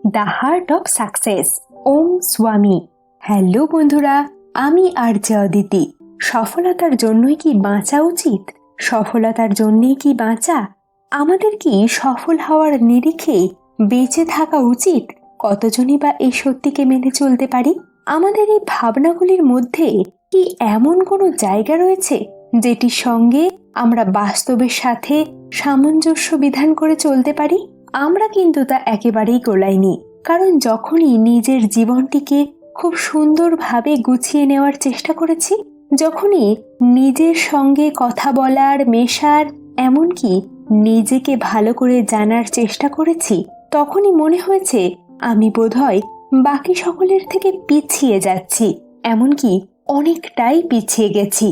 The heart of success. Om Swami. Hello বন্ধুরা, আমি RJ Aditi. সফলতার জন্যই কি বাঁচা উচিত? সফলতার জন্যই কি বাঁচা? আমাদের কি সফল হওয়ার নিরিখে বেঁচে থাকা উচিত? কতজনই বা এই সত্যিকে মেনে চলতে পারি? আমাদের এই ভাবনাগুলির মধ্যে কি এমন কোনো জায়গা রয়েছে যেটির সঙ্গে আমরা বাস্তবের সাথে সামঞ্জস্য বিধান করে চলতে পারি? আমরা কিন্তু তা একেবারেই গোলাইনি। কারণ যখনই নিজের জীবনটিকে খুব সুন্দরভাবে গুছিয়ে নেওয়ার চেষ্টা করেছি, যখনই নিজের সঙ্গে কথা বলার, মেশার, এমনকি নিজেকে ভালো করে জানার চেষ্টা করেছি, তখনই মনে হয়েছে আমি বোধহয় বাকি সকলের থেকে পিছিয়ে যাচ্ছি, এমনকি অনেকটাই পিছিয়ে গেছি।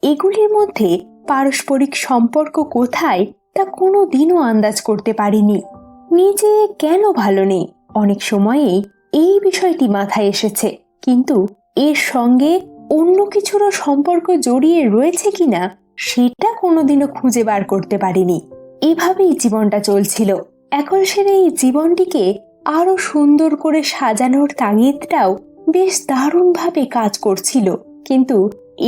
এগুলির মধ্যে পারস্পরিক সম্পর্ক কোথায় তা কোনো দিনও আন্দাজ করতে পারিনি। নিজে কেন ভালো নেই, অনেক সময়েই এই বিষয়টি মাথায় এসেছে, কিন্তু এর সঙ্গে অন্য কিছুরও সম্পর্ক জড়িয়ে রয়েছে কিনা সেটা কোনোদিনও খুঁজে বার করতে পারিনি। এভাবেই জীবনটা চলছিল। একলসের এই জীবনটিকে আরো সুন্দর করে সাজানোর তাগিদটাও বেশ দারুণভাবে কাজ করছিল, কিন্তু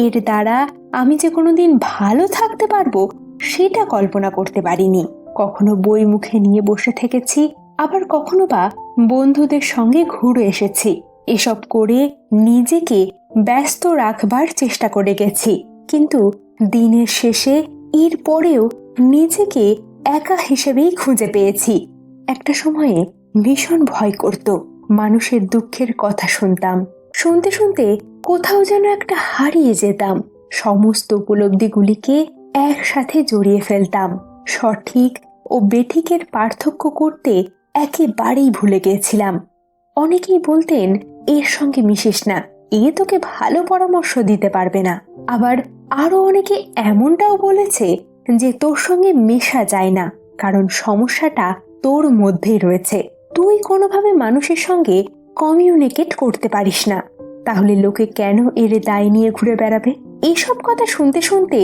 এর দ্বারা আমি যে কোনোদিন ভালো থাকতে পারবো সেটা কল্পনা করতে পারিনি। কখনো বই মুখে নিয়ে বসে থেকেছি, আবার কখনো বা বন্ধুদের সঙ্গে ঘুরে এসেছি। এসব করে নিজেকে ব্যস্ত রাখবার চেষ্টা করে গেছি, কিন্তু দিনের শেষে এর পরেও নিজেকে একা হিসেবেই খুঁজে পেয়েছি। একটা সময়ে ভীষণ ভয় করত। মানুষের দুঃখের কথা শুনতাম, শুনতে শুনতে কোথাও যেন একটা হারিয়ে যেতাম। সমস্ত উপলব্ধিগুলিকে একসাথে জড়িয়ে ফেলতাম। সঠিক ও বেঠিকের পার্থক্য করতে একেবারেই ভুলে গিয়েছিলাম। অনেকেই বলতেন, এর সঙ্গে মিশিস না, এ তোকে ভালো পরামর্শ দিতে পারবে না। আবার আরো অনেকে এমনটাও বলেছে যে তোর সঙ্গে মেশা যায় না, কারণ সমস্যাটা তোর মধ্যেই রয়েছে। তুই কোনোভাবে মানুষের সঙ্গে কমিউনিকেট করতে পারিস না, তাহলে লোকে কেন এর দায় নিয়ে ঘুরে বেড়াবে? এইসব কথা শুনতে শুনতে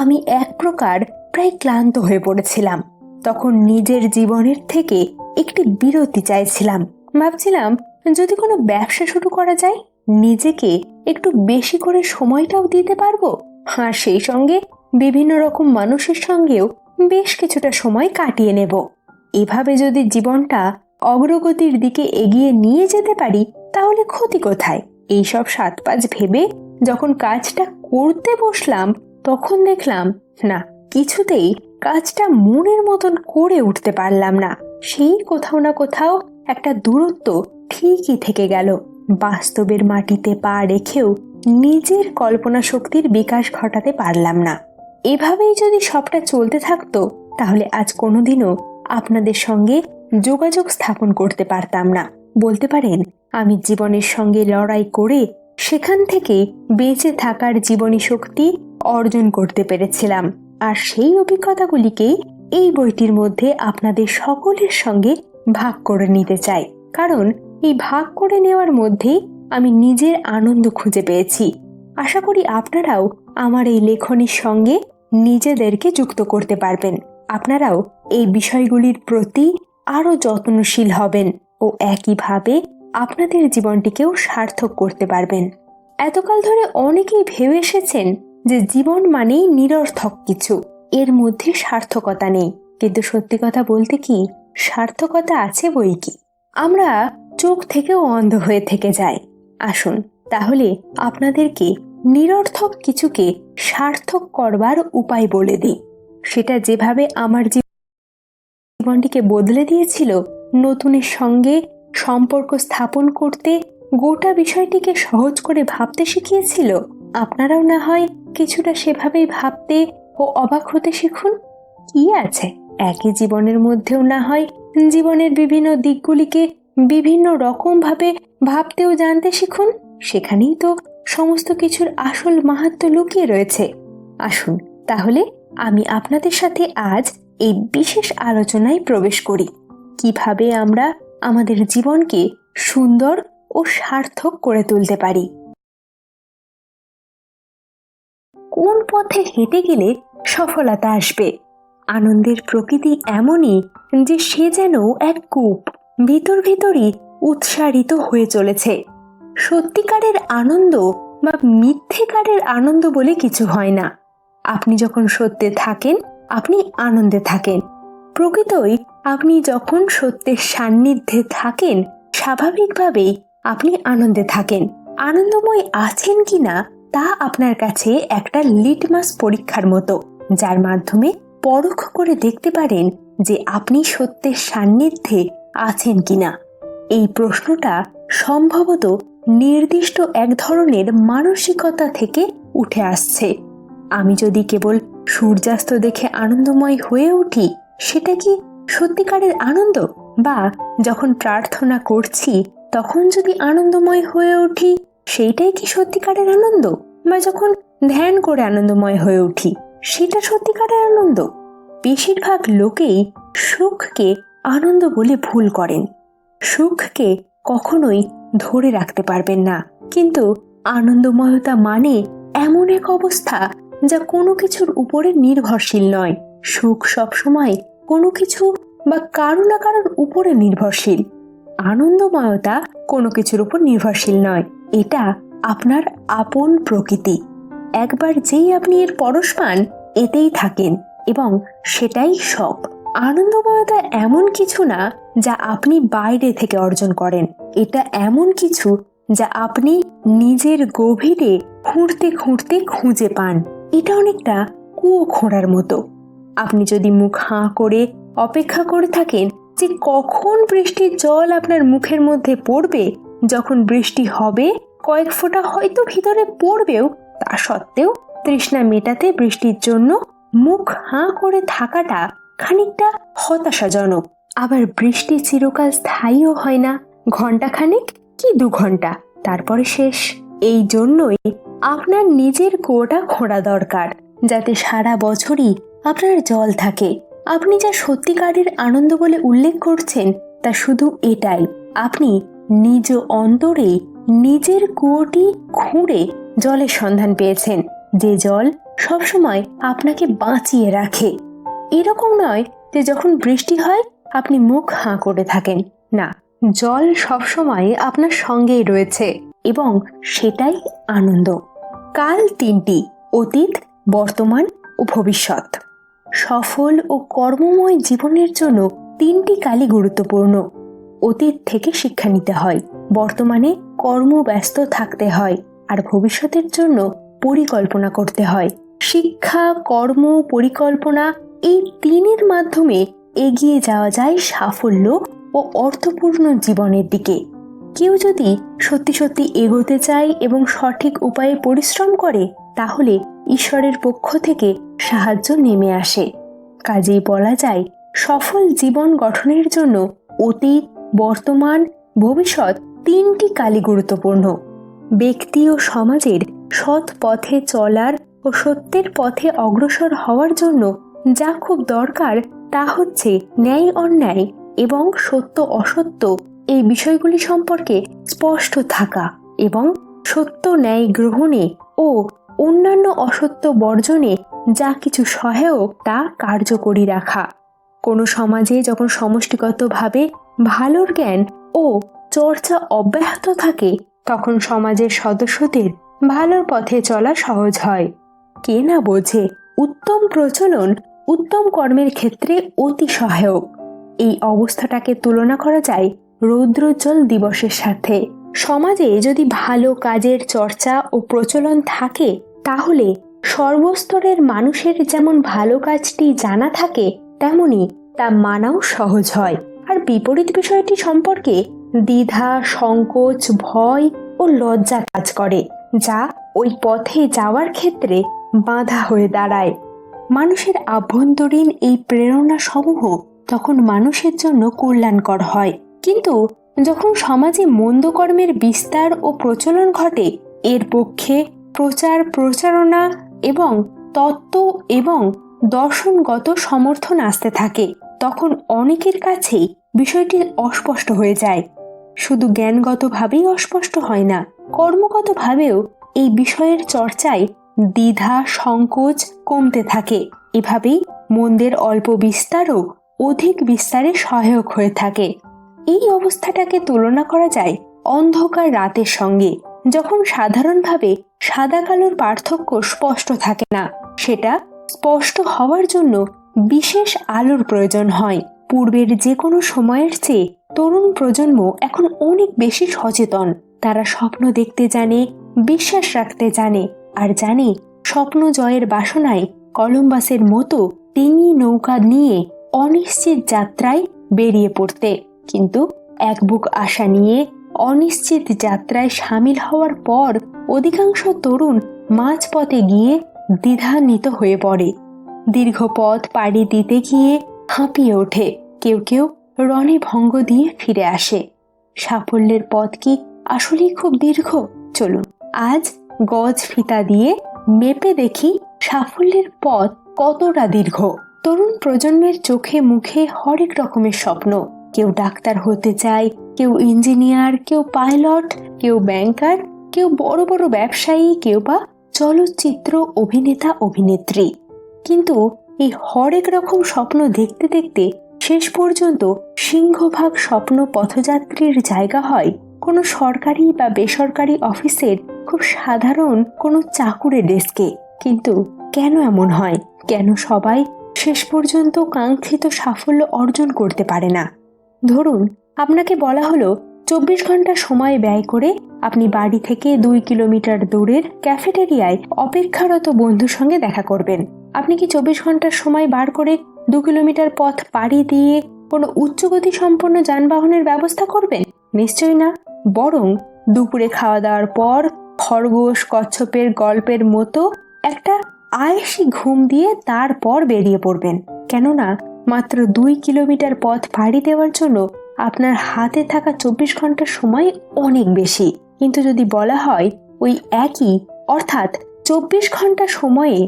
আমি এক প্রকার প্রায় ক্লান্ত হয়ে পড়েছিলাম। তখন নিজের জীবনের থেকে একটি বিরতি চাইছিলাম। ভাবছিলাম যদি কোনো ব্যবসা শুরু করা যায়, নিজেকে একটু বেশি করে সময়টাও দিতে পারবো, আর সেই সঙ্গে বিভিন্ন রকম মানুষের সঙ্গেও বেশ কিছুটা সময় কাটিয়ে নেব। এভাবে যদি জীবনটা অগ্রগতির দিকে এগিয়ে নিয়ে যেতে পারি তাহলে ক্ষতি কোথায়? এইসব সাত পাঁচ ভেবে যখন কাজটা করতে বসলাম, তখন দেখলাম না, কিছুতেই কাজটা মনের মতন করে উঠতে পারলাম না। সেই কোথাও না কোথাও একটা দূরত্ব ঠিকই থেকে গেল। বাস্তবের মাটিতে পা রেখেও নিজের কল্পনা শক্তির বিকাশ ঘটাতে পারলাম না। এভাবেই যদি সবটা চলতে থাকতো তাহলে আজ কোনোদিনও আপনাদের সঙ্গে যোগাযোগ স্থাপন করতে পারতাম না। বলতে পারেন, আমি জীবনের সঙ্গে লড়াই করে সেখান থেকে বেঁচে থাকার জীবনী শক্তি অর্জন করতে পেরেছিলাম। আর সেই অভিজ্ঞতাগুলিকে এই বইটির মধ্যে আপনাদের সকলের সঙ্গে ভাগ করে নিতে চাই, কারণ এই ভাগ করে নেওয়ার মধ্যেই আমি নিজের আনন্দ খুঁজে পেয়েছি। আশা করি আপনারাও আমার এই লেখনীর সঙ্গে নিজেদেরকে যুক্ত করতে পারবেন। আপনারাও এই বিষয়গুলির প্রতি আরো যত্নশীল হবেন ও একইভাবে আপনাদের জীবনটিকেও সার্থক করতে পারবেন। এতকাল ধরে অনেকেই ভেবে এসেছেন যে জীবন মানেই নিরর্থক কিছু, এর মধ্যে সার্থকতা নেই। কিন্তু সত্যি কথা বলতে কি, সার্থকতা আছে বই কি। আমরা চোখ থেকেও অন্ধ হয়ে থেকে যাই। আসুন তাহলে আপনাদেরকে নিরর্থক কিছুকে সার্থক করবার উপায় বলে দিই। সেটা যেভাবে আমার জীবনটিকে বদলে দিয়েছিল, নতুনের সঙ্গে সম্পর্ক স্থাপন করতে গোটা বিষয়টিকে সহজ করে ভাবতে শিখিয়েছিল, আপনারাও না হয় কিছুটা সেভাবেই ভাবতে ও অবাক হতে শিখুন। কি আছে, একই জীবনের মধ্যেও না হয় জীবনের বিভিন্ন দিকগুলিকে বিভিন্ন রকম ভাবে ভাবতেও জানতে শিখুন। সেখানেই তো সমস্ত কিছুর আসল মাহাত্ম্য লুকিয়ে রয়েছে। আসুন তাহলে আমি আপনাদের সাথে আজ এই বিশেষ আলোচনায় প্রবেশ করি, কিভাবে আমরা আমাদের জীবনকে সুন্দর ও সার্থক করে তুলতে পারি। কোন পথে হেঁটে গেলে সফলতা আসবে? আনন্দের প্রকৃতি এমনই যে সে যেন এক কূপ, ভিতর ভিতরই উৎসারিত হয়ে চলেছে। সত্যিকারের আনন্দ বা মিথ্যেকারের আনন্দ বলে কিছু হয় না। আপনি যখন সত্যে থাকেন আপনি আনন্দে থাকেন। প্রকৃতই আপনি যখন সত্যের সান্নিধ্যে থাকেন স্বাভাবিকভাবেই আপনি আনন্দে থাকেন। আনন্দময় আছেন কিনা তা আপনার কাছে একটা লিটমাস পরীক্ষার মতো, যার মাধ্যমে পরখ করে দেখতে পারেন যে আপনি সত্যের সান্নিধ্যে আছেন কিনা। এই প্রশ্নটা সম্ভবত নির্দিষ্ট এক ধরনের মানসিকতা থেকে উঠে আসছে। আমি যদি কেবল সূর্যাস্ত দেখে আনন্দময় হয়ে উঠি, সেটা কি সত্যিকারের আনন্দ? বা যখন প্রার্থনা করছি তখন যদি আনন্দময় হয়ে উঠি, সেইটাই কি সত্যিকারের আনন্দ? বা যখন ধ্যান করে আনন্দময় হয়ে উঠি, সেটা সত্যিকারের আনন্দ? বেশিরভাগ লোকেই সুখকে আনন্দ বলে ভুল করেন। সুখকে কখনোই ধরে রাখতে পারবেন না, কিন্তু আনন্দময়তা মানে এমন এক অবস্থা যা কোনো কিছুর উপরে নির্ভরশীল নয়। সুখ সবসময় কোনো কিছু বা কারো না কারোর উপরে নির্ভরশীল। আনন্দময়তা কোনো কিছুর উপর নির্ভরশীল নয়, এটা আপনার আপন প্রকৃতি। একবার যেই আপনি এর পরশ পান, এতেই থাকেন এবং সেটাই সব। আনন্দময়তা এমন কিছু না যা আপনি বাইরে থেকে অর্জন করেন, এটা এমন কিছু যা আপনি নিজের গভীরে খুঁড়তে খুঁড়তে খুঁজে পান। এটা অনেকটা কুয়ো খোঁড়ার মতো। আপনি যদি মুখ হাঁ করে অপেক্ষা করে থাকেন যে কখন বৃষ্টির জল আপনার মুখের মধ্যে পড়বে, যখন বৃষ্টি হবে কয়েক ফোঁটা হয়তো ভিতরে পড়বেও, তা সত্ত্বেও তৃষ্ণা মেটাতে বৃষ্টির জন্য মুখ হাঁ করে থাকাটা খানিকটা হতাশাজনক। আবার বৃষ্টি চিরকাল স্থায়ীও হয় না, ঘন্টাখানেক কি 2 ঘন্টা, তারপরে শেষ। এই জন্যই আপনার নিজের কুয়োটা খোঁড়া দরকার, যাতে সারা বছরই আপনার জল থাকে। আপনি যা সত্যিকারের আনন্দ বলে উল্লেখ করছেন তা শুধু এটাই, আপনি নিজ অন্তরে নিজের কুয়োটি খুঁড়ে জলের সন্ধান পেয়েছেন, যে জল সবসময় আপনাকে বাঁচিয়ে রাখে। এরকম নয় যে যখন বৃষ্টি হয় আপনি মুখ হাঁ করে থাকেন, না, জল সবসময় আপনার সঙ্গেই রয়েছে এবং সেটাই আনন্দ। কাল 3টি: অতীত, বর্তমান ও ভবিষ্যৎ। সফল ও কর্মময় জীবনের জন্য 3টি কালই গুরুত্বপূর্ণ। অতীত থেকে শিক্ষা নিতে হয়, বর্তমানে কর্মব্যস্ত থাকতে হয়, আর ভবিষ্যতের জন্য পরিকল্পনা করতে হয়। শিক্ষা, কর্ম, পরিকল্পনা, এই 3-এর মাধ্যমে এগিয়ে যাওয়া যায় সাফল্য ও অর্থপূর্ণ জীবনের দিকে। কেউ যদি সত্যি সত্যি এগোতে চায় এবং সঠিক উপায়ে পরিশ্রম করে, তাহলে ঈশ্বরের পক্ষ থেকে সাহায্য নেমে আসে। কাজেই বলা যায়, সফল জীবন গঠনের জন্য অতীত, বর্তমান, ভবিষ্যৎ 3টি কালই গুরুত্বপূর্ণ। ব্যক্তি ও সমাজের সৎ পথে চলার ও সত্যের পথে অগ্রসর হওয়ার জন্য যা খুব দরকার তা হচ্ছে ন্যায় অন্যায় এবং সত্য অসত্য এই বিষয়গুলি সম্পর্কে স্পষ্ট থাকা এবং সত্য ন্যায় গ্রহণে ও অন্যান্য অসত্য বর্জনে যা কিছু সহায়ক তা কার্যকরী রাখা। কোনো সমাজে যখন সমষ্টিগতভাবে ভালোর জ্ঞান ও চর্চা অব্যাহত থাকে, তখন সমাজের সদস্যদের ভালোর পথে চলা সহজ হয়। কে না বোঝে উত্তম প্রচলন উত্তম কর্মের ক্ষেত্রে অতি সহায়ক। এই অবস্থাটাকে তুলনা করা যায় রৌদ্রোজ্জ্বল দিবসের সাথে। সমাজে যদি ভালো কাজের চর্চা ও প্রচলন থাকে, তাহলে সর্বস্তরের মানুষের যেমন ভালো কাজটি জানা থাকে, তেমনি তা মানাও সহজ হয়। আর বিপরীত বিষয়টি সম্পর্কে দ্বিধা, সংকোচ, ভয় ও লজ্জা কাজ করে, যা ওই পথে যাওয়ার ক্ষেত্রে বাধা হয়ে দাঁড়ায়। মানুষের আভ্যন্তরীণ এই প্রেরণা সমূহ তখন মানুষের জন্য কল্যাণকর হয়, কিন্তু যখন সমাজে মন্দ কর্মের বিস্তার ও প্রচলন ঘটে, এর পক্ষে প্রচার, প্রচারণা এবং তত্ত্ব এবং দর্শনগত সমর্থন আসতে থাকে, তখন অনেকের কাছেই বিষয়টি অস্পষ্ট হয়ে যায়। শুধু জ্ঞানগতভাবেই অস্পষ্ট হয় না, কর্মগতভাবেও এই বিষয়ের চর্চায় দ্বিধা, সংকোচ কমতে থাকে। এভাবেই মন্দের অল্প বিস্তারও অধিক বিস্তারে সহায়ক হয়ে থাকে। এই অবস্থাটাকে তুলনা করা যায় অন্ধকার রাতের সঙ্গে, যখন সাধারণভাবে সাদা কালোর পার্থক্য স্পষ্ট থাকে না। সেটা স্পষ্ট হওয়ার জন্য বিশেষ আলোর প্রয়োজন হয়। পূর্বের যে কোনো সময়ের চেয়ে তরুণ প্রজন্ম এখন অনেক বেশি সচেতন। তারা স্বপ্ন দেখতে জানে, বিশ্বাস রাখতে জানে, আর জানে স্বপ্ন জয়ের বাসনায় কলম্বাসের মতো ডিঙি নৌকা নিয়ে অনিশ্চিত যাত্রায় বেরিয়ে পড়তে। কিন্তু এক বুক আশা নিয়ে অনিশ্চিত যাত্রায় সামিল হওয়ার পর অধিকাংশ তরুণ মাঝপথে গিয়ে দ্বিধান্বিত হয়ে পড়ে। দীর্ঘ পথ পাড়ি দিতে গিয়ে হাঁপিয়ে ওঠে, কেউ কেউ রণে ভঙ্গ দিয়ে ফিরে আসে। সাফল্যের পথ কি আসলেই খুব দীর্ঘ? চলুন আজ গজ ফিতা দিয়ে মেপে দেখি সাফল্যের পথ কতটা দীর্ঘ। তরুণ প্রজন্মের চোখে মুখে হরেক রকমের স্বপ্ন। কেউ ডাক্তার হতে চায়, কেউ ইঞ্জিনিয়ার, কেউ পাইলট, কেউ ব্যাংকার, কেউ বড় বড় ব্যবসায়ী, কেউ বা চলচ্চিত্র অভিনেতা অভিনেত্রী। কিন্তু এই হরেক রকম স্বপ্ন দেখতে দেখতে শেষ পর্যন্ত সিংহভাগ স্বপ্ন পথযাত্রীর জায়গা হয় কোনো সরকারি বা বেসরকারি অফিসের খুব সাধারণ কোনো চাকুরে ডেস্কে। কিন্তু কেন এমন হয়? কেন সবাই শেষ পর্যন্ত কাঙ্ক্ষিত সাফল্য অর্জন করতে পারে না? ধরুন আপনাকে বলা হলো 24 ঘন্টা সময় ব্যয় করে আপনি বাড়ি থেকে 2 কিলোমিটার দূরের ক্যাফেটেরিয়ায় অপেক্ষারত বন্ধুর সঙ্গে দেখা করবেন। আপনি কি 24 ঘন্টার সময় বার করে 2 কিলোমিটার পথ পাড়ি দিয়ে কোনো উচ্চগতি সম্পন্ন যানবাহনের ব্যবস্থা করবেন? নিশ্চয়ই না। বরং দুপুরে খাওয়া দাওয়ার পর খরগোশ কচ্ছপের গল্পের মতো একটা আয়েসি ঘুম দিয়ে তারপর বেরিয়ে পড়বেন। কেননা মাত্র 2 কিলোমিটার পথ পাড়ি দেওয়ার জন্য আপনার হাতে থাকা 24 ঘন্টার সময় অনেক বেশি। কিন্তু যদি বলা হয় ওই একই অর্থাৎ 24 ঘন্টা সময়ে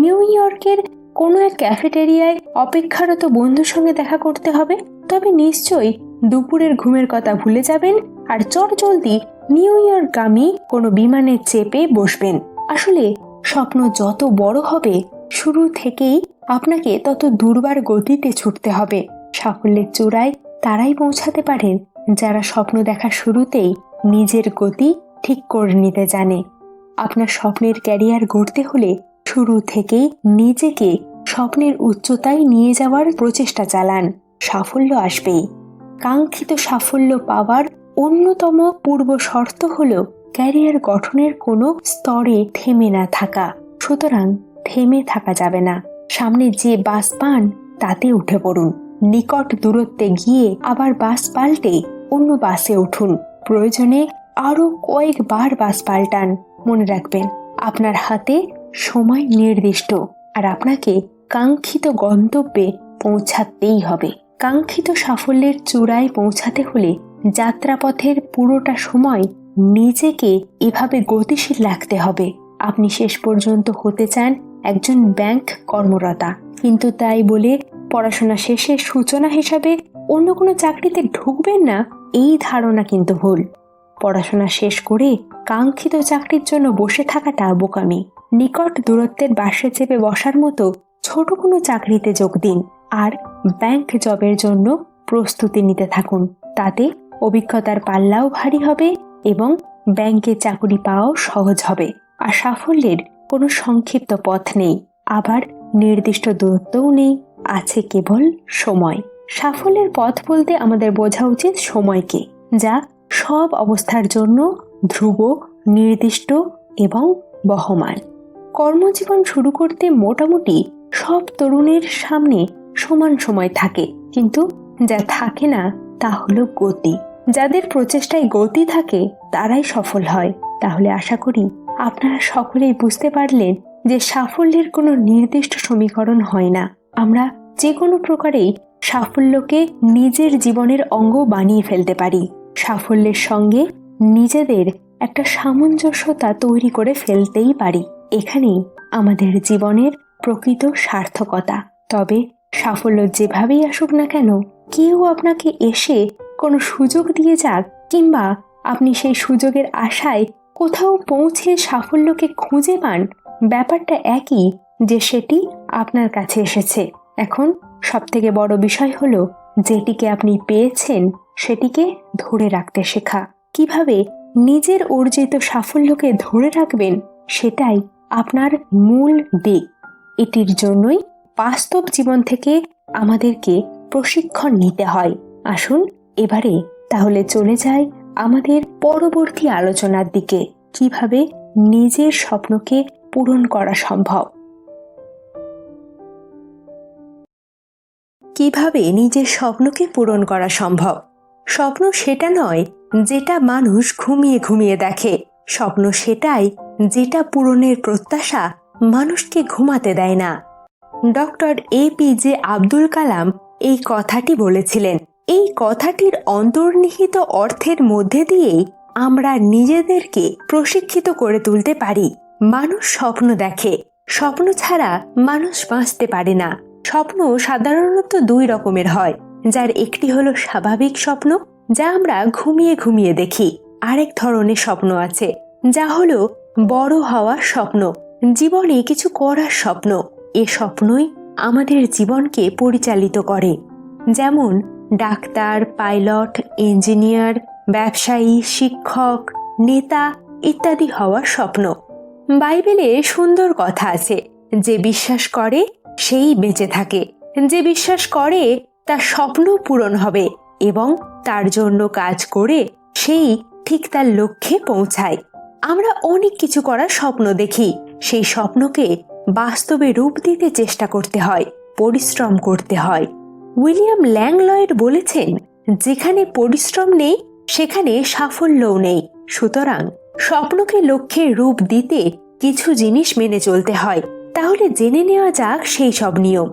নিউ ইয়র্কের কোনো এক ক্যাফেটেরিয়ায় অপেক্ষারত বন্ধুর সঙ্গে দেখা করতে হবে, তবে নিশ্চয়ই দুপুরের ঘুমের কথা ভুলে যাবেন আর চটজলদি নিউ ইয়র্কগামী কোনো বিমানে চেপে বসবেন। আসলে স্বপ্ন যত বড় হবে, শুরু থেকেই আপনাকে তত দুর্বার গতিতে ছুটতে হবে। সাফল্যের চূড়ায় তারাই পৌঁছাতে পারেন যারা স্বপ্ন দেখার শুরুতেই নিজের গতি ঠিক করে নিতে জানে। আপনার স্বপ্নের ক্যারিয়ার গড়তে হলে শুরু থেকেই নিজেকে স্বপ্নের উচ্চতায় নিয়ে যাওয়ার প্রচেষ্টা চালান। সাফল্য আসবেই। কাঙ্ক্ষিত সাফল্য পাওয়ার অন্যতম পূর্ব শর্ত হল ক্যারিয়ার গঠনের কোনো স্তরে থেমে না থাকা। সুতরাং থেমে থাকা যাবে না। সামনে যে বাস পান তাতে উঠে পড়ুন। নিকট দূরত্বে গিয়ে আবার বাস পাল্টে অন্য বাসে উঠুন। প্রয়োজনে আরো কয়েকবার বাস পাল্টান। মনে রাখবেন, আপনার হাতে সময় নির্দিষ্ট, আর আপনাকে কাঙ্ক্ষিত গন্তব্যে পৌঁছাতেই হবে। কাঙ্ক্ষিত সাফল্যের চূড়ায় পৌঁছাতে হলে যাত্রাপথের পুরোটা সময় নিজেকে এভাবে গতিশীল রাখতে হবে। আপনি শেষ পর্যন্ত হতে চান একজন ব্যাংক কর্মরতা, কিন্তু তাই বলে পড়াশোনা শেষে সূচনা হিসাবে অন্য কোনো চাকরিতে ঢুকবেন না, এই ধারণা কিন্তু ভুল। পড়াশোনা শেষ করে কাঙ্ক্ষিত চাকরির জন্য বসে থাকাটা বোকামি। নিকট দূরত্বের বাসে চেপে বসার মতো ছোট কোনো চাকরিতে যোগ দিন আর ব্যাংক জবের জন্য প্রস্তুতি নিতে থাকুন। তাতে অভিজ্ঞতার পাল্লাও ভারী হবে এবং ব্যাংকে চাকরি পাওয়াও সহজ হবে। আর সাফল্যের কোনো সংক্ষিপ্ত পথ নেই, আবার নির্দিষ্ট দূরত্বও নেই, আছে কেবল সময়। সাফল্যের পথ বলতে আমাদের বোঝা উচিত সময়কে, যা সব অবস্থার জন্য ধ্রুব, নির্দিষ্ট এবং বহমান। কর্মজীবন শুরু করতে মোটামুটি সব তরুণের সামনে সমান সময় থাকে, কিন্তু যা থাকে না তা হলো গতি। যাদের প্রচেষ্টায় গতি থাকে তারাই সফল হয়। তাহলে আশা করি আপনারা সকলেই বুঝতে পারলেন যে সাফল্যের কোনো নির্দিষ্ট সমীকরণ হয় না। আমরা যে কোনো প্রকারেই সাফল্যকে নিজের জীবনের অঙ্গ বানিয়ে ফেলতে পারি। সাফল্যের সঙ্গে নিজেদের একটা সামঞ্জস্যতা তৈরি করে ফেলতেই পারি। এখানেই আমাদের জীবনের প্রকৃত সার্থকতা। তবে সাফল্য যেভাবেই আসুক না কেন, কেউ আপনাকে এসে কোনো সুযোগ দিয়ে যাক কিংবা আপনি সেই সুযোগের আশায় কোথাও পৌঁছে সাফল্যকে খুঁজে পান, ব্যাপারটা একই যে সেটি আপনার কাছে এসেছে। এখন সবথেকে বড় বিষয় হলো যেটিকে আপনি পেয়েছেন সেটিকে ধরে রাখতে শেখা। কিভাবে নিজের অর্জিত সাফল্যকে ধরে রাখবেন সেটাই আপনার মূল দিক। এটির জন্যই বাস্তব জীবন থেকে আমাদেরকে প্রশিক্ষণ নিতে হয়। আসুন এবারে তাহলে চলে যাই আমাদের পরবর্তী আলোচনার দিকে, কিভাবে নিজের স্বপ্নকে পূরণ করা সম্ভব। কিভাবে নিজের স্বপ্নকে পূরণ করা সম্ভব? স্বপ্ন সেটা নয় যেটা মানুষ ঘুমিয়ে ঘুমিয়ে দেখে। স্বপ্ন সেটাই যেটা পূরণের প্রত্যাশা মানুষকে ঘুমাতে দেয় না। ডক্টর APJ আব্দুল কালাম এই কথাটি বলেছিলেন। এই কথাটির অন্তর্নিহিত অর্থের মধ্যে দিয়েই আমরা নিজেদেরকে প্রশিক্ষিত করে তুলতে পারি। মানুষ স্বপ্ন দেখে, স্বপ্ন ছাড়া মানুষ বাঁচতে পারে না। স্বপ্ন সাধারণত দুই রকমের হয়, যার একটি হলো স্বাভাবিক স্বপ্ন, যা আমরা ঘুমিয়ে ঘুমিয়ে দেখি। আরেক ধরনের স্বপ্ন আছে যা হলো বড় হওয়ার স্বপ্ন, জীবনে কিছু করার স্বপ্ন। এ স্বপ্নই আমাদের জীবনকে পরিচালিত করে, যেমন ডাক্তার, পাইলট, ইঞ্জিনিয়ার, ব্যবসায়ী, শিক্ষক, নেতা ইত্যাদি হওয়ার স্বপ্ন। বাইবেলে সুন্দর কথা আছে, যে বিশ্বাস করে সেই বেঁচে থাকে, যে বিশ্বাস করে তার স্বপ্ন পূরণ হবে এবং তার জন্য কাজ করে সেই ঠিক তার লক্ষ্যে পৌঁছায়। আমরা অনেক কিছু করার স্বপ্ন দেখি, সেই স্বপ্নকে বাস্তবে রূপ দিতে চেষ্টা করতে হয়, পরিশ্রম করতে হয়। উইলিয়াম ল্যাংলয়েড বলেছেন, যেখানে পরিশ্রম নেই সেখানে সাফল্যও নেই। সুতরাং স্বপ্নকে লক্ষ্যে রূপ দিতে কিছু জিনিস মেনে চলতে হয়। তাহলে জেনে নেওয়া যাক সেই সব নিয়ম।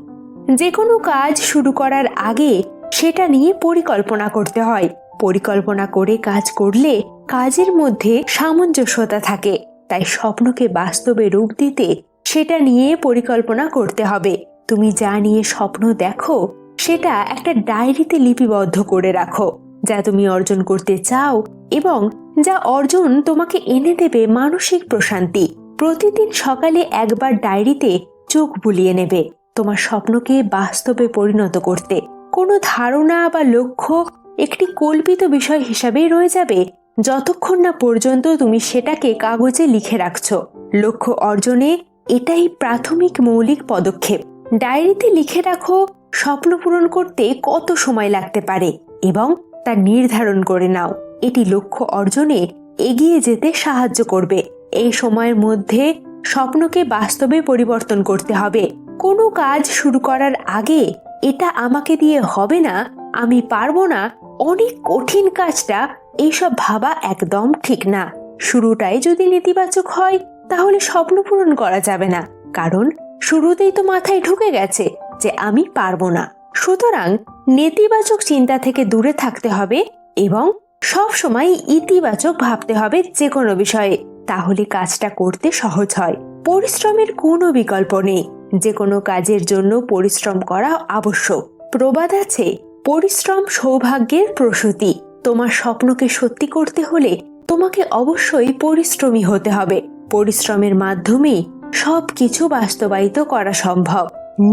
যে কোনো কাজ শুরু করার আগে সেটা নিয়ে পরিকল্পনা করতে হয়। পরিকল্পনা করে কাজ করলে কাজের মধ্যে সামঞ্জস্যতা থাকে। তাই স্বপ্নকে বাস্তবে রূপ দিতে সেটা নিয়ে পরিকল্পনা করতে হবে। তুমি যা নিয়ে স্বপ্ন দেখো সেটা একটা ডায়েরিতে লিপিবদ্ধ করে রাখো, যা তুমি অর্জন করতে চাও এবং যা অর্জন তোমাকে এনে দেবে মানসিক প্রশান্তি। প্রতিদিন সকালে একবার ডায়েরিতে চোখ বুলিয়ে নেবে তোমার স্বপ্নকে বাস্তবে পরিণত করতে। কোনো ধারণা বা লক্ষ্য একটি কল্পিত বিষয় হিসাবেই রয়ে যাবে যতক্ষণ না পর্যন্ত তুমি সেটাকে কাগজে লিখে রাখছো। লক্ষ্য অর্জনে এটাই প্রাথমিক মৌলিক পদক্ষেপ। ডায়েরিতে লিখে রাখো স্বপ্ন পূরণ করতে কত সময় লাগতে পারে এবং তা নির্ধারণ করে নাও। এটি লক্ষ্য অর্জনে এগিয়ে যেতে সাহায্য করবে। এই সময়ের মধ্যে স্বপ্নকে বাস্তবে পরিবর্তন করতে হবে। কোনো কাজ শুরু করার আগে এটা আমাকে দিয়ে হবে না, আমি পারবো না, অনেক কঠিন কাজটা, এইসব ভাবা একদম ঠিক না। শুরুটাই যদি নেতিবাচক হয় তাহলে স্বপ্ন পূরণ করা যাবে না, কারণ শুরুতেই তো মাথায় ঢুকে গেছে যে আমি পারবো না। সুতরাং নেতিবাচক চিন্তা থেকে দূরে থাকতে হবে এবং সব সময় ইতিবাচক ভাবতে হবে যে কোনো বিষয়ে, তাহলে কাজটা করতে সহজ হয়। পরিশ্রমের কোনো বিকল্প নেই, যে কোনো কাজের জন্য পরিশ্রম করা আবশ্যক। প্রবাদ আছে, পরিশ্রম সৌভাগ্যের প্রসূতি। তোমার স্বপ্নকে সত্যি করতে হলে তোমাকে অবশ্যই পরিশ্রমী হতে হবে। পরিশ্রমের মাধ্যমে সবকিছু বাস্তবায়িত করা সম্ভব।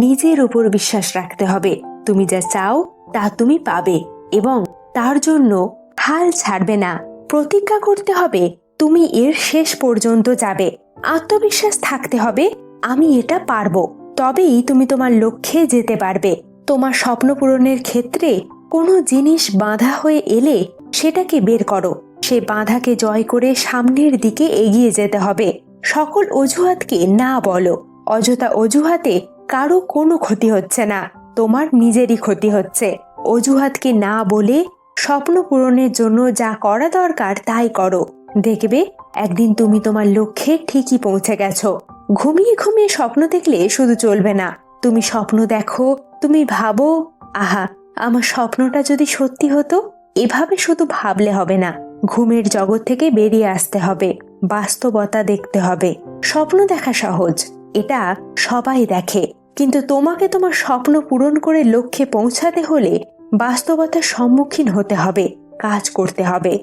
নিজের উপর বিশ্বাস রাখতে হবে। তুমি যা চাও তা তুমি পাবে এবং তার জন্য হাল ছাড়বে না। প্রতিজ্ঞা করতে হবে তুমি এর শেষ পর্যন্ত যাবে। আত্মবিশ্বাস থাকতে হবে, আমি এটা পারবো। তবেই তুমি তোমার লক্ষ্যে যেতে পারবে। তোমার স্বপ্ন পূরণের ক্ষেত্রে কোনো জিনিস বাধা হয়ে এলে সেটাকে বের করো। সে বাধাকে জয় করে সামনের দিকে এগিয়ে যেতে হবে। সকল অজুহাতকে না বলো। অযথা অজুহাতে কারো কোনো ক্ষতি হচ্ছে না, তোমার নিজেরই ক্ষতি হচ্ছে। অজুহাতকে না বলে স্বপ্ন পূরণের জন্য যা করা দরকার তাই করো। দেখবে একদিন তুমি তোমার লক্ষ্যে ঠিকই পৌঁছে গেছো। ঘুমিয়ে ঘুমিয়ে স্বপ্ন দেখলে শুধু চলবে না। তুমি স্বপ্ন দেখো, তুমি ভাবো, আহা আমার স্বপ্নটা যদি সত্যি হতো। এভাবে শুধু ভাবলে হবে না, ঘুমের জগৎ থেকে বেরিয়ে আসতে হবে, বাস্তবতা দেখতে হবে। স্বপ্ন দেখা সহজ, এটা সবাই দেখে, কিন্তু তোমাকে তোমার স্বপ্ন পূরণ করে লক্ষ্যে পৌঁছাতে হলে বাস্তবতার সম্মুখীন হতে হবে, কাজ করতে হবে।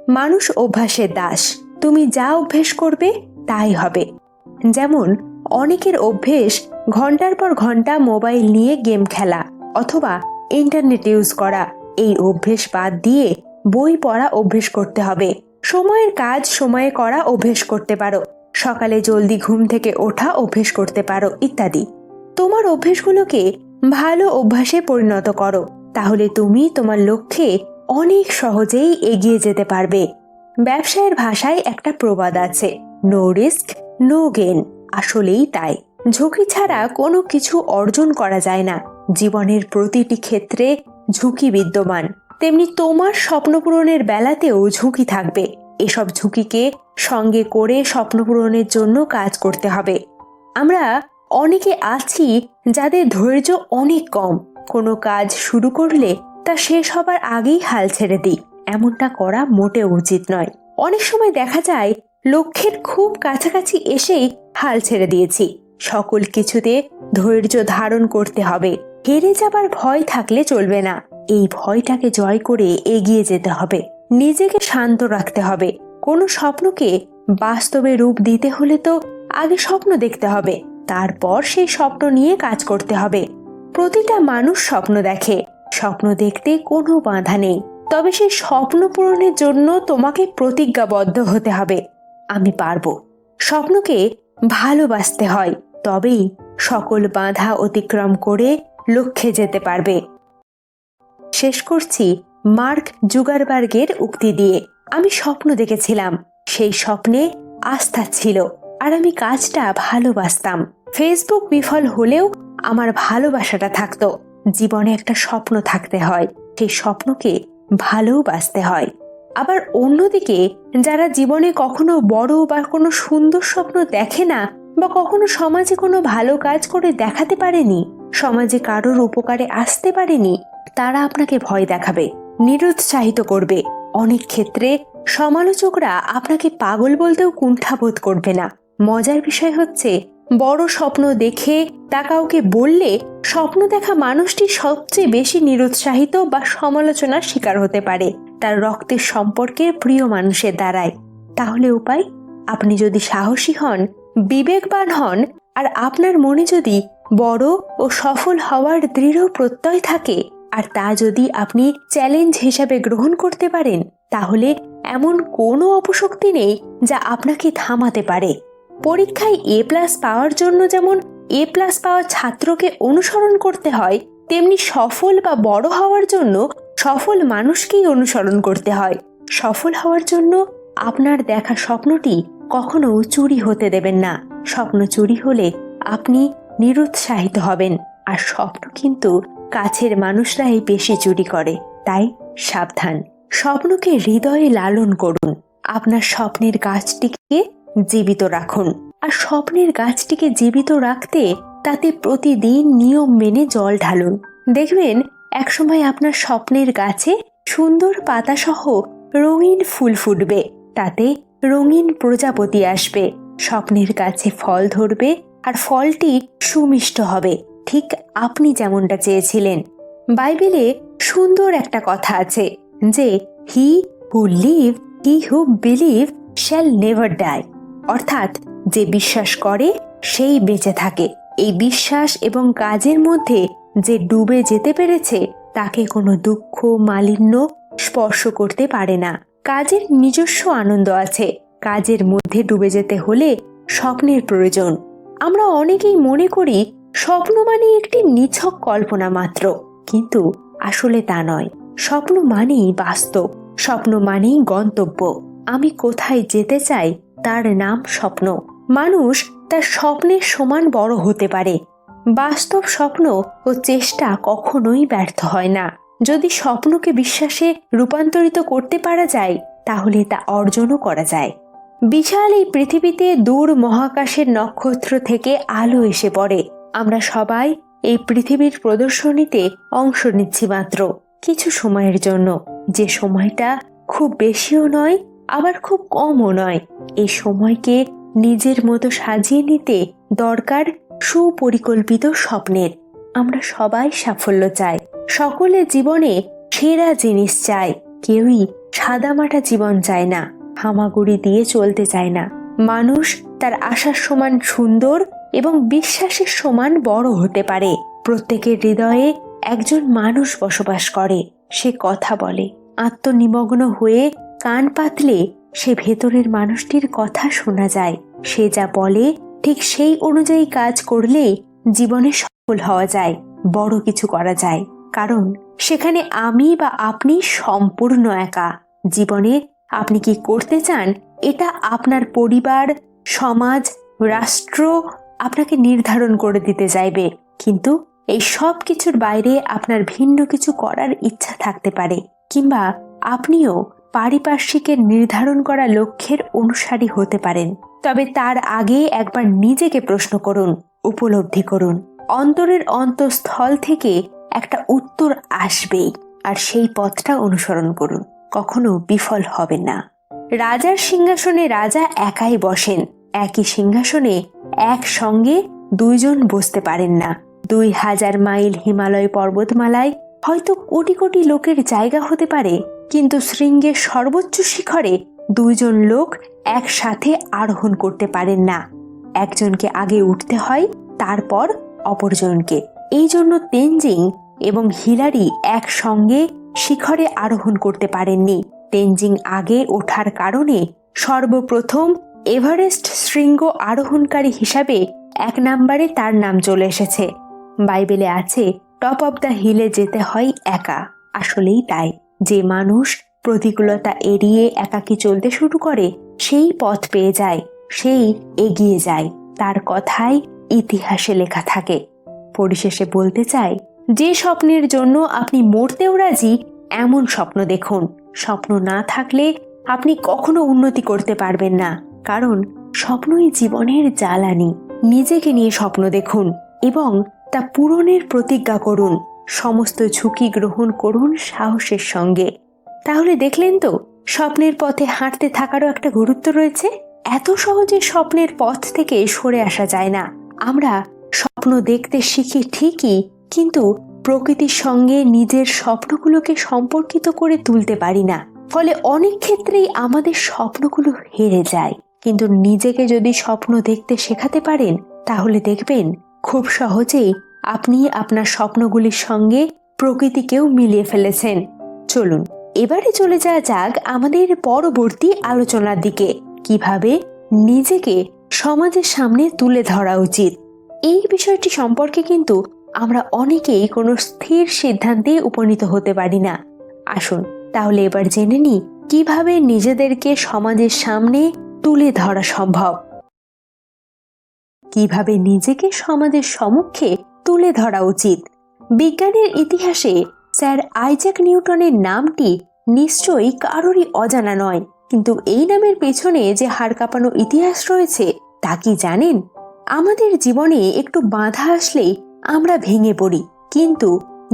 মানুষ অভ্যাসের দাস, তুমি যা অভ্যেস করবে তাই হবে। যেমন অনেকের অভ্যেস ঘন্টার পর ঘন্টা মোবাইল নিয়ে গেম খেলা অথবা ইন্টারনেট ইউজ করা, এই অভ্যেস বাদ দিয়ে বই পড়া অভ্যেস করতে হবে। সময়ের কাজ সময়ে করা অভ্যেস করতে পারো, সকালে জলদি ঘুম থেকে ওঠা অভ্যেস করতে পারো ইত্যাদি। তোমার অভ্যেসগুলোকে ভালো অভ্যাসে পরিণত করো, তাহলে তুমি তোমার লক্ষ্যে অনেক সহজেই এগিয়ে যেতে পারবে। ব্যবসায়ের ভাষায় একটা প্রবাদ আছে, নো রিস্ক নো গেইন। আসলেই তাই, ঝুঁকি ছাড়া কোনো কিছু অর্জন করা যায় না। জীবনের প্রতিটি ক্ষেত্রে ঝুঁকি বিদ্যমান, তেমনি তোমার স্বপ্ন পূরণের বেলাতেও ঝুঁকি থাকবে। এসব ঝুঁকিকে সঙ্গে করে স্বপ্ন পূরণের জন্য কাজ করতে হবে। আমরা অনেকে আছি যাদের ধৈর্য অনেক কম, কোনো কাজ শুরু করলে তা শেষ হবার আগেই হাল ছেড়ে দিই। এমনটা করা মোটেও উচিত নয়। অনেক সময় দেখা যায় লক্ষ্যের খুব কাছাকাছি এসেই হাল ছেড়ে দিয়েছি। সকল কিছুতে ধৈর্য ধারণ করতে হবে। হেরে যাবার ভয় থাকলে চলবে না, এই ভয়টাকে জয় করে এগিয়ে যেতে হবে। নিজেকে শান্ত রাখতে হবে। কোনো স্বপ্নকে বাস্তবে রূপ দিতে হলে তো আগে স্বপ্ন দেখতে হবে, তারপর সেই স্বপ্ন নিয়ে কাজ করতে হবে। প্রতিটা মানুষ স্বপ্ন দেখে, স্বপ্ন দেখতে কোনো বাধা নেই, তবে সেই স্বপ্ন পূরণের জন্য তোমাকে প্রতিজ্ঞাবদ্ধ হতে হবে। আমি পারবো। স্বপ্নকে ভালোবাসতে হয়, তবেই সকল বাধা অতিক্রম করে লক্ষ্যে যেতে পারবে। শেষ করছি মার্ক জুগারবার্গের উক্তি দিয়ে। আমি স্বপ্ন দেখেছিলাম, সেই স্বপ্নে আস্থা ছিল, আর আমি কাজটা ভালোবাসতাম। ফেসবুক বিফল হলেও আমার ভালোবাসাটা থাকতো। জীবনে একটা স্বপ্ন থাকতে হয়, সেই স্বপ্নকে ভালোবাসতে হয়। আবার অন্যদিকে যারা জীবনে কখনো বড় বা কোনো সুন্দর স্বপ্ন দেখে না, বা কখনো সমাজে কোনো ভালো কাজ করে দেখাতে পারেনি, সমাজে কারোর উপকারে আসতে পারেনি, তারা আপনাকে ভয় দেখাবে, নিরুৎসাহিত করবে। অনেক ক্ষেত্রে সমালোচকরা আপনাকে পাগল বলতেও কুণ্ঠাবোধ করবে না। মজার বিষয় হচ্ছে, বড় স্বপ্ন দেখে তা কাউকে বললে স্বপ্ন দেখা মানুষটি সবচেয়ে বেশি নিরুৎসাহিত বা সমালোচনার শিকার হতে পারে, তার রক্তের সম্পর্কের প্রিয় মানুষের দ্বারাই। তাহলে উপায়? আপনি যদি সাহসী হন, বিবেকবান হন, আর আপনার মনে যদি বড় ও সফল হওয়ার দৃঢ় প্রত্যয় থাকে, আর তা যদি আপনি চ্যালেঞ্জ হিসাবে গ্রহণ করতে পারেন, তাহলে এমন কোনো অপশক্তি নেই যা আপনাকে থামাতে পারে। পরীক্ষায় A+ পাওয়ার জন্য যেমন A+ পাওয়া ছাত্রকে অনুসরণ করতে হয়, তেমনি সফল বা বড় হওয়ার জন্য সফল মানুষকেই অনুসরণ করতে হয়। সফল হওয়ার জন্য আপনার দেখা স্বপ্নটি কখনো চুরি হতে দেবেন না। স্বপ্ন চুরি হলে আপনি নিরুৎসাহিত হবেন, আর স্বপ্ন কিন্তু কাছের মানুষরাই বেশি চুরি করে। তাই সাবধান, স্বপ্নকে হৃদয়ে লালন করুন। আপনার স্বপ্নের গাছটিকে জীবিত রাখুন, আর স্বপ্নের গাছটিকে জীবিত রাখতে তাতে প্রতিদিন নিয়ম মেনে জল ঢালুন। দেখবেন একসময় আপনার স্বপ্নের গাছে সুন্দর পাতাসহ রঙিন ফুল ফুটবে, তাতে রঙিন প্রজাপতি আসবে, স্বপ্নের গাছে ফল ধরবে, আর ফলটি সুমিষ্ট হবে, ঠিক আপনি যেমনটা চেয়েছিলেন। বাইবেলে সুন্দর একটা কথা আছে যে, he who live he who believe shall never die, অর্থাৎ যে বিশ্বাস করে সেই বেঁচে থাকে। এই বিশ্বাস এবং কাজের মধ্যে যে ডুবে যেতে পেরেছে, তাকে কোনো দুঃখ মালিন্য স্পর্শ করতে পারে না। কাজের নিজস্ব আনন্দ আছে, কাজের মধ্যে ডুবে যেতে হলে স্বপ্নের প্রয়োজন। আমরা অনেকেই মনে করি স্বপ্ন মানে একটি নিছক কল্পনা মাত্র, কিন্তু আসলে তা নয়। স্বপ্ন মানেই বাস্তব, স্বপ্ন মানেই গন্তব্য। আমি কোথায় যেতে চাই তার নাম স্বপ্ন। মানুষ তার স্বপ্নের সমান বড় হতে পারে। বাস্তব স্বপ্ন ও চেষ্টা কখনোই ব্যর্থ হয় না। যদি স্বপ্নকে বিশ্বাসে রূপান্তরিত করতে পারা যায়, তাহলে তা অর্জনও করা যায়। বিশাল এই পৃথিবীতে দূর মহাকাশের নক্ষত্র থেকে আলো এসে পড়ে। আমরা সবাই এই পৃথিবীর প্রদর্শনীতে অংশ নিচ্ছি মাত্র কিছু সময়ের জন্য, যে সময়টা খুব বেশিও নয়, আবার খুব কমও নয়। এই সময়কে নিজের মতো সাজিয়ে নিতে দরকার সুপরিকল্পিত স্বপ্নের। আমরা সবাই সাফল্য চাই, সকলের জীবনে সেরা জিনিস চাই। কেউই সাদামাটা জীবন চায় না, হামাগুড়ি দিয়ে চলতে চায় না। মানুষ তার আশার সমান সুন্দর এবং বিশ্বাসের সমান বড় হতে পারে। প্রত্যেকের হৃদয়ে একজন মানুষ বসবাস করে, সে কথা বলে, আত্মনিমগ্ন হয়ে কান পাতলে সে ভেতরের মানুষটির কথা শোনা যায়। সে যা বলে ঠিক সেই অনুযায়ী কাজ করলে জীবনে সফল হওয়া যায়, বড় কিছু করা যায়। কারণ সেখানে আমি বা আপনি সম্পূর্ণ একা। জীবনে আপনি কি করতে চান এটা আপনার পরিবার, সমাজ, রাষ্ট্র আপনাকে নির্ধারণ করে দিতে চাইবে। কিন্তু এই সব কিছুর বাইরে আপনার ভিন্ন কিছু করার ইচ্ছা থাকতে পারে, কিংবা আপনিও পারিপার্শ্বিকের নির্ধারণ করা লক্ষ্যের অনুসারী হতে পারেন। তবে তার আগে একবার নিজেকে প্রশ্ন করুন, উপলব্ধি করুন, অন্তরের অন্তঃস্থল থেকে একটা উত্তর আসবেই, আর সেই পথটা অনুসরণ করুন। কখনো বিফল হবেন না। রাজার সিংহাসনে রাজা একাই বসেন। একই সিংহাসনে একসঙ্গে দুইজন বসতে পারেন না। 2000 মাইল হিমালয় পর্বতমালায় হয়তো কোটি কোটি লোকের জায়গা হতে পারে, কিন্তু শৃঙ্গের সর্বোচ্চ শিখরে দুইজন লোক একসাথে আরোহণ করতে পারেন না। একজনকে আগে উঠতে হয়, তারপর অপরজনকে। এই জন্য তেনজিং এবং হিলারি একসঙ্গে শিখরে আরোহণ করতে পারেননি। তেনজিং আগে ওঠার কারণে সর্বপ্রথম এভারেস্ট শৃঙ্গ আরোহণকারী হিসাবে 1 নম্বরে তার নাম চলে এসেছে। বাইবেলে আছে, টপ অব দ্য হিলে যেতে হয় একা। আসলেই তাই। যে মানুষ প্রতিকূলতা এড়িয়ে একাকী চলতে শুরু করে, সেই পথ পেয়ে যায়, সেই এগিয়ে যায়। তার কথাই ইতিহাসে লেখা থাকে। পরিশেষে বলতে চাই, যে স্বপ্নের জন্য আপনি মরতেও রাজি, এমন স্বপ্ন দেখুন। স্বপ্ন না থাকলে আপনি কখনো উন্নতি করতে পারবেন না, কারণ স্বপ্নই জীবনের জ্বালানি। নিজেকে নিয়ে স্বপ্ন দেখুন এবং তা পূরণের প্রতিজ্ঞা করুন। সমস্ত ঝুঁকি গ্রহণ করুন সাহসের সঙ্গে। তাহলে দেখলেন তো, স্বপ্নের পথে হাঁটতে থাকারও একটা গুরুত্ব রয়েছে। এত সহজে স্বপ্নের পথ থেকে সরে আসা যায় না। আমরা স্বপ্ন দেখতে শিখি ঠিকই, কিন্তু প্রকৃতির সঙ্গে নিজের স্বপ্নগুলোকে সম্পর্কিত করে তুলতে পারি না। ফলে অনেক ক্ষেত্রেই আমাদের স্বপ্নগুলো হেরে যায়। কিন্তু নিজেকে যদি স্বপ্ন দেখতে শেখাতে পারেন, তাহলে দেখবেন খুব সহজেই আপনি আপনার স্বপ্নগুলির সঙ্গে প্রকৃতিকেও মিলিয়ে ফেলেছেন। চলুন এবারে চলে যাওয়া যাক আমাদের পরবর্তী আলোচনার দিকে। কিভাবে নিজেকে সমাজের সামনে তুলে ধরা উচিত। এই বিষয়টি সম্পর্কে কিন্তু আমরা অনেকেই কোনো স্থির সিদ্ধান্তে উপনীত হতে পারি না। আসুন তাহলে এবার জেনে নিই কিভাবে নিজেদেরকে সমাজের সামনে তুলে ধরা সম্ভব। কিভাবে নিজেকে সমাজের সম্মুখে তুলে ধরা উচিত। বিজ্ঞানের ইতিহাসে স্যার আইজ্যাক নিউটনের নামটি নিশ্চয়ই কারোরই অজানা নয়, কিন্তু এই নামের পেছনে যে হাড় কাঁপানো ইতিহাস রয়েছে তা কি জানেন? আমাদের জীবনে একটু বাধা আসলেই আমরা ভেঙে পড়ি, কিন্তু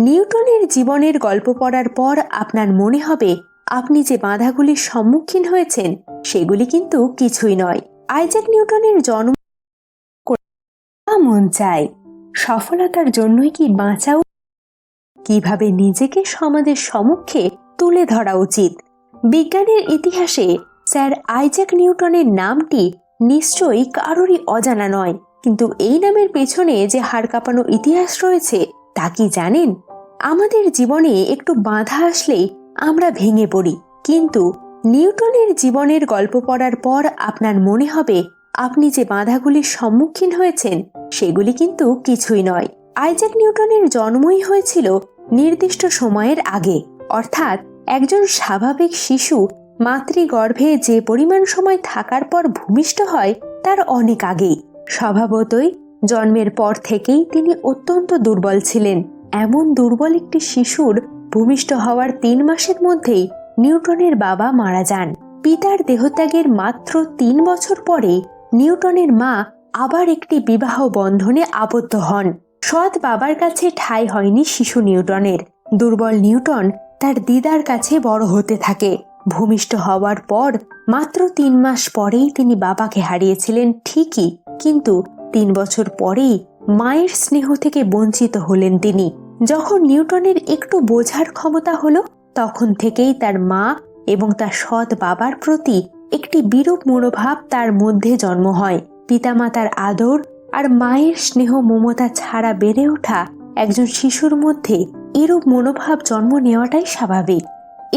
নিউটনের জীবনের গল্প পড়ার পর আপনার মনে হবে আপনি যে বাধাগুলির সম্মুখীন হয়েছেন সেগুলি কিন্তু কিছুই নয়। আইজ্যাক নিউটনের জন্ম মন চায়, সফলতার জন্যই কি বাঁচা, কিভাবে নিজেকে সমাজের সম্মুখে তুলে ধরা উচিত। বিজ্ঞানের ইতিহাসে স্যার আইজ্যাক নিউটনের নামটি নিশ্চয়ই কারোরই অজানা নয়, কিন্তু এই নামের পেছনে যে হাড় কাঁপানো ইতিহাস রয়েছে তা কি জানেন? আমাদের জীবনে একটু বাধা আসলেই আমরা ভেঙে পড়ি, কিন্তু নিউটনের জীবনের গল্প পড়ার পর আপনার মনে হবে আপনি যে বাধাগুলির সম্মুখীন হয়েছেন সেগুলি কিন্তু কিছুই নয়। আইজ্যাক নিউটনের জন্মই হয়েছিল নির্দিষ্ট সময়ের আগে, অর্থাৎ একজন স্বাভাবিক শিশু মাতৃগর্ভে যে পরিমাণ সময় থাকার পর ভূমিষ্ঠ হয় তার অনেক আগেই। স্বভাবতই জন্মের পর থেকেই তিনি অত্যন্ত দুর্বল ছিলেন। এমন দুর্বল একটি শিশুর ভূমিষ্ঠ হওয়ার 3 মাসের মধ্যেই নিউটনের বাবা মারা যান। পিতার দেহত্যাগের মাত্র 3 বছর পরে নিউটনের মা আবার একটি বিবাহ বন্ধনে আবদ্ধ হন। সৎ বাবার কাছে ঠাঁই হয়নি শিশু নিউটনের। দুর্বল নিউটন তার দিদার কাছে বড় হতে থাকে। ভূমিষ্ঠ হওয়ার পর মাত্র 3 মাস পরেই তিনি বাবাকে হারিয়েছিলেন ঠিকই, কিন্তু 3 বছর পরেই মায়ের স্নেহ থেকে বঞ্চিত হলেন তিনি। যখন নিউটনের একটু বোঝার ক্ষমতা হলো, তখন থেকেই তার মা এবং তার সৎ বাবার প্রতি একটি বিরূপ মনোভাব তার মধ্যে জন্ম হয়। পিতামাতার আদর আর মায়ের স্নেহ মমতা ছাড়া বেড়ে ওঠা একজন শিশুর মধ্যে এরূপ মনোভাব জন্ম নেওয়াটাই স্বাভাবিক।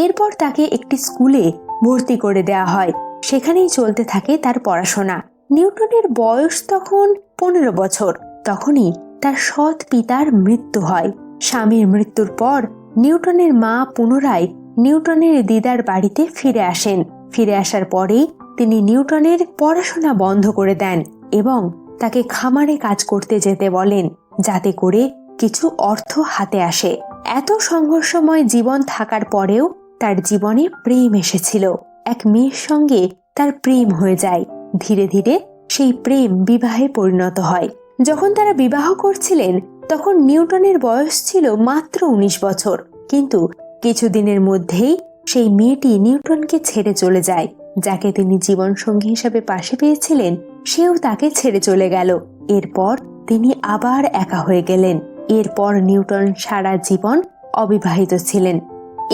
এরপর তাকে একটি স্কুলে ভর্তি করে দেওয়া হয়। সেখানেই চলতে থাকে তার পড়াশোনা। নিউটনের বয়স তখন 15 বছর। তখনই তার সৎ পিতার মৃত্যু হয়। স্বামীর মৃত্যুর পর নিউটনের মা পুনরায় নিউটনের দিদার বাড়িতে ফিরে আসেন। ফিরে আসার পরেই তিনি নিউটনের পড়াশোনা বন্ধ করে দেন এবং তাকে খামারে কাজ করতে যেতে বলেন, যাতে করে কিছু অর্থ হাতে আসে। এত সংঘর্ষময় জীবন থাকার পরেও তার জীবনে প্রেম এসেছিল। এক মেয়ের সঙ্গে তার প্রেম হয়ে যায়। ধীরে ধীরে সেই প্রেম বিবাহে পরিণত হয়। যখন তারা বিবাহ করছিলেন তখন নিউটনের বয়স ছিল মাত্র 19 বছর। কিন্তু কিছুদিনের মধ্যেই সেই মেয়েটি নিউটনকে ছেড়ে চলে যায়। যাকে তিনি জীবনসঙ্গী হিসেবে পাশে পেয়েছিলেন সেও তাকে ছেড়ে চলে গেল। এরপর তিনি আবার একা হয়ে গেলেন। এরপর নিউটন সারা জীবন অবিবাহিত ছিলেন।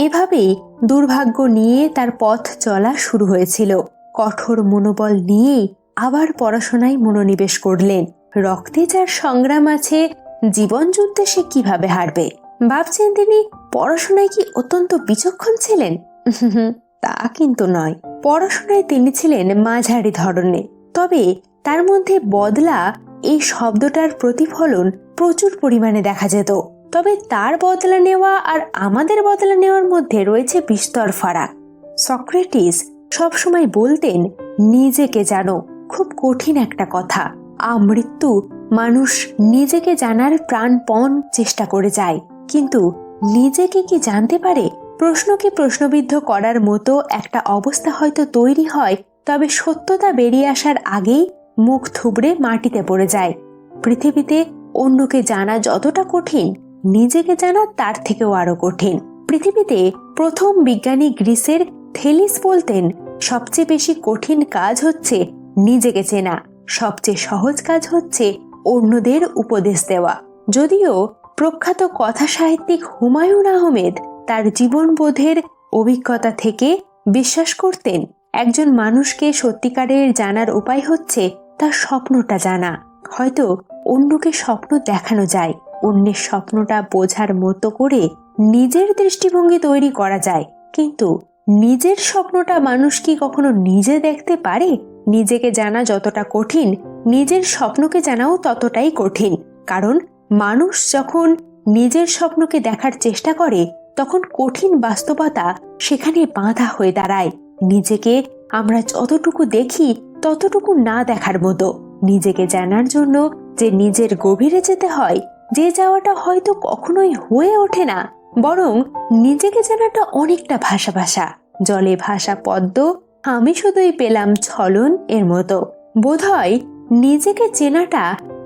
এভাবেই দুর্ভাগ্য নিয়ে তার পথ চলা শুরু হয়েছিল। কঠোর মনোবল নিয়েই আবার পড়াশোনায় মনোনিবেশ করলেন। রক্তে যার সংগ্রাম আছে, জীবন যুদ্ধে সে কিভাবে হারবে? ভাবছেন তিনি পড়াশোনায় কি অত্যন্ত বিচক্ষণ ছিলেন? তা কিন্তু নয়। পড়াশোনায় তিনি ছিলেন মাঝারি ধরনের। তবে তার মধ্যে বদলা এই শব্দটার প্রতিফলন প্রচুর পরিমাণে দেখা যেত। তবে তার বদলা নেওয়া আর আমাদের বদলা নেওয়ার মধ্যে রয়েছে বিস্তর ফারাক। সক্রেটিস সবসময় বলতেন, নিজেকে জানো। খুব কঠিন একটা কথা। আমৃত্যু মানুষ নিজেকে জানার প্রাণপণ চেষ্টা করে যায়, কিন্তু নিজেকে কি জানতে পারে? প্রশ্নকে প্রশ্নবিদ্ধ করার মতো একটা অবস্থা হয়তো তৈরি হয়, তবে সত্যতা বেরিয়ে আসার আগেই মুখ থুবড়ে মাটিতে পড়ে যায়। পৃথিবীতে অন্যকে জানা যতটা কঠিন, নিজেকে জানা তার থেকেও আরো কঠিন। পৃথিবীতে প্রথম বিজ্ঞানী গ্রিসের থেলিস বলতেন, সবচেয়ে বেশি কঠিন কাজ হচ্ছে নিজেকে চেনা, সবচেয়ে সহজ কাজ হচ্ছে অন্যদের উপদেশ দেওয়া। যদিও প্রখ্যাত কথা সাহিত্যিক হুমায়ুন আহমেদ তার জীবনবোধের অভিজ্ঞতা থেকে বিশ্বাস করতেন, একজন মানুষকে সত্যিকারের জানার উপায় হচ্ছে তার স্বপ্নটা জানা। হয়তো অন্যকে স্বপ্ন দেখানো যায়, অন্যের স্বপ্নটা বোঝার মতো করে নিজের দৃষ্টিভঙ্গি তৈরি করা যায়, কিন্তু নিজের স্বপ্নটা মানুষ কি কখনো নিজে দেখতে পারে? নিজেকে জানা যতটা কঠিন, নিজের স্বপ্নকে জানাও ততটাই কঠিন। কারণ মানুষ যখন নিজের স্বপ্নকে দেখার চেষ্টা করে, তখন কঠিন বাস্তবতা সেখানে বাধা হয়ে দাঁড়ায়। নিজেকে আমরা যতটুকু দেখি ততটুকু না দেখার মতো। নিজেকে জানার জন্য যে নিজের গভীরে যেতে হয়, যে যাওয়াটা হয়তো কখনোই হয়ে ওঠে না, বরং নিজেকে জানাটা অনেকটা ভাষা ভাষা। জলে ভাসা পদ্ম আমি শুধুই পেলাম ছলন এর মতো। বোধহয় নিজেকে চেনাটা,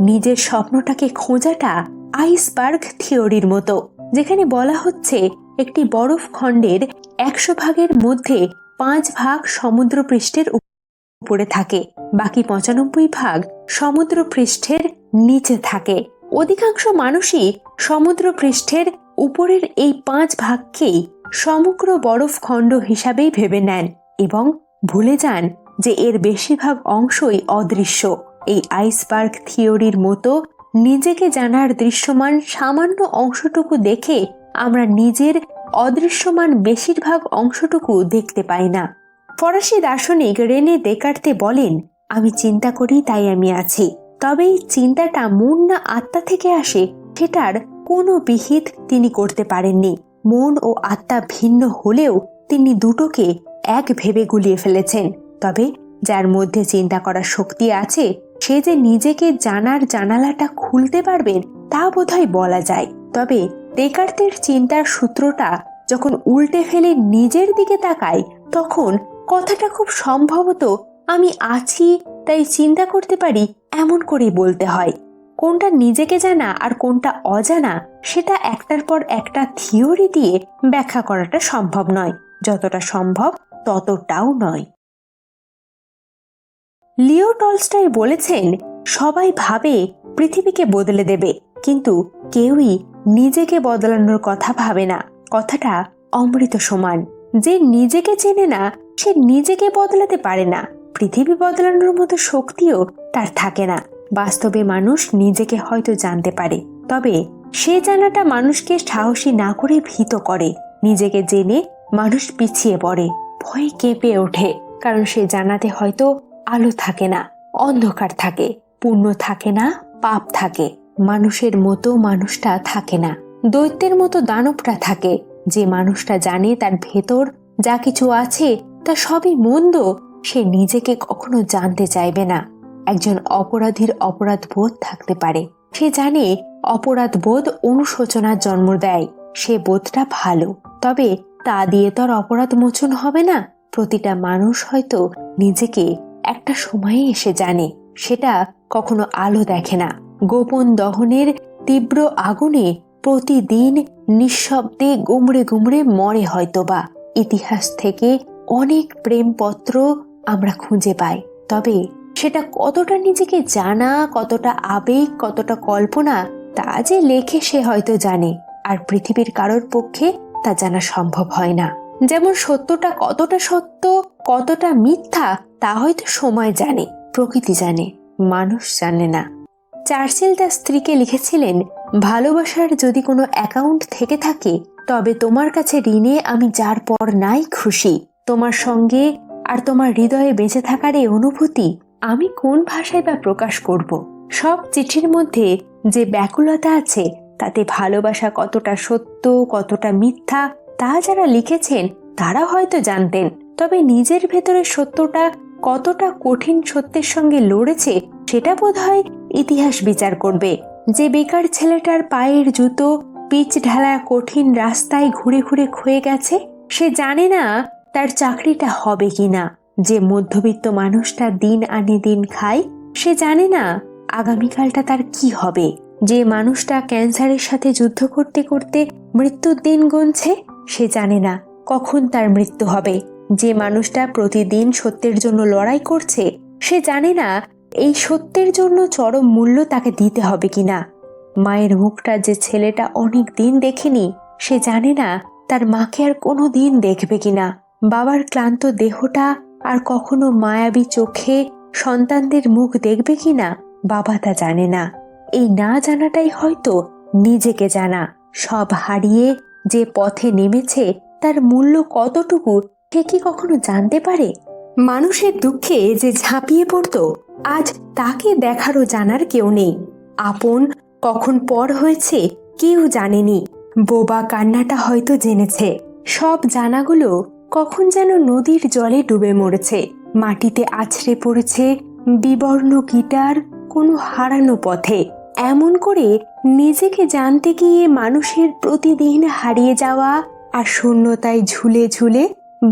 নিজের স্বপ্নটাকে খোঁজাটা আইসবার্গ থিওরির মতো, যেখানে বলা হচ্ছে একটি বরফ খণ্ডের 100 ভাগের মধ্যে 5 ভাগ সমুদ্র পৃষ্ঠের উপরে থাকে, বাকি 95 ভাগ সমুদ্র পৃষ্ঠের নিচে থাকে। অধিকাংশ মানুষই সমুদ্র পৃষ্ঠের উপরের এই 5 ভাগকেই সমগ্র বরফ খণ্ড হিসাবেই ভেবে নেন এবং ভুলে যান যে এর বেশিরভাগ অংশই অদৃশ্য। এই আইসবার্গ থিওরির মতো নিজেকে জানার দৃশ্যমান সামান্য অংশটুকু দেখে আমরা নিজের অদৃশ্যমান বেশিরভাগ অংশটুকু দেখতে পাই না। ফরাসি দার্শনিক রেনে দেকার্তে বলেন, আমি চিন্তা করি তাই আমি আছি। তবে এই চিন্তাটা মন না আত্মা থেকে আসে, সেটার কোনো বিহিত তিনি করতে পারেননি। মন ও আত্মা ভিন্ন হলেও তিনি দুটোকে এক ভেবে গুলিয়ে ফেলেছেন। তবে যার মধ্যে চিন্তা করার শক্তি আছে, সে যে নিজেকে জানার জানালাটা খুলতে পারবেন তা বোধহয় বলা যায়। তবে দেকার্তের চিন্তার সূত্রটা যখন উল্টে ফেলে নিজের দিকে তাকায়, তখন কথাটা খুব সম্ভবত আমি আছি তাই চিন্তা করতে পারি এমন করেই বলতে হয়। কোনটা নিজেকে জানা আর কোনটা অজানা, সেটা একটার পর একটা থিওরি দিয়ে ব্যাখ্যা করাটা সম্ভব নয়। যতটা সম্ভব ততটাও নয়। লিও টলস্টয় বলেছেন, সবাই ভাবে পৃথিবীকে বদলে দেবে, কিন্তু কেউই নিজেকে বদলানোর কথা ভাবে না। কথাটা অমৃত সমান। যে নিজেকে চেনে না, সে নিজেকে বদলাতে পারে না। পৃথিবী বদলানোর মতো শক্তিও তার থাকে না। বাস্তবে মানুষ নিজেকে হয়তো জানতে পারে, তবে সে জানাটা মানুষকে সাহসী না করে ভীত করে। নিজেকে জেনে মানুষ পিছিয়ে পড়ে, ভয়ে কেঁপে ওঠে, কারণ সে জানাতে হয়তো আলো থাকে না, অন্ধকার থাকে, পুণ্য থাকে না, পাপ থাকে। মানুষের মতো মানুষটা থাকে না, দৈত্যের মতো দানবটা থাকে। যে মানুষটা জানে তার ভেতর যা কিছু আছে তা সবই মন্দ, সে নিজেকে কখনো জানতে চাইবে না। একজন অপরাধীর অপরাধ বোধ থাকতে পারে, সে জানে অপরাধ বোধ অনুশোচনার জন্ম দেয়, সে বোধটা ভালো, তবে তা দিয়ে তো আর অপরাধ মোচন হবে না। প্রতিটা মানুষ হয়তো নিজেকে একটা সময়ে এসে জানে, সেটা কখনো আলো দেখে না। গোপন দহনের তীব্র আগুনে প্রতিদিন নিঃশব্দে গুমড়ে গুমড়ে মরে হয়তোবা। ইতিহাস থেকে অনেক প্রেমপত্র আমরা খুঁজে পাই, তবে সেটা কতটা নিজেকে জানা, কতটা আবেগ, কতটা কল্পনা, তা যে লেখে সে হয়তো জানে, আর পৃথিবীর কারোর পক্ষে তা জানা সম্ভব হয় না। যেমন সত্যটা কতটা সত্য, কতটা মিথ্যা, তা হয়তো সময় জানে, প্রকৃতি জানে, মানুষ জানে না। চার্চিল তার স্ত্রীকে লিখেছিলেন, ভালোবাসার যদি কোনো অ্যাকাউন্ট থেকে থাকে তবে তোমার কাছে ঋণে আমি যার পর নাই খুশি। তোমার সঙ্গে আর তোমার হৃদয়ে বেঁচে থাকার এই অনুভূতি আমি কোন ভাষায় বা প্রকাশ করব। সব চিঠির মধ্যে যে ব্যাকুলতা আছে তাতে ভালোবাসা কতটা সত্য, কতটা মিথ্যা, তা যারা লিখেছেন তারা হয়তো জানতেন, তবে নিজের ভেতরে সত্যটা কতটা কঠিন সত্যের সঙ্গে লড়েছে সেটা বোধহয় ইতিহাস বিচার করবে। যে বেকার ছেলেটার পায়ের জুতো পিচ ঢালা কঠিন রাস্তায় ঘুরে ঘুরে ক্ষয়ে গেছে, সে জানে না তার চাকরিটা হবে কিনা। যে মধ্যবিত্ত মানুষটা দিন আনে দিন খায়, সে জানে না আগামীকালটা তার কি হবে। যে মানুষটা ক্যান্সারের সাথে যুদ্ধ করতে করতে মৃত্যুর দিন গুনছে, সে জানে না কখন তার মৃত্যু হবে। যে মানুষটা প্রতিদিন সত্যের জন্য লড়াই করছে, সে জানে না এই সত্যের জন্য চরম মূল্য তাকে দিতে হবে কিনা। মায়ের মুখটা যে ছেলেটা অনেক দিন দেখেনি, সে জানে না তার মাকে আর কোনো দিন দেখবে কিনা। বাবার ক্লান্ত দেহটা আর কখনো মায়াবী চোখে সন্তানদের মুখ দেখবে কিনা, বাবা তা জানে না। এই না জানাটাই হয়তো নিজেকে জানা। সব হারিয়ে যে পথে নেমেছে তার মূল্য কতটুকু সে কি কখনো জানতে পারে? মানুষের দুঃখে যে ঝাঁপিয়ে পড়তো, আজ তাকে দেখারও জানার কেউ নেই। আপন কখন পর হয়েছে কেউ জানেনি। বোবা কান্নাটা হয়তো জেনেছে। সব জানাগুলো কখন যেন নদীর জলে ডুবে মরেছে, মাটিতে আছড়ে পড়েছে বিবর্ণ গিটার কোনো হারানো পথে। এমন করে নিজেকে জানতে গিয়ে মানুষের প্রতিদিন হারিয়ে যাওয়া আর শূন্যতায় ঝুলে ঝুলে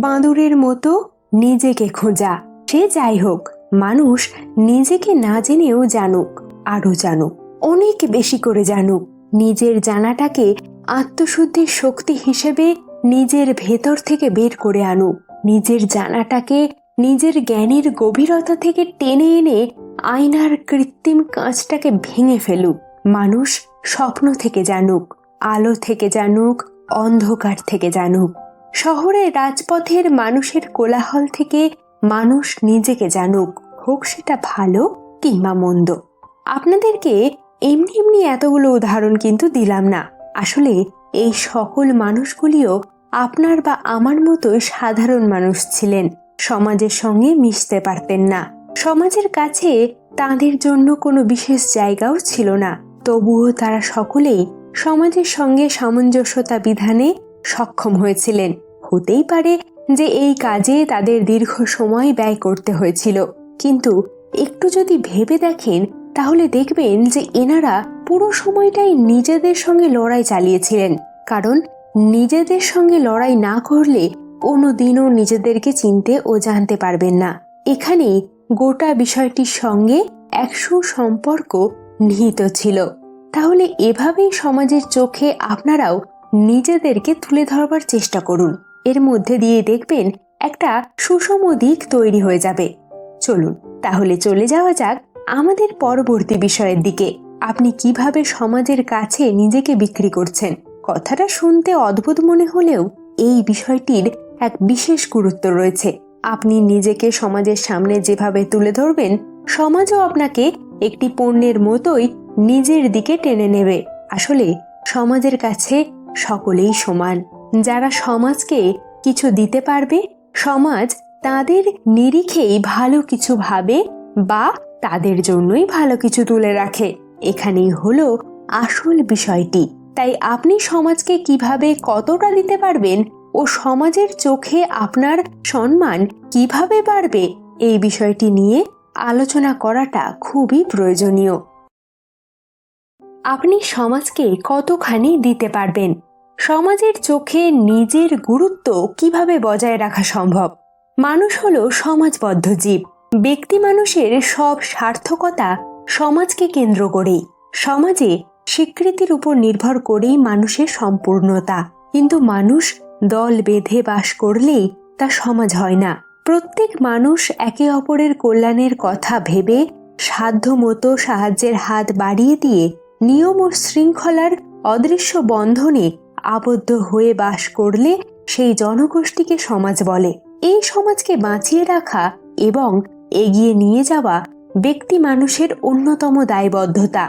বাঁদরের মতো নিজেকে খোঁজা। সে যাই হোক, মানুষ নিজেকে না জেনেও জানুক, আরো জানুক, অনেক বেশি করে জানুক। নিজের জানাটাকে আত্মশুদ্ধির শক্তি হিসেবে নিজের ভেতর থেকে বের করে আনুক। নিজের জানাটাকে নিজের জ্ঞানের গভীরতা থেকে টেনে এনে আয়নার কৃত্রিম কাঁচটাকে ভেঙে ফেলুক। মানুষ স্বপ্ন থেকে জানুক, আলো থেকে জানুক, অন্ধকার থেকে জানুক। শহরের রাজপথের মানুষের কোলাহল থেকে মানুষ নিজেকে জানুক, হোক সেটা ভালো কিংবা মন্দ। আপনাদেরকে এমনি এমনি এতগুলো উদাহরণ কিন্তু দিলাম না। আসলে এই সকল মানুষগুলিও আপনার বা আমার মতো সাধারণ মানুষ ছিলেন, সমাজের সঙ্গে মিশতে পারতেন না। সমাজের কাছে তাদের জন্য কোনো বিশেষ জায়গাও ছিল না, তবুও তারা সকলেই সমাজের সঙ্গে সামঞ্জস্যতা বিধানে সক্ষম হয়েছিলেন। হতেই পারে যে এই কাজে তাদের দীর্ঘ সময় ব্যয় করতে হয়েছিল, কিন্তু একটু যদি ভেবে দেখেন তাহলে দেখবেন যে এনারা পুরো সময়টাই নিজেদের সঙ্গে লড়াই চালিয়েছিলেন। কারণ নিজেদের সঙ্গে লড়াই না করলে কোনোদিনও নিজেদেরকে চিনতে ও জানতে পারবেন না। এখানেই গোটা বিষয়টির সঙ্গে এক সুসম্পর্ক নিহিত ছিল। তাহলে এভাবেই সমাজের চোখে আপনারাও নিজেদেরকে তুলে ধরবার চেষ্টা করুন। এর মধ্যে দিয়ে দেখবেন একটা সুষম দিক তৈরি হয়ে যাবে। চলুন তাহলে চলে যাওয়া যাক আমাদের পরবর্তী বিষয়ের দিকে। আপনি কিভাবে সমাজের কাছে নিজেকে বিক্রি করছেন। কথাটা শুনতে অদ্ভুত মনে হলেও এই বিষয়টির এক বিশেষ গুরুত্ব রয়েছে। আপনি নিজেকে সমাজের সামনে যেভাবে তুলে ধরবেন, সমাজও আপনাকে একটি পণ্যের মতোই নিজের দিকে টেনে নেবে। আসলে সমাজের কাছে সকলেই সমান। যারা সমাজকে কিছু দিতে পারবে, সমাজ তাদের নিরিখেই ভালো কিছু ভাবে বা তাদের জন্যই ভালো কিছু তুলে রাখে। এখানেই হলো আসল বিষয়টি। তাই আপনি সমাজকে কিভাবে কতটা দিতে পারবেন ও সমাজের চোখে আপনার সম্মান কিভাবে বাড়বে, এই বিষয়টি নিয়ে আলোচনা করাটা খুবই প্রয়োজনীয়। আপনি সমাজকে কতখানি দিতে পারবেন? সমাজের চোখে নিজের গুরুত্ব কিভাবে বজায় রাখা সম্ভব? মানুষ হলো সমাজবদ্ধ জীব। ব্যক্তি মানুষের সব সার্থকতা সমাজকে কেন্দ্র করেই। সমাজে স্বীকৃতির উপর নির্ভর করেই মানুষের সম্পূর্ণতা। কিন্তু মানুষ দল বেঁধে বাস করলেই তা সমাজ হয় না। প্রত্যেক মানুষ একে অপরের কল্যাণের কথা ভেবে সাধ্যমতো সাহায্যের হাত বাড়িয়ে দিয়ে নিয়ম ও শৃঙ্খলার অদৃশ্য বন্ধনে আবদ্ধ হয়ে বাস করলে সেই জনগোষ্ঠীকে সমাজ বলে। এই সমাজকে বাঁচিয়ে রাখা এবং এগিয়ে নিয়ে যাওয়া ব্যক্তি মানুষের অন্যতম দায়বদ্ধতা।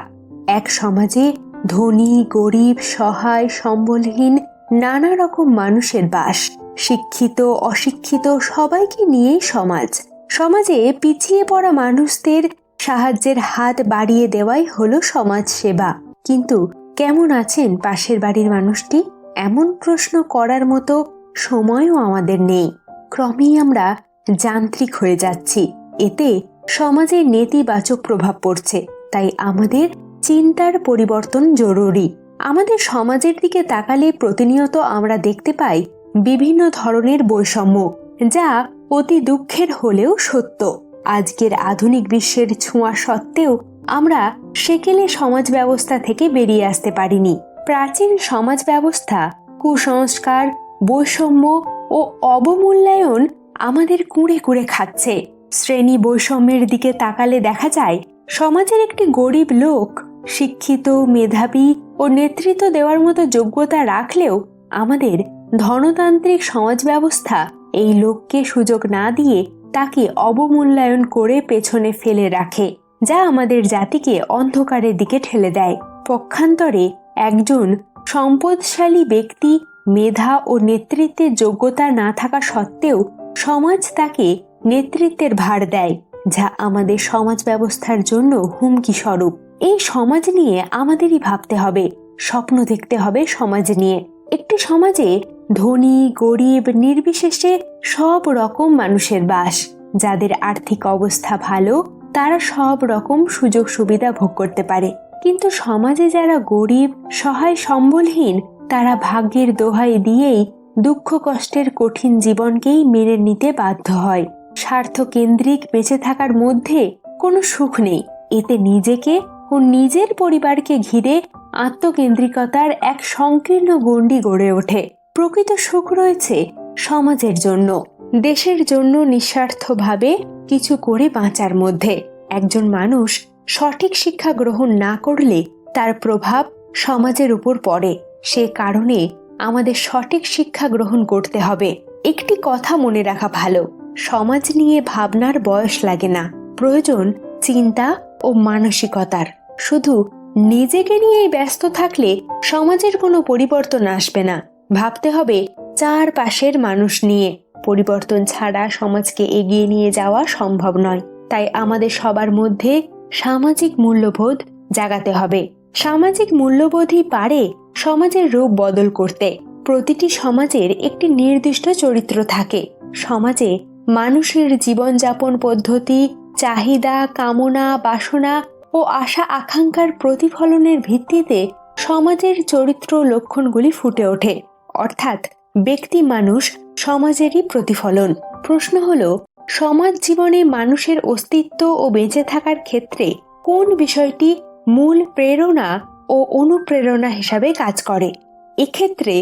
এক সমাজে ধনী, গরিব, সহায়, সম্বলহীন নানা রকম মানুষের বাস। শিক্ষিত, অশিক্ষিত সবাইকে নিয়েই সমাজ। সমাজে পিছিয়ে পড়া মানুষদের সাহায্যের হাত বাড়িয়ে দেওয়াই হলো সমাজ সেবা। কিন্তু কেমন আছেন পাশের বাড়ির মানুষটি, এমন প্রশ্ন করার মতো সময়ও আমাদের নেই। ক্রমেই আমরা যান্ত্রিক হয়ে যাচ্ছি। এতে সমাজে নেতিবাচক প্রভাব পড়ছে। তাই আমাদের চিন্তার পরিবর্তন জরুরি। আমাদের সমাজের দিকে তাকালে প্রতিনিয়ত আমরা দেখতে পাই বিভিন্ন ধরনের বৈষম্য, যা অতি দুঃখের হলেও সত্য। আজকের আধুনিক বিশ্বের ছোঁয়া সত্ত্বেও আমরা সেকেলে সমাজ ব্যবস্থা থেকে বেরিয়ে আসতে পারিনি। প্রাচীন সমাজ ব্যবস্থা, কুসংস্কার, বৈষম্য ও অবমূল্যায়ন আমাদের কুঁড়ে কুঁড়ে খাচ্ছে। শ্রেণী বৈষম্যের দিকে তাকালে দেখা যায় সমাজের একটি গরিব লোক শিক্ষিত, মেধাবী ও নেতৃত্ব দেওয়ার মতো যোগ্যতা রাখলেও আমাদের ধনতান্ত্রিক সমাজ ব্যবস্থা এই লোককে সুযোগ না দিয়ে তাকে অবমূল্যায়ন করে পেছনে ফেলে রাখে, যা আমাদের জাতিকে অন্ধকারের দিকে ঠেলে দেয়। পক্ষান্তরে একজন সম্পদশালী ব্যক্তি মেধা ও নেতৃত্বের যোগ্যতা না থাকা সত্ত্বেও সমাজ তাকে নেতৃত্বের ভার দেয়, যা আমাদের সমাজ ব্যবস্থার জন্য হুমকি স্বরূপ। এই সমাজ নিয়ে আমাদেরই ভাবতে হবে, স্বপ্ন দেখতে হবে সমাজ নিয়ে। একটি সমাজে ধনী, গরিব নির্বিশেষে সব রকম মানুষের বাস। যাদের আর্থিক অবস্থা ভালো তারা সব রকম সুযোগ সুবিধা ভোগ করতে পারে। কিন্তু সমাজে যারা গরিব, সহায়, সম্বলহীন তারা ভাগ্যের দোহাই দিয়েই দুঃখ কষ্টের কঠিন জীবনকেই মেনে নিতে বাধ্য হয়। স্বার্থকেন্দ্রিক বেঁচে থাকার মধ্যে কোনো সুখ নেই। এতে নিজেকে ও নিজের পরিবারকে ঘিরে আত্মকেন্দ্রিকতার এক সংকীর্ণ গণ্ডি গড়ে ওঠে। প্রকৃত সুখ রয়েছে সমাজের জন্য, দেশের জন্য নিঃস্বার্থভাবে কিছু করে বাঁচার মধ্যে। একজন মানুষ সঠিক শিক্ষা গ্রহণ না করলে তার প্রভাব সমাজের উপর পড়ে। সে কারণে আমাদের সঠিক শিক্ষা গ্রহণ করতে হবে। একটি কথা মনে রাখা ভালো, সমাজ নিয়ে ভাবনার বয়স লাগে না, প্রয়োজন চিন্তা ও মানসিকতার। শুধু নিজেকে নিয়েই ব্যস্ত থাকলে সমাজের কোনো পরিবর্তন আসবে না। ভাবতে হবে চারপাশের মানুষ নিয়ে। পরিবর্তন ছাড়া সমাজকে এগিয়ে নিয়ে যাওয়া সম্ভব নয়। তাই আমাদের সবার মধ্যে সামাজিক মূল্যবোধ জাগাতে হবে। সামাজিক মূল্যবোধই পারে সমাজের রূপ বদল করতে। প্রতিটি সমাজের একটি নির্দিষ্ট চরিত্র থাকে। সমাজে মানুষের জীবনযাপন পদ্ধতি, চাহিদা, কামনা, বাসনা ও আশা আকাঙ্ক্ষার প্রতিফলনের ভিত্তিতে সমাজের চরিত্র লক্ষণগুলি ফুটে ওঠে। অর্থাৎ ব্যক্তি মানুষ সমাজেরই প্রতিফলন। প্রশ্ন হলো, সমাজ জীবনে মানুষের অস্তিত্ব ও বেঁচে থাকার ক্ষেত্রে কোন বিষয়টি মূল প্রেরণা ও অনুপ্রেরণা হিসাবে কাজ করে? এক্ষেত্রে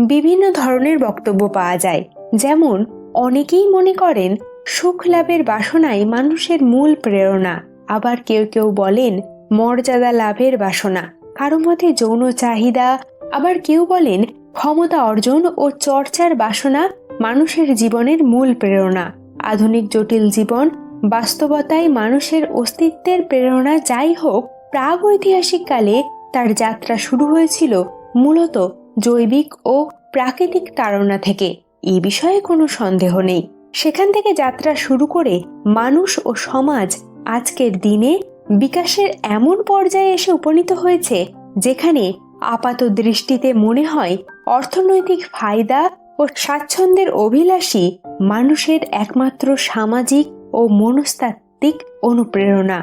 বিভিন্ন ধরনের বক্তব্য পাওয়া যায়। যেমন অনেকেই মনে করেন সুখ লাভের বাসনাই মানুষের মূল প্রেরণা। আবার কেউ কেউ বলেন মর্যাদা লাভের বাসনা, কারো মতে যৌন চাহিদা, আবার কেউ বলেন ক্ষমতা অর্জন ও চর্চার বাসনা মানুষের জীবনের মূল প্রেরণা। আধুনিক জটিল জীবন বাস্তবতায় মানুষের অস্তিত্বের প্রেরণা যাই হোক, প্রাগৈতিহাসিক কালে তার যাত্রা শুরু হয়েছিল মূলত জৈবিক ও প্রাকৃতিক তাড়না থেকে, এ বিষয়ে কোনো সন্দেহ নেই। সেখান থেকে যাত্রা শুরু করে মানুষ ও সমাজ আজকের দিনে বিকাশের এমন পর্যায়ে এসে উপনীত হয়েছে যেখানে আপাত দৃষ্টিতে মনে হয় অর্থনৈতিক ফায়দা ও স্বাচ্ছন্দ্যের অভিলাষী মানুষের একমাত্র সামাজিক ও মনস্তাত্ত্বিক অনুপ্রেরণা।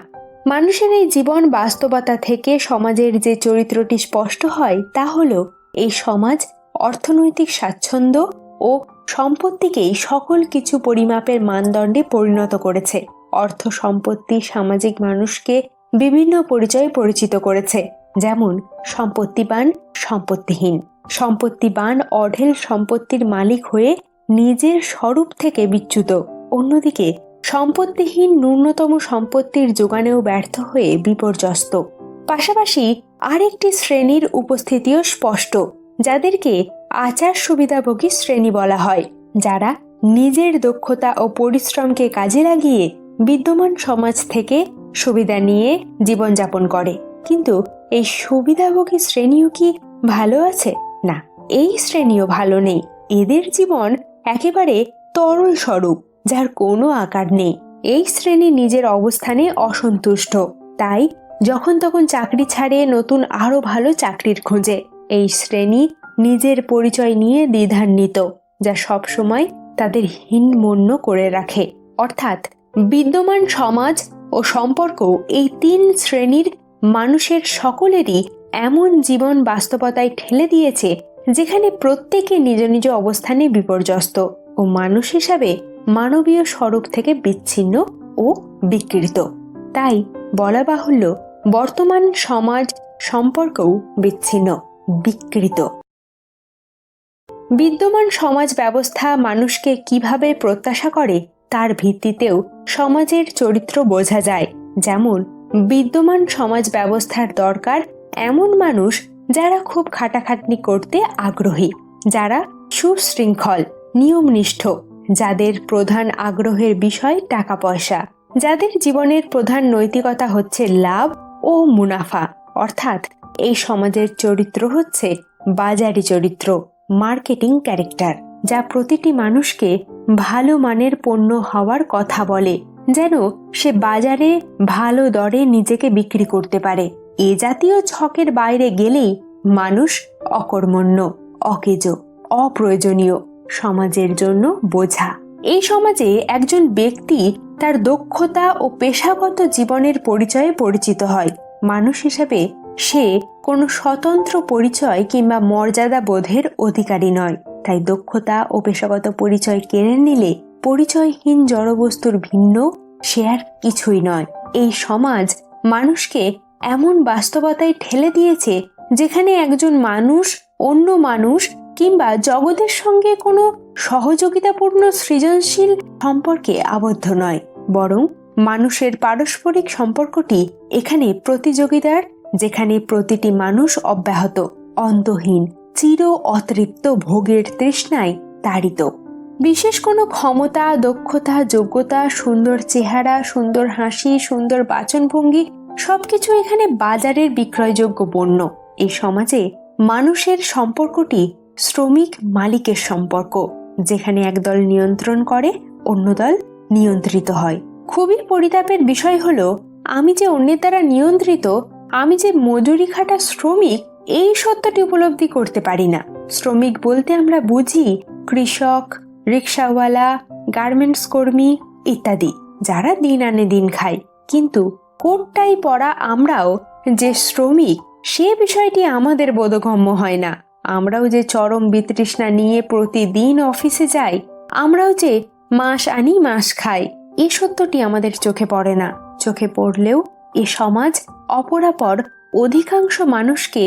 মানুষের এই জীবন বাস্তবতা থেকে সমাজের যে চরিত্রটি স্পষ্ট হয় তা হলো এই সমাজ অর্থনৈতিক স্বাচ্ছন্দ্য ও সম্পত্তিকেই সকল কিছু পরিমাপের মানদণ্ডে পরিণত করেছে। অর্থ সম্পত্তি সামাজিক মানুষকে বিভিন্ন পরিচয়ে পরিচিত করেছে, যেমন সম্পত্তিবান, সম্পত্তিহীন। সম্পত্তিবান অঢেল সম্পত্তির মালিক হয়ে নিজের স্বরূপ থেকে বিচ্যুত, অন্যদিকে সম্পত্তিহীন ন্যূনতম সম্পত্তির যোগানেও ব্যর্থ হয়ে বিপর্যস্ত। পাশাপাশি আরেকটি শ্রেণীর উপস্থিতিও স্পষ্ট, যাদেরকে আচার সুবিধাভোগী শ্রেণী বলা হয়, যারা নিজের দক্ষতা ও পরিশ্রমকে কাজে লাগিয়ে বিদ্যমান সমাজ থেকে সুবিধা নিয়ে জীবনযাপন করে। কিন্তু এই সুবিধাভোগী শ্রেণীও কি ভালো আছে? না, এই শ্রেণীও ভালো নেই। এদের জীবন একেবারে তরল স্বরূপ, যার কোনো আকার নেই। এই শ্রেণী নিজের অবস্থানে অসন্তুষ্ট, তাই যখন তখন চাকরি ছাড়ে নতুন আরো ভালো চাকরির খোঁজে। এই শ্রেণী নিজের পরিচয় নিয়ে দ্বিধান্বিত, যা সবসময় তাদের হীনমন্য করে রাখে। অর্থাৎ বিদ্যমান সমাজ ও সম্পর্ক এই তিন শ্রেণীর মানুষের সকলেরই এমন জীবন বাস্তবতায় ঠেলে দিয়েছে যেখানে প্রত্যেকে নিজ নিজ অবস্থানে বিপর্যস্ত ও মানুষ হিসাবে মানবীয় স্বরূপ থেকে বিচ্ছিন্ন ও বিকৃত। তাই বলা বাহুল্য, বর্তমান সমাজ সম্পর্কও বিচ্ছিন্ন, বিকৃত। বিদ্যমান সমাজ ব্যবস্থা মানুষকে কিভাবে প্রত্যাশা করে তার ভিত্তিতেও সমাজের চরিত্র বোঝা যায়। যেমন বিদ্যমান সমাজ ব্যবস্থার দরকার এমন মানুষ যারা খুব খাটাখাটনি করতে আগ্রহী, যারা সুশৃঙ্খল, নিয়মনিষ্ঠ, যাদের প্রধান আগ্রহের বিষয় টাকা পয়সা, যাদের জীবনের প্রধান নৈতিকতা হচ্ছে লাভ ও মুনাফা। অর্থাৎ এই সমাজের চরিত্র হচ্ছে বাজারি চরিত্র, মার্কেটিং ক্যারেক্টার, যা প্রতিটি মানুষকে ভালো মানের পণ্য হওয়ার কথা বলে, যেন সে বাজারে ভালো দরে নিজেকে বিক্রি করতে পারে। এ জাতীয় ছকের বাইরে গেলেই মানুষ অকর্মণ্য, অকেজো, অপ্রয়োজনীয়, সমাজের জন্য বোঝা। এই সমাজে একজন ব্যক্তি তার দক্ষতা ও পেশাগত জীবনের পরিচয়ে পরিচিত হয়। মানুষ হিসেবে সে কোনো স্বতন্ত্র পরিচয় কিংবা মর্যাদা বোধের অধিকারী নয়। তাই দক্ষতা ও পেশাগত পরিচয় কেড়ে নিলে পরিচয়হীন জড়বস্তুর ভিন্ন সে আর কিছুই নয়। এই সমাজ মানুষকে এমন বাস্তবতায় ঠেলে দিয়েছে যেখানে একজন মানুষ অন্য মানুষ কিংবা জগতের সঙ্গে কোনো সহযোগিতাপূর্ণ সৃজনশীল সম্পর্কে আবদ্ধ নয়, বরং মানুষের পারস্পরিক সম্পর্কটি এখানে প্রতিযোগিতার, যেখানে প্রতিটি মানুষ অব্যাহত, অন্তহীন, চির অতৃপ্ত ভোগের তৃষ্ণায় তাড়িত। বিশেষ কোনো ক্ষমতা, দক্ষতা, যোগ্যতা, সুন্দর চেহারা, সুন্দর হাসি, সুন্দর বাচনভঙ্গি সবকিছু এখানে বাজারের বিক্রয়যোগ্য পণ্য। এই সমাজে মানুষের সম্পর্কটি শ্রমিক মালিকের সম্পর্ক, যেখানে একদল নিয়ন্ত্রণ করে, অন্য দল নিয়ন্ত্রিত হয়। খুবই পরিতাপের বিষয় হলো, আমি যে অন্যের দ্বারা নিয়ন্ত্রিত, আমি যে মজুরি খাটা শ্রমিক, এই সত্যটি উপলব্ধি করতে পারি না। শ্রমিক বলতে আমরা বুঝি কৃষক, রিক্সাওয়ালা, গার্মেন্টস কর্মী ইত্যাদি, যারা দিন আনে দিন খায়। কিন্তু কোটটাই পরা আমরাও যে শ্রমিক, সে বিষয়টি আমাদের বোধগম্য হয় না। আমরাও যে চরম বিতৃষ্ণা নিয়ে প্রতিদিন অফিসে যাই, আমরাও যে মাস আনি মাস খাই, এই সত্যটি আমাদের চোখে পড়ে না। চোখে পড়লেও এ সমাজ অপরাপর অধিকাংশ মানুষকে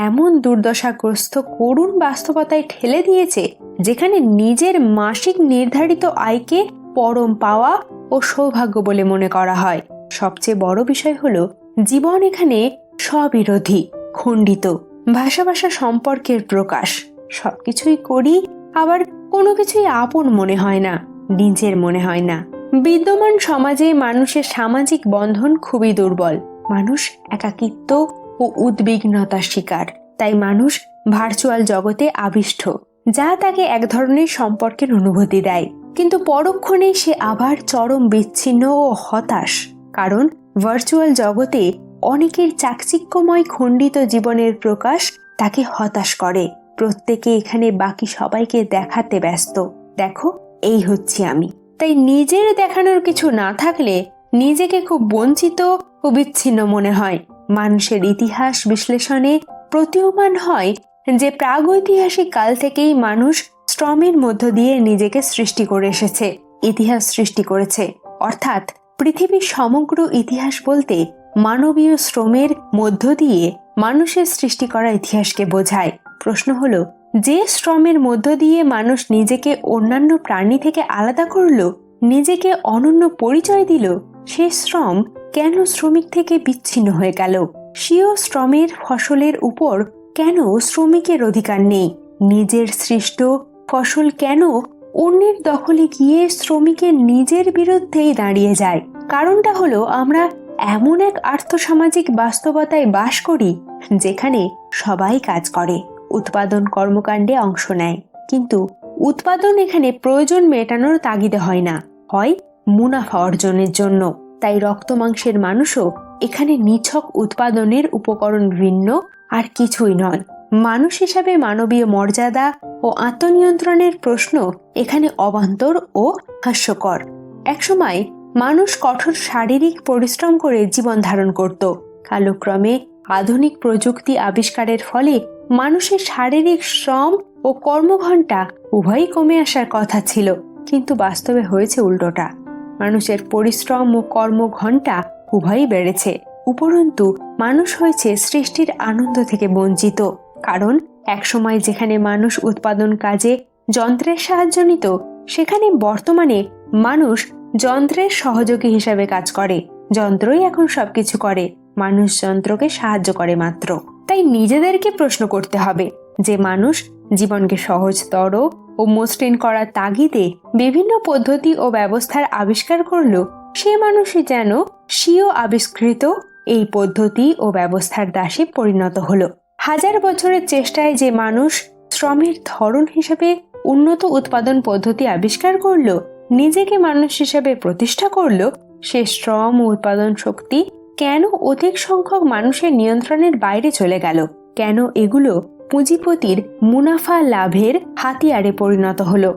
এমন দুর্দশাগ্রস্ত করুণ বাস্তবতায় ঠেলে দিয়েছে যেখানে নিজের মাসিক নির্ধারিত আয়কে পরম পাওয়া ও সৌভাগ্য বলে মনে করা হয়। সবচেয়ে বড় বিষয় হলো, জীবন এখানে স্ববিরোধী, খণ্ডিত, ভাষা ভাষা সম্পর্কের প্রকাশ। সবকিছুই করি, আবার কোনো কিছুই আপন মনে হয় না, নিজের মনে হয় না। বিদ্যমান সমাজে মানুষের সামাজিক বন্ধন খুবই দুর্বল। মানুষ একাকিত্ব ও উদ্বিগ্নতার শিকার। তাই মানুষ ভার্চুয়াল জগতে আবিষ্ট, যা তাকে এক ধরনের সম্পর্কের অনুভূতি দেয়। কিন্তু পরক্ষণেই সে আবার চরম বিচ্ছিন্ন ও হতাশ, কারণ ভার্চুয়াল জগতে অনেকের চাকচিক্যময় খণ্ডিত জীবনের প্রকাশ তাকে হতাশ করে। প্রত্যেকে এখানে বাকি সবাইকে দেখাতে ব্যস্ত, দেখো এই হচ্ছি আমি। তাই নিজের দেখানোর কিছু না থাকলে নিজেকে খুব বঞ্চিত ও বিচ্ছিন্ন মনে হয়। মানুষের ইতিহাস বিশ্লেষণে প্রতীয়মান হয় যে প্রাগৈতিহাসিক কাল থেকেই মানুষ শ্রমের মধ্য দিয়ে নিজেকে সৃষ্টি করে এসেছে, ইতিহাস সৃষ্টি করেছে। অর্থাৎ পৃথিবীর সমগ্র ইতিহাস বলতে মানবীয় শ্রমের মধ্য দিয়ে মানুষের সৃষ্টি করা ইতিহাসকে বোঝায়। প্রশ্ন হলো, যে শ্রমের মধ্য দিয়ে মানুষ নিজেকে অন্যান্য প্রাণী থেকে আলাদা করলো, নিজেকে অনন্য পরিচয় দিল, সে শ্রম কেন শ্রমিক থেকে বিচ্ছিন্ন হয়ে গেল? স্বীয় শ্রমের ফসলের উপর কেন শ্রমিকের অধিকার নেই? নিজের সৃষ্ট ফসল কেন অন্যের দখলে গিয়ে শ্রমিকের নিজের বিরুদ্ধেই দাঁড়িয়ে যায়? কারণটা হলো, আমরা এমন এক আর্থসামাজিক বাস্তবতায় বাস করি যেখানে সবাই কাজ করে, উৎপাদন কর্মকাণ্ডে অংশ নেয়, কিন্তু উৎপাদন এখানে প্রয়োজন মেটানোর তাগিদে হয় না, হয় মুনাফা অর্জনের জন্য। তাই রক্ত মাংসের মানুষও এখানে নিছক উৎপাদনের উপকরণ, ভিন্ন আর কিছুই নয়। মানুষ হিসাবে মানবীয় মর্যাদা ও আত্মনিয়ন্ত্রণের প্রশ্ন এখানে অবান্তর ও হাস্যকর। একসময় মানুষ কঠোর শারীরিক পরিশ্রম করে জীবন ধারণ করত। কালক্রমে আধুনিক প্রযুক্তি আবিষ্কারের ফলে মানুষের শারীরিক শ্রম ও কর্মঘণ্টা উভয়ই কমে আসার কথা ছিল, কিন্তু বাস্তবে হয়েছে উল্টোটা। মানুষের পরিশ্রম ও কর্মঘণ্টা উভয়ই বেড়েছে, উপরন্তু মানুষ হয়েছে সৃষ্টির আনন্দ থেকে বঞ্চিত। কারণ একসময় যেখানে মানুষ উৎপাদন কাজে যন্ত্রের সাহায্য নিত, সেখানে বর্তমানে মানুষ যন্ত্রের সহযোগী হিসাবে কাজ করে। যন্ত্রই এখন সবকিছু করে, মানুষ যন্ত্রকে সাহায্য করে মাত্র। তাই নিজেদেরকে প্রশ্ন করতে হবে যে মানুষ জীবনকে সহজতর ও মসৃণ করার তাগিদে বিভিন্ন পদ্ধতি ও ব্যবস্থার আবিষ্কার করল, সে মানুষই যেন স্বীয় আবিষ্কৃত এই পদ্ধতি ও ব্যবস্থার দাসে পরিণত হলো। হাজার বছরের চেষ্টায় যে মানুষ শ্রমের ধরন হিসেবে উন্নত উৎপাদন পদ্ধতি আবিষ্কার করলো, নিজেকে মানুষ হিসেবে প্রতিষ্ঠা করলো, সে শ্রম ও উৎপাদন শক্তি কেন অধিক সংখ্যক মানুষের নিয়ন্ত্রণের বাইরে চলে গেল? কেন এগুলো পুঁজিপতির মুনাফা লাভের হাতিয়ারে পরিণত হলো?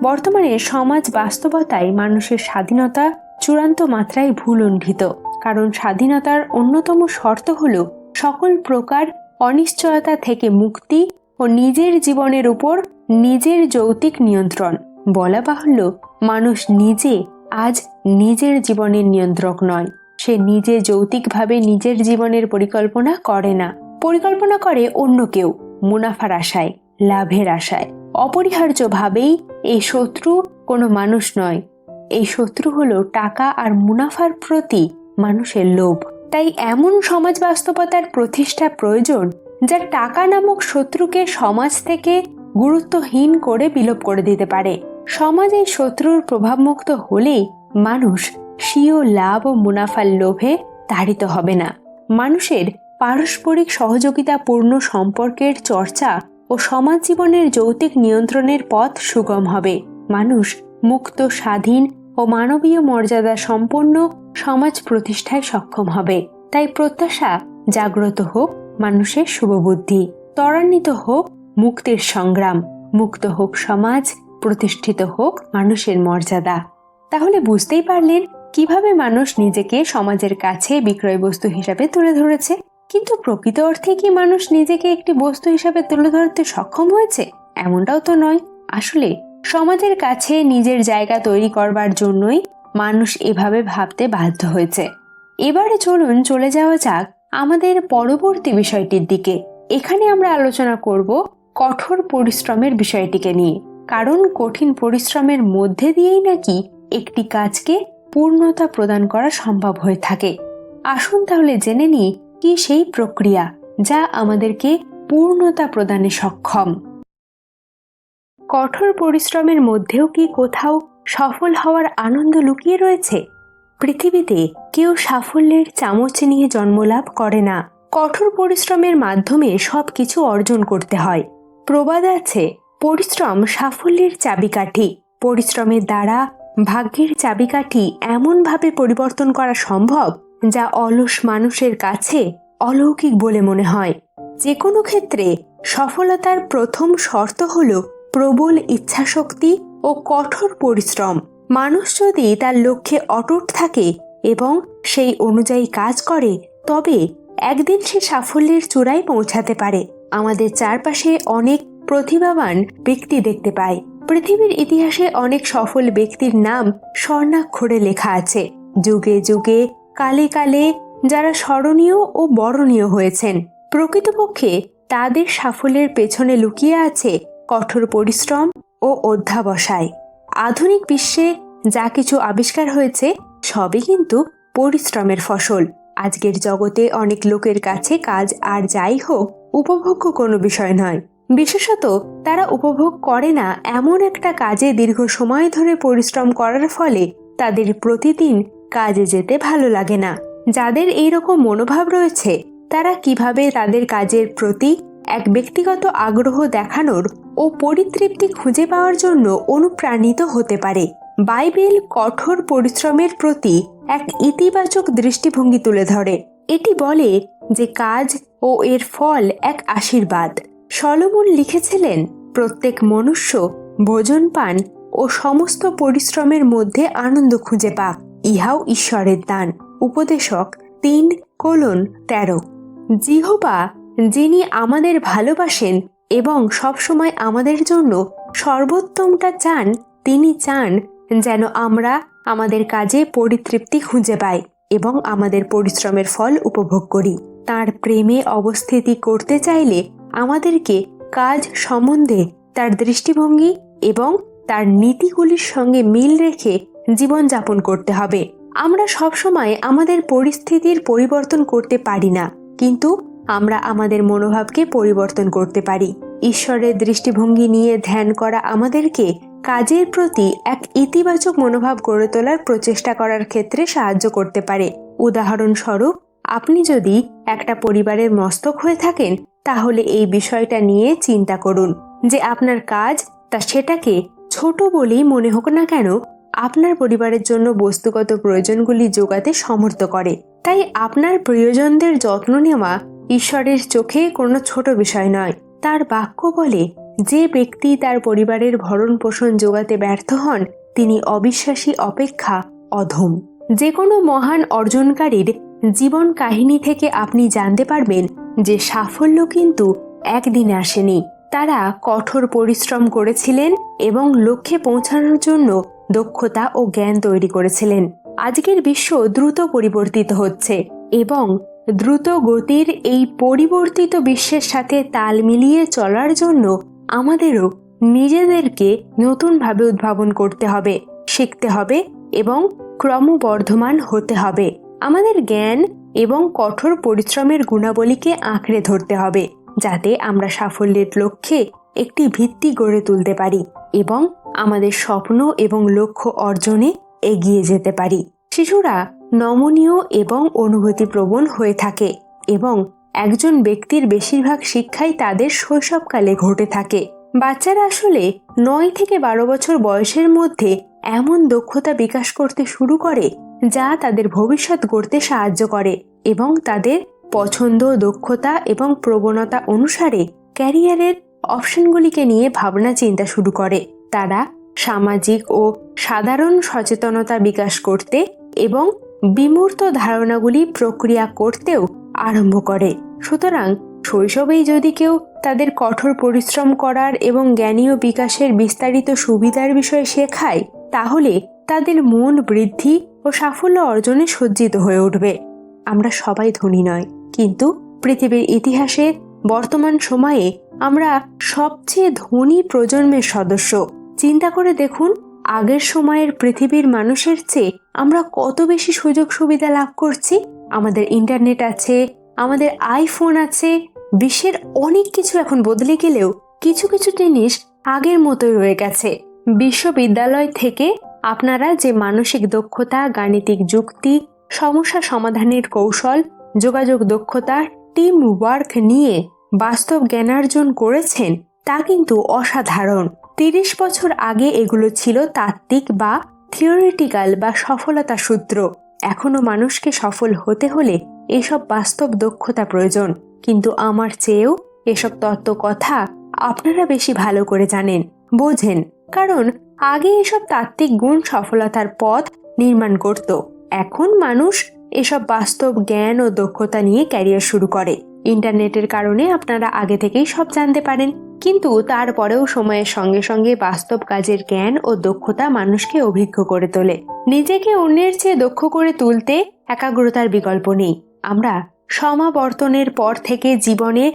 বর্তমানে সমাজ বাস্তবতায় মানুষের স্বাধীনতা চূড়ান্ত মাত্রায় ভুলণ্ঠিত। কারণ স্বাধীনতার অন্যতম শর্ত হলো সকল প্রকার অনিশ্চয়তা থেকে মুক্তি ও নিজের জীবনের উপর নিজের যৌক্তিক নিয়ন্ত্রণ। বলা বাহুল্য, মানুষ নিজে আজ নিজের জীবনের নিয়ন্ত্রক নয়। সে নিজে যৌক্তিকভাবে নিজের জীবনের পরিকল্পনা করে না, পরিকল্পনা করে অন্য কেউ, মুনাফার আশায়, লাভের আশায়। অপরিহার্যভাবেই এই শত্রু কোনো মানুষ নয়, এই শত্রু হলো টাকা আর মুনাফার প্রতি মানুষের লোভ। তাই এমন সমাজ বাস্তবতার প্রতিষ্ঠা প্রয়োজন যা টাকা নামক শত্রুকে সমাজ থেকে গুরুত্বহীন করে বিলোপ করে দিতে পারে। সমাজ এই শত্রুর প্রভাবমুক্ত হলেই মানুষ স্বীয় লাভ ও মুনাফার লোভে তাড়িত হবে না। মানুষের পারস্পরিক সহযোগিতাপূর্ণ সম্পর্কের চর্চা ও সমাজ জীবনের যৌক্তিক নিয়ন্ত্রণের পথ সুগম হবে। মানুষ মুক্ত, স্বাধীন ও মানবীয় মর্যাদা সম্পন্ন সমাজ প্রতিষ্ঠায় সক্ষম হবে। তাই প্রত্যাশা, জাগ্রত হোক মানুষের শুভবুদ্ধি, ত্বরান্বিত হোক মুক্তির সংগ্রাম, মুক্ত হোক সমাজ, প্রতিষ্ঠিত হোক মানুষের মর্যাদা। তাহলে বুঝতেই পারলেন কিভাবে মানুষ নিজেকে সমাজের কাছে বিক্রয় বস্তু হিসাবে তুলে ধরেছে। কিন্তু প্রকৃত অর্থে কি মানুষ নিজেকে একটি বস্তু হিসাবে তুলে ধরতে সক্ষম হয়েছে? এমনটাও তো নয়। আসলে সমাজের কাছে নিজের জায়গা তৈরি করবার জন্যই মানুষ এভাবে ভাবতে বাধ্য হয়েছে। এবারে চলুন চলে যাওয়া যাক আমাদের পরবর্তী বিষয়টির দিকে। এখানে আমরা আলোচনা করব কঠোর পরিশ্রমের বিষয়টিকে নিয়ে, কারণ কঠিন পরিশ্রমের মধ্যে দিয়েই নাকি একটি কাজকে পূর্ণতা প্রদান করা সম্ভব হয়ে থাকে। আসুন তাহলে জেনে নিই কি সেই প্রক্রিয়া যা আমাদেরকে পূর্ণতা প্রদানে সক্ষম। কঠোর পরিশ্রমের মধ্যেও কি কোথাও সফল হওয়ার আনন্দ লুকিয়ে রয়েছে? পৃথিবীতে কেউ সাফল্যের চামচ নিয়ে জন্মলাভ করে না, কঠোর পরিশ্রমের মাধ্যমে সবকিছু অর্জন করতে হয়। প্রবাদ আছে, পরিশ্রম সাফল্যের চাবিকাঠি। পরিশ্রমের দ্বারা ভাগ্যের চাবিকাঠি এমনভাবে পরিবর্তন করা সম্ভব যা অলস মানুষের কাছে অলৌকিক বলে মনে হয়। যে কোনো ক্ষেত্রে সফলতার প্রথম শর্ত হল প্রবল ইচ্ছাশক্তি ও কঠোর পরিশ্রম। মানুষ যদি তার লক্ষ্যে অটুট থাকে এবং সেই অনুযায়ী কাজ করে, তবে একদিন সে সাফল্যের চূড়ায় পৌঁছাতে পারে। আমাদের চারপাশে অনেক প্রতিভাবান ব্যক্তি দেখতে পাই। পৃথিবীর ইতিহাসে অনেক সফল ব্যক্তির নাম স্বর্ণাক্ষরে লেখা আছে। যুগে যুগে কালে কালে যারা স্মরণীয় ও বরণীয় হয়েছেন, প্রকৃতপক্ষে তাদের সাফল্যের পেছনে লুকিয়ে আছে কঠোর পরিশ্রম ও অধ্যবসায়। আধুনিক বিশ্বে যা কিছু আবিষ্কার হয়েছে সবই কিন্তু পরিশ্রমের ফসল। আজকের জগতে অনেক লোকের কাছে কাজ আর যাই হোক উপভোগ্য কোনো বিষয় নয়। বিশেষত তারা উপভোগ করে না এমন একটা কাজে দীর্ঘ সময় ধরে পরিশ্রম করার ফলে তাদের প্রতিদিন কাজে যেতে ভালো লাগে না। যাদের এইরকম মনোভাব রয়েছে তারা কিভাবে তাদের কাজের প্রতি এক ব্যক্তিগত আগ্রহ দেখানোর ও পরিতৃপ্তি খুঁজে পাওয়ার জন্য অনুপ্রাণিত হতে পারে? বাইবেল কঠোর পরিশ্রমের প্রতি এক ইতিবাচক দৃষ্টিভঙ্গি তুলে ধরে। এটি বলে যে কাজ ও এর ফল এক আশীর্বাদ। সলোমন লিখেছিলেন, প্রত্যেক মনুষ্য ভোজন পান ও সমস্ত পরিশ্রমের মধ্যে আনন্দ খুঁজে পাক, ইহাও ঈশ্বরের দান। উপদেশক 3:13। জিহোবা যিনি আমাদের ভালোবাসেন এবং সবসময় আমাদের জন্য সর্বোত্তমটা চান, তিনি চান যেন আমরা আমাদের কাজে পরিতৃপ্তি খুঁজে পাই এবং আমাদের পরিশ্রমের ফল উপভোগ করি। তার প্রেমে অবস্থিতি করতে চাইলে আমাদেরকে কাজ সম্বন্ধে তার দৃষ্টিভঙ্গি এবং তার নীতিগুলির সঙ্গে মিল রেখে জীবনযাপন করতে হবে। আমরা সবসময় আমাদের পরিস্থিতির পরিবর্তন করতে পারি না, কিন্তু আমরা আমাদের মনোভাবকে পরিবর্তন করতে পারি। ঈশ্বরের দৃষ্টিভঙ্গি নিয়ে ধ্যান করা আমাদেরকে কাজের প্রতি এক ইতিবাচক মনোভাব গড়ে তোলার প্রচেষ্টা করার ক্ষেত্রে সাহায্য করতে পারে। উদাহরণস্বরূপ, আপনি যদি একটা পরিবারের মস্তক হয়ে থাকেন, তাহলে এই বিষয়টা নিয়ে চিন্তা করুন যে আপনার কাজ সেটাকে ছোট বলেই মনে হোক না কেন, আপনার পরিবারের জন্য বস্তুগত প্রয়োজনগুলি যোগাতে সমর্থ করে। তাই আপনার প্রিয়জনদের যত্ন নেওয়া ঈশ্বরের চোখে কোনো ছোট বিষয় নয়। তার বাক্য বলে, যে ব্যক্তি তার পরিবারের ভরণ পোষণ যোগাতে ব্যর্থ হন, তিনি অবিশ্বাসী অপেক্ষা অধম। যে কোনো মহান অর্জনকারীর জীবন কাহিনী থেকে আপনি জানতে পারবেন যে সাফল্য কিন্তু একদিনে আসেনি। তারা কঠোর পরিশ্রম করেছিলেন এবং লক্ষ্যে পৌঁছানোর জন্য দক্ষতা ও জ্ঞান তৈরি করেছিলেন। আজকের বিশ্ব দ্রুত পরিবর্তিত হচ্ছে এবং দ্রুত গতির এই পরিবর্তিত বিশ্বের সাথে তাল মিলিয়ে চলার জন্য আমাদেরও নিজেদেরকে নতুনভাবে উদ্ভাবন করতে হবে, শিখতে হবে এবং ক্রমবর্ধমান হতে হবে। আমাদের জ্ঞান এবং কঠোর পরিশ্রমের গুণাবলীকে আঁকড়ে ধরতে হবে, যাতে আমরা সাফল্যের লক্ষ্যে একটি ভিত্তি গড়ে তুলতে পারি এবং আমাদের স্বপ্ন এবং লক্ষ্য অর্জনে এগিয়ে যেতে পারি। শিশুরা নমনীয় এবং অনুভূতিপ্রবণ হয়ে থাকে এবং একজন ব্যক্তির বেশিরভাগ শিক্ষাই তাদের শৈশবকালে ঘটে থাকে। বাচ্চারা আসলে 9 থেকে 12 বছর বয়সের মধ্যে এমন দক্ষতা বিকাশ করতে শুরু করে যা তাদের ভবিষ্যৎ গড়তে সাহায্য করে এবং তাদের পছন্দ, দক্ষতা এবং প্রবণতা অনুসারে ক্যারিয়ারের অপশনগুলিকে নিয়ে ভাবনা চিন্তা শুরু করে। তারা সামাজিক ও সাধারণ সচেতনতা বিকাশ করতে এবং বিমূর্ত ধারণাগুলি প্রক্রিয়া করতেও আরম্ভ করে। সুতরাং শৈশবেই যদি কেউ তাদের কঠোর পরিশ্রম করার এবং জ্ঞানীয় বিকাশের বিস্তারিত সুবিধার বিষয়ে শেখায়, তাহলে তাদের মন বৃদ্ধি ও সাফল্য অর্জনে সজ্জিত হয়ে উঠবে। আমরা সবাই ধনী নয়, কিন্তু পৃথিবীর ইতিহাসে বর্তমান সময়ে আমরা সবচেয়ে ধনী প্রজন্মের সদস্য। চিন্তা করে দেখুন, আগের সময়ের পৃথিবীর মানুষের চেয়ে আমরা কত বেশি সুযোগ সুবিধা লাভ করছি। আমাদের ইন্টারনেট আছে, আমাদের আইফোন আছে, বিশ্বের অনেক কিছু এখন বদলে গেলেও কিছু কিছু জিনিস আগের মতোই রয়ে গেছে। বিশ্ববিদ্যালয় থেকে আপনারা যে মানসিক দক্ষতা, গাণিতিক যুক্তি, সমস্যা সমাধানের কৌশল, যোগাযোগ দক্ষতা, টিম ওয়ার্ক নিয়ে বাস্তব জ্ঞানার্জন করেছেন তা কিন্তু অসাধারণ। 30 বছর আগে এগুলো ছিল তাত্ত্বিক বা থিওরিটিক্যাল বা সফলতা সূত্র। এখনো মানুষকে সফল হতে হলে এসব বাস্তব দক্ষতা প্রয়োজন। কিন্তু আমার চেয়েও এসব তত্ত্ব কথা আপনারা বেশি ভালো করে জানেন, বোঝেন, কারণ আগে এসব তাত্ত্বিক গুণ সফলতার পথ নির্মাণ করত। এখন মানুষ এসব বাস্তব জ্ঞান ও দক্ষতা নিয়ে ক্যারিয়ার শুরু করে। ইন্টারনেটের কারণে আপনারা আগে থেকেই সব জানতে পারেন, কিন্তু তারপরেও সময়ের সঙ্গে সঙ্গে বাস্তব কাজের জ্ঞান ও দক্ষতা মানুষকে অভিজ্ঞ করে তোলে। নিজেকে অন্যের চেয়ে দক্ষ করে তুলতে একাগ্রতার বিকল্প নেই। আমরা সমাবর্তনের পর থেকে জীবনে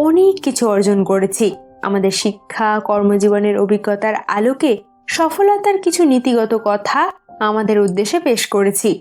অনেক কিছু অর্জন করেছি। আমাদের শিক্ষা, কর্মজীবনের অভিজ্ঞতার আলোকে সফলতার কিছু নীতিগত কথা আমাদের উদ্দেশ্যে পেশ করেছি।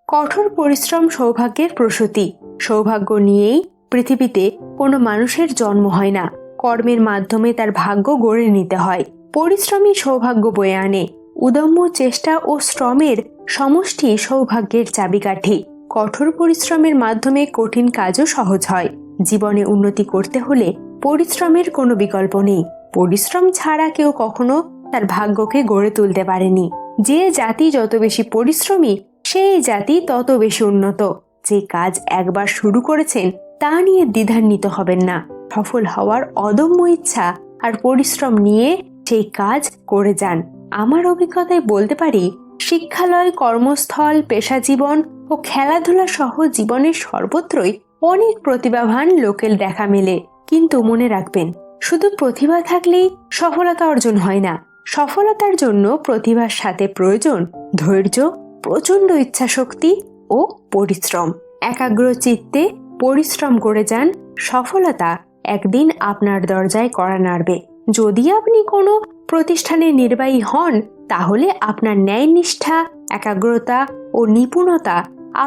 কঠোর পরিশ্রম সৌভাগ্যের প্রসূতি। সৌভাগ্য নিয়েই পৃথিবীতে কোনো মানুষের জন্ম হয় না, কর্মের মাধ্যমে তার ভাগ্য গড়ে নিতে হয়। পরিশ্রমই সৌভাগ্য বয়ে আনে। উদম্য চেষ্টা ও শ্রমের সমষ্টি সৌভাগ্যের চাবিকাঠি। কঠোর পরিশ্রমের মাধ্যমে কঠিন কাজও সহজ হয়। জীবনে উন্নতি করতে হলে পরিশ্রমের কোনো বিকল্প নেই। পরিশ্রম ছাড়া কেউ কখনো তার ভাগ্যকে গড়ে তুলতে পারেনি। যে জাতি যত বেশি পরিশ্রমী, সেই জাতি তত বেশি উন্নত। যে কাজ একবার শুরু করেছেন তা নিয়ে দ্বিধান্বিত হবেন না। সফল হওয়ার অদম্য ইচ্ছা আর পরিশ্রম নিয়ে সেই কাজ করে যান। আমার অভিজ্ঞতায় বলতে পারি, শিক্ষালয়, কর্মস্থল, পেশা জীবন ও খেলাধুলা সহ জীবনের সর্বত্রই অনেক প্রতিভাবান লোকের দেখা মেলে। কিন্তু মনে রাখবেন, শুধু প্রতিভা থাকলেই সফলতা অর্জন হয় না। সফলতার জন্য প্রতিভার সাথে প্রয়োজন ধৈর্য, প্রচন্ড ইচ্ছাশক্তি ও পরিশ্রম। একাগ্র চিত্তে পরিশ্রম করে যান, সফলতা একদিন আপনার দরজায় কড়া নাড়বে। যদি আপনি কোনো প্রতিষ্ঠানের নির্বাহী হন, তাহলে আপনার ন্যায়নিষ্ঠা, একাগ্রতা ও নিপুণতা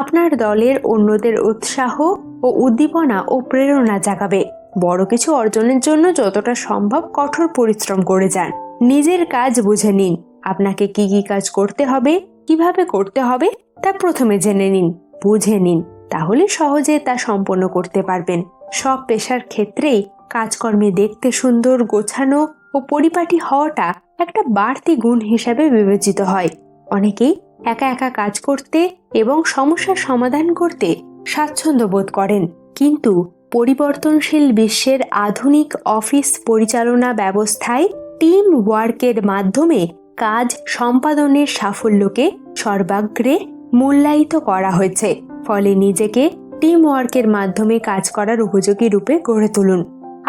আপনার দলের অন্যদের উৎসাহ ও উদ্দীপনা ও প্রেরণা জাগাবে। বড় কিছু অর্জনের জন্য যতটা সম্ভব কঠোর পরিশ্রম করে যান। নিজের কাজ বুঝে নিন। আপনাকে কি কি কাজ করতে হবে, কিভাবে করতে হবে তা প্রথমে জেনে নিন, বুঝে নিন, তাহলে সহজে তা সম্পন্ন করতে পারবেন। সব পেশার ক্ষেত্রেই কাজকর্মে দেখতে সুন্দর, গোছানো ও পরিপাটি হওয়াটা একটা বাড়তি গুণ হিসাবে বিবেচিত হয়। অনেকেই একা একা কাজ করতে এবং সমস্যার সমাধান করতে স্বাচ্ছন্দ্য বোধ করেন, কিন্তু পরিবর্তনশীল বিশ্বের আধুনিক অফিস পরিচালনা ব্যবস্থায় টিম ওয়ার্কের মাধ্যমে কাজ সম্পাদনের সাফল্যকে সর্বাগ্রে মূল্যায়িত করা হয়েছে। ফলে নিজেকে টিম ওয়ার্কের মাধ্যমে কাজ করার উপযোগী রূপে গড়ে তুলুন।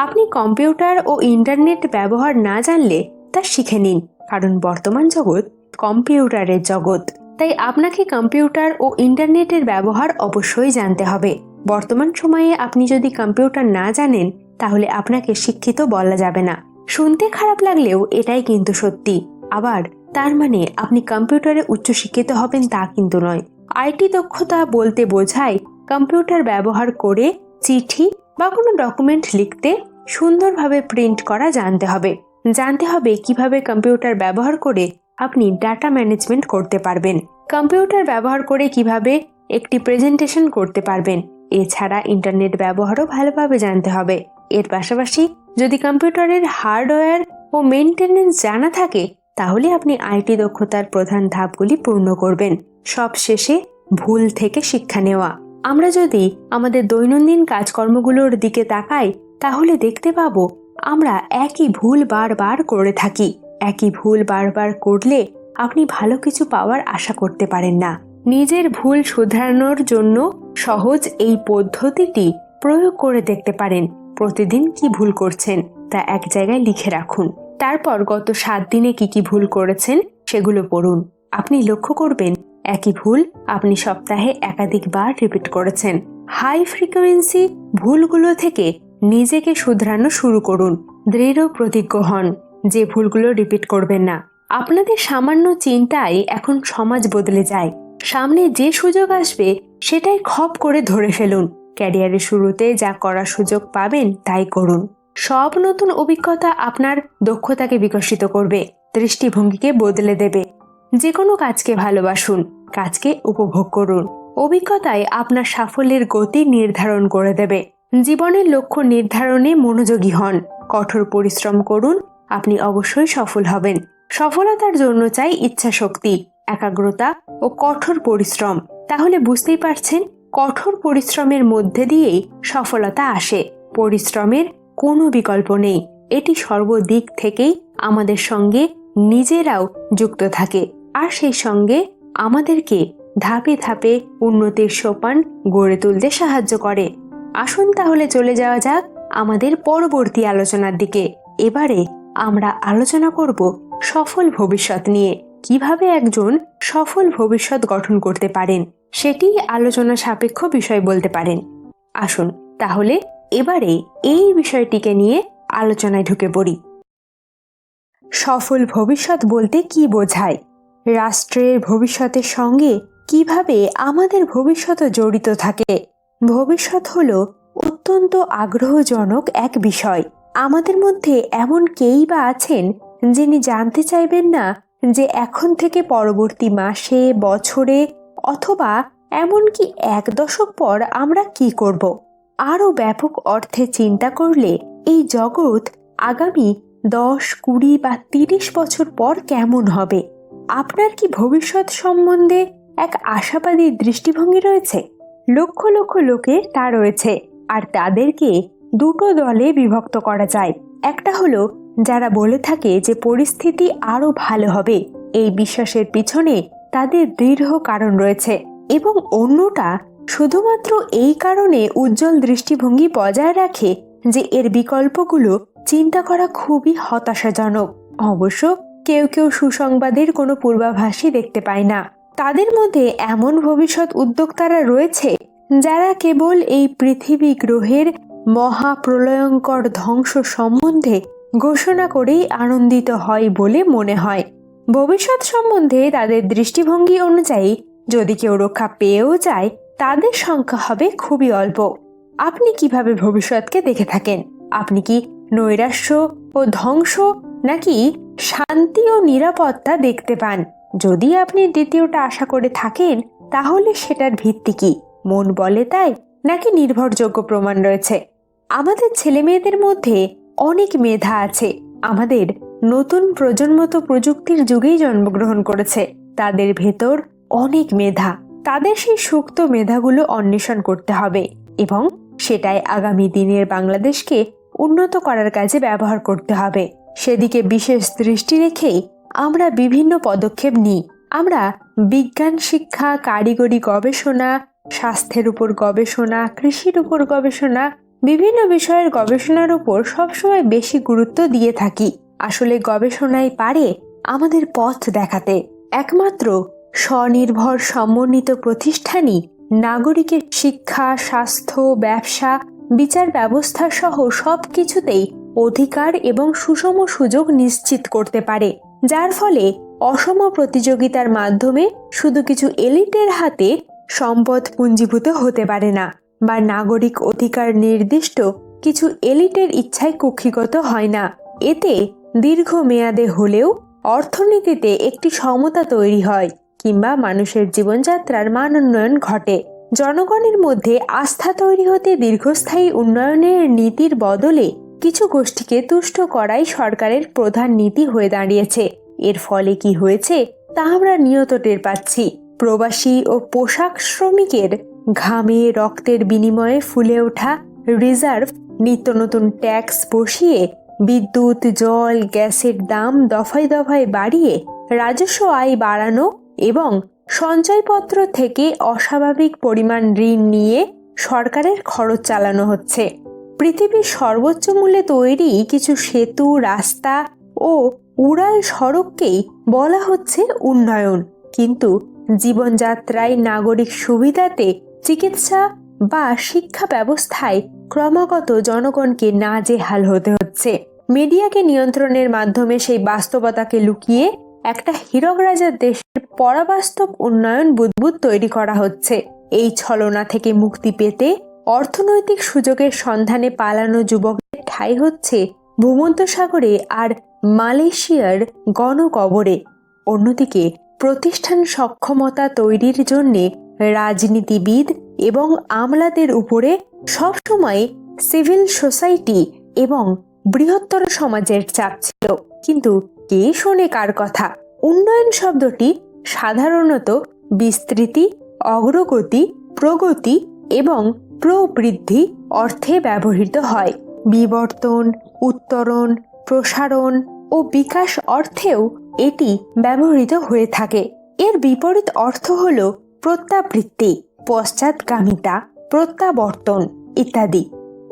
আপনি কম্পিউটার ও ইন্টারনেট ব্যবহার না জানলে তা শিখে নিন, কারণ বর্তমান জগৎ কম্পিউটারের জগৎ। তাই আপনাকে কম্পিউটার ও ইন্টারনেটের ব্যবহার অবশ্যই জানতে হবে। বর্তমান সময়ে আপনি যদি কম্পিউটার না জানেন, তাহলে আপনাকে শিক্ষিত বলা যাবে না। শুনতে খারাপ লাগলেও এটাই কিন্তু সত্যি। আবার তার মানে আপনি কম্পিউটারে উচ্চশিক্ষিত হবেন তা কিন্তু নয়। আইটি দক্ষতা বলতে বোঝায় কম্পিউটার ব্যবহার করে চিঠি বা কোনো ডকুমেন্ট লিখতে সুন্দরভাবে প্রিন্ট করা জানতে হবে। জানতে হবে কিভাবে কম্পিউটার ব্যবহার করে আপনি ডাটা ম্যানেজমেন্ট করতে পারবেন, কম্পিউটার ব্যবহার করে কিভাবে একটি প্রেজেন্টেশন করতে পারবেন। এছাড়া ইন্টারনেট ব্যবহারও ভালোভাবে জানতে হবে। এর পাশাপাশি যদি কম্পিউটারের হার্ডওয়্যার ও মেইনটেনেন্স জানা থাকে, তাহলে আপনি আইটি দক্ষতার প্রধান ধাপগুলি পূর্ণ করবেন। সব শেষে ভুল থেকে শিক্ষা নেওয়া। আমরা যদি আমাদের দৈনন্দিন কাজকর্মগুলোর দিকে তাকাই, তাহলে দেখতে পাবো আমরা একই ভুল বারবার করে থাকি। একই ভুল বারবার করলে আপনি ভালো কিছু পাওয়ার আশা করতে পারেন না। নিজের ভুল শুধরানোর জন্য সহজ এই পদ্ধতিটি প্রয়োগ করে দেখতে পারেন। প্রতিদিন কি ভুল করছেন তা এক জায়গায় লিখে রাখুন। তারপর গত 7 দিনে কি কি ভুল করেছেন সেগুলো পড়ুন। আপনি লক্ষ্য করবেন একই ভুল আপনি সপ্তাহে একাধিকবার রিপিট করেছেন। হাই ফ্রিকোয়েন্সি ভুলগুলো থেকে নিজেকে শুধরানো শুরু করুন। দৃঢ় প্রতিজ্ঞ হন যে ভুলগুলো রিপিট করবেন না। আপনাদের সামান্য চিন্তায় এখন সমাজ বদলে যায়। সামনে যে সুযোগ আসবে সেটাই খপ করে ধরে ফেলুন। ক্যারিয়ারের শুরুতে যা করার সুযোগ পাবেন তাই করুন। সব নতুন অভিজ্ঞতা আপনার দক্ষতাকে বিকশিত করবে, দৃষ্টিভঙ্গিকে বদলে দেবে। যে কোনো কাজকে ভালোবাসুন, কাজকে উপভোগ করুন। অভিজ্ঞতায় আপনার সাফল্যের গতি নির্ধারণ করে দেবে। জীবনের লক্ষ্য নির্ধারণে মনোযোগী হন, কঠোর পরিশ্রম করুন, আপনি অবশ্যই সফল হবেন। সফলতার জন্য চাই ইচ্ছা শক্তি, একাগ্রতা ও কঠোর পরিশ্রম। তাহলে বুঝতেই পারছেন, কঠোর পরিশ্রমের মধ্যে দিয়েই সফলতা আসে। পরিশ্রমের কোনো বিকল্প নেই, এটি সর্বদিক থেকেই আমাদের সঙ্গে নিজেরাও যুক্ত থাকে, আর সেই সঙ্গে আমাদেরকে ধাপে ধাপে উন্নতির সোপান গড়ে তুলতে সাহায্য করে। আসুন তাহলে চলে যাওয়া যাক আমাদের পরবর্তী আলোচনার দিকে। এবারে আমরা আলোচনা করব সফল ভবিষ্যৎ নিয়ে। কিভাবে একজন সফল ভবিষ্যৎ গঠন করতে পারেন সেটি আলোচনা সাপেক্ষ বিষয় বলতে পারেন। আসুন তাহলে এবারে এই বিষয়টিকে নিয়ে আলোচনায় ঢুকে পড়ি। সফল ভবিষ্যৎ বলতে কি বোঝায়? রাষ্ট্রের ভবিষ্যতের সঙ্গে কিভাবে আমাদের ভবিষ্যৎ জড়িত থাকে? ভবিষ্যৎ হলো অত্যন্ত আগ্রহজনক এক বিষয়। আমাদের মধ্যে এমন কেই বা আছেন যিনি জানতে চাইবেন না যে এখন থেকে পরবর্তী মাসে, বছরে অথবা এমনকি 1 দশক পর আমরা কি করব? আরও ব্যাপক অর্থে চিন্তা করলে এই জগৎ আগামী 10, 20 বা 30 বছর পর কেমন হবে? আপনার কি ভবিষ্যৎ সম্বন্ধে এক আশাবাদী দৃষ্টিভঙ্গি রয়েছে? লক্ষ লক্ষ লোকের তা রয়েছে, আর তাদেরকে দুটো দলে বিভক্ত করা যায়। একটা হলো যারা বলে থাকে যে পরিস্থিতি আরো ভালো হবে, এই বিশ্বাসের পিছনে তাদের দৃঢ় কারণ রয়েছে, এবং অন্যটা শুধুমাত্র এই কারণে উজ্জ্বল দৃষ্টিভঙ্গি বজায় রাখে যে এর বিকল্পগুলো চিন্তা করা খুবই হতাশাজনক। অবশ্য কেউ কেউ সুসংবাদের কোনো পূর্বাভাসই দেখতে পায় না। তাদের মধ্যে এমন ভবিষ্যৎ উদ্যোক্তারা রয়েছে যারা কেবল এই পৃথিবী গ্রহের মহাপ্রলয়ঙ্কর ধ্বংস সম্বন্ধে ঘোষণা করেই আনন্দিত হয় বলে মনে হয়। ভবিষ্যৎ সম্বন্ধে তাদের দৃষ্টিভঙ্গি অনুযায়ী যদি কেউ রক্ষা পেয়েও যায়, তাদের সংখ্যা হবে খুবই অল্প। আপনি কিভাবে ভবিষ্যৎকে দেখে থাকেন? আপনি কি নৈরাশ্য ও ধ্বংস, নাকি শান্তি ও নিরাপত্তা দেখতে পান? যদি আপনি দ্বিতীয়টা আশা করে থাকেন, তাহলে সেটার ভিত্তি কি? মন বলে তাই, নাকি নির্ভরযোগ্য প্রমাণ রয়েছে? আমাদের ছেলে মেয়েদের মধ্যে অনেক মেধা আছে। আমাদের নতুন প্রজন্ম তো প্রযুক্তির যুগেই জন্মগ্রহণ করেছে। তাদের ভেতর অনেক মেধা। তাদের সেই সুপ্ত মেধাগুলো অন্বেষণ করতে হবে এবং সেটাই আগামী দিনের বাংলাদেশকে উন্নত করার কাজে ব্যবহার করতে হবে। সেদিকে বিশেষ দৃষ্টি রেখেই আমরা বিভিন্ন পদক্ষেপ নিই। আমরা বিজ্ঞান শিক্ষা, কারিগরি গবেষণা, স্বাস্থ্যের উপর গবেষণা, কৃষির উপর গবেষণা, বিভিন্ন বিষয়ের গবেষণার উপর সবসময় বেশি গুরুত্ব দিয়ে থাকি। আসলে গবেষণাই পারে আমাদের পথ দেখাতে। একমাত্র স্বনির্ভর সমন্বিত প্রতিষ্ঠানই নাগরিকের শিক্ষা, স্বাস্থ্য, ব্যবসা, বিচার ব্যবস্থা সহ সবকিছুতেই অধিকার এবং সুষম সুযোগ নিশ্চিত করতে পারে, যার ফলে অসম প্রতিযোগিতার মাধ্যমে শুধু কিছু এলিটের হাতে সম্পদ পুঞ্জীভূত হতে পারে না, বা নাগরিক অধিকার নির্দিষ্ট কিছু এলিটের ইচ্ছায় কুক্ষিগত হয় না। এতে দীর্ঘ মেয়াদে হলেও অর্থনীতিতে একটি সমতা তৈরি হয়, কিংবা মানুষের জীবনযাত্রার মান উন্নয়ন ঘটে। জনগণের মধ্যে আস্থা তৈরি হতে দীর্ঘস্থায়ী উন্নয়নের নীতির বদলে কিছু গোষ্ঠীকে তুষ্ট করাই সরকারের প্রধান নীতি হয়ে দাঁড়িয়েছে। এর ফলে কি হয়েছে তা আমরা নিয়ত টের পাচ্ছি। প্রবাসী ও পোশাক শ্রমিকের ঘামে রক্তের বিনিময়ে ফুলে ওঠা রিজার্ভ নিত্য নতুন ট্যাক্স বসিয়ে বিদ্যুৎ, জল, গ্যাসের দাম দফায় দফায় বাড়িয়ে রাজস্ব আয় বাড়ানো এবং সঞ্চয়পত্র থেকে অস্বাভাবিক পরিমাণ ঋণ নিয়ে সরকারের খরচ চালানো হচ্ছে। পৃথিবীর সর্বোচ্চ মূল্যে তৈরি কিছু সেতু, রাস্তা ও উড়াল সড়ককেই বলা হচ্ছে উন্নয়ন, কিন্তু জীবনযাত্রায়, নাগরিক সুবিধাতে, চিকিৎসা বা শিক্ষা ব্যবস্থায় ক্রমাগত জনগণকে নাজেহাল হতে হচ্ছে। মিডিয়াকে নিয়ন্ত্রণের মাধ্যমে সেই বাস্তবতাকে লুকিয়ে একটা হীরক রাজার দেশের পরাবাস্তব উন্নয়ন বুদবুদ তৈরি করা হচ্ছে। এই ছলনা থেকে মুক্তি পেতে অর্থনৈতিক সুযোগের সন্ধানে পালানো যুবকদের ঠাঁই হচ্ছে ভূমধ্যসাগরে আর মালয়েশিয়ার গণকবরে। অন্যদিকে প্রতিষ্ঠান সক্ষমতা তৈরির জন্যে রাজনীতিবিদ, এবং আমলাদের উপরে সবসময় সিভিল সোসাইটি এবং বৃহত্তর সমাজের চাপ ছিল। কিন্তু কে শোনে কার কথা? উন্নয়ন শব্দটি সাধারণত বিস্তৃতি, অগ্রগতি, প্রগতি এবং প্রবৃদ্ধি অর্থে ব্যবহৃত হয়। বিবর্তন, উত্তরণ, প্রসারণ ও বিকাশ অর্থেও এটি ব্যবহৃত হয়ে থাকে। এর বিপরীত অর্থ হল প্রত্যাবৃত্তি, পশ্চাৎগামিতা, প্রত্যাবর্তন ইত্যাদি।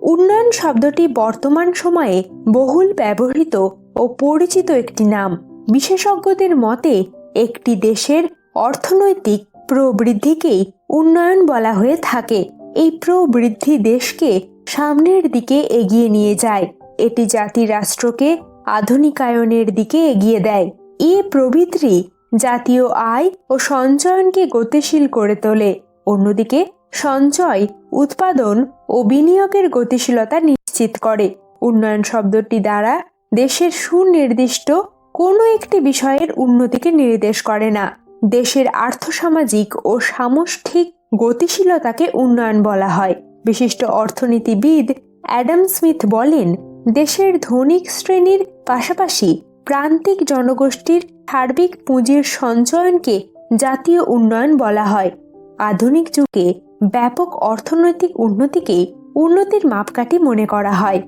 উন্নয়ন শব্দটি বর্তমান সময়ে বহুল ব্যবহৃত ও পরিচিত একটি নাম। বিশেষজ্ঞদের মতে একটি দেশের অর্থনৈতিক প্রবৃদ্ধিকেই উন্নয়ন বলা হয়ে থাকে। এই প্রবৃদ্ধি দেশকে সামনের দিকে এগিয়ে নিয়ে যায়। এটি জাতি রাষ্ট্রকে আধুনিকায়নের দিকে এগিয়ে দেয়। এই প্রবৃদ্ধি জাতীয় আয় ও সঞ্চয়নকে গতিশীল করে তোলে। অন্যদিকে সঞ্চয়, উৎপাদন ও বিনিয়োগের গতিশীলতা নিশ্চিত করে। উন্নয়ন শব্দটি দ্বারা দেশের সুনির্দিষ্ট কোনো একটি বিষয়ের উন্নতিকে নির্দেশ করে না। দেশের আর্থসামাজিক ও সামষ্টিক গতিশীলতাকে উন্নয়ন বলা হয়। বিশিষ্ট অর্থনীতিবিদ অ্যাডাম স্মিথ বলেন, দেশের ধনিক শ্রেণীর পাশাপাশি প্রান্তিক জনগোষ্ঠীর সার্বিক পুঁজির সঞ্চয়নকে জাতীয় উন্নয়ন বলা হয়। আধুনিক যুগে ব্যাপক অর্থনৈতিক উন্নতিকে উন্নতির মাপকাঠি মনে করা হয়।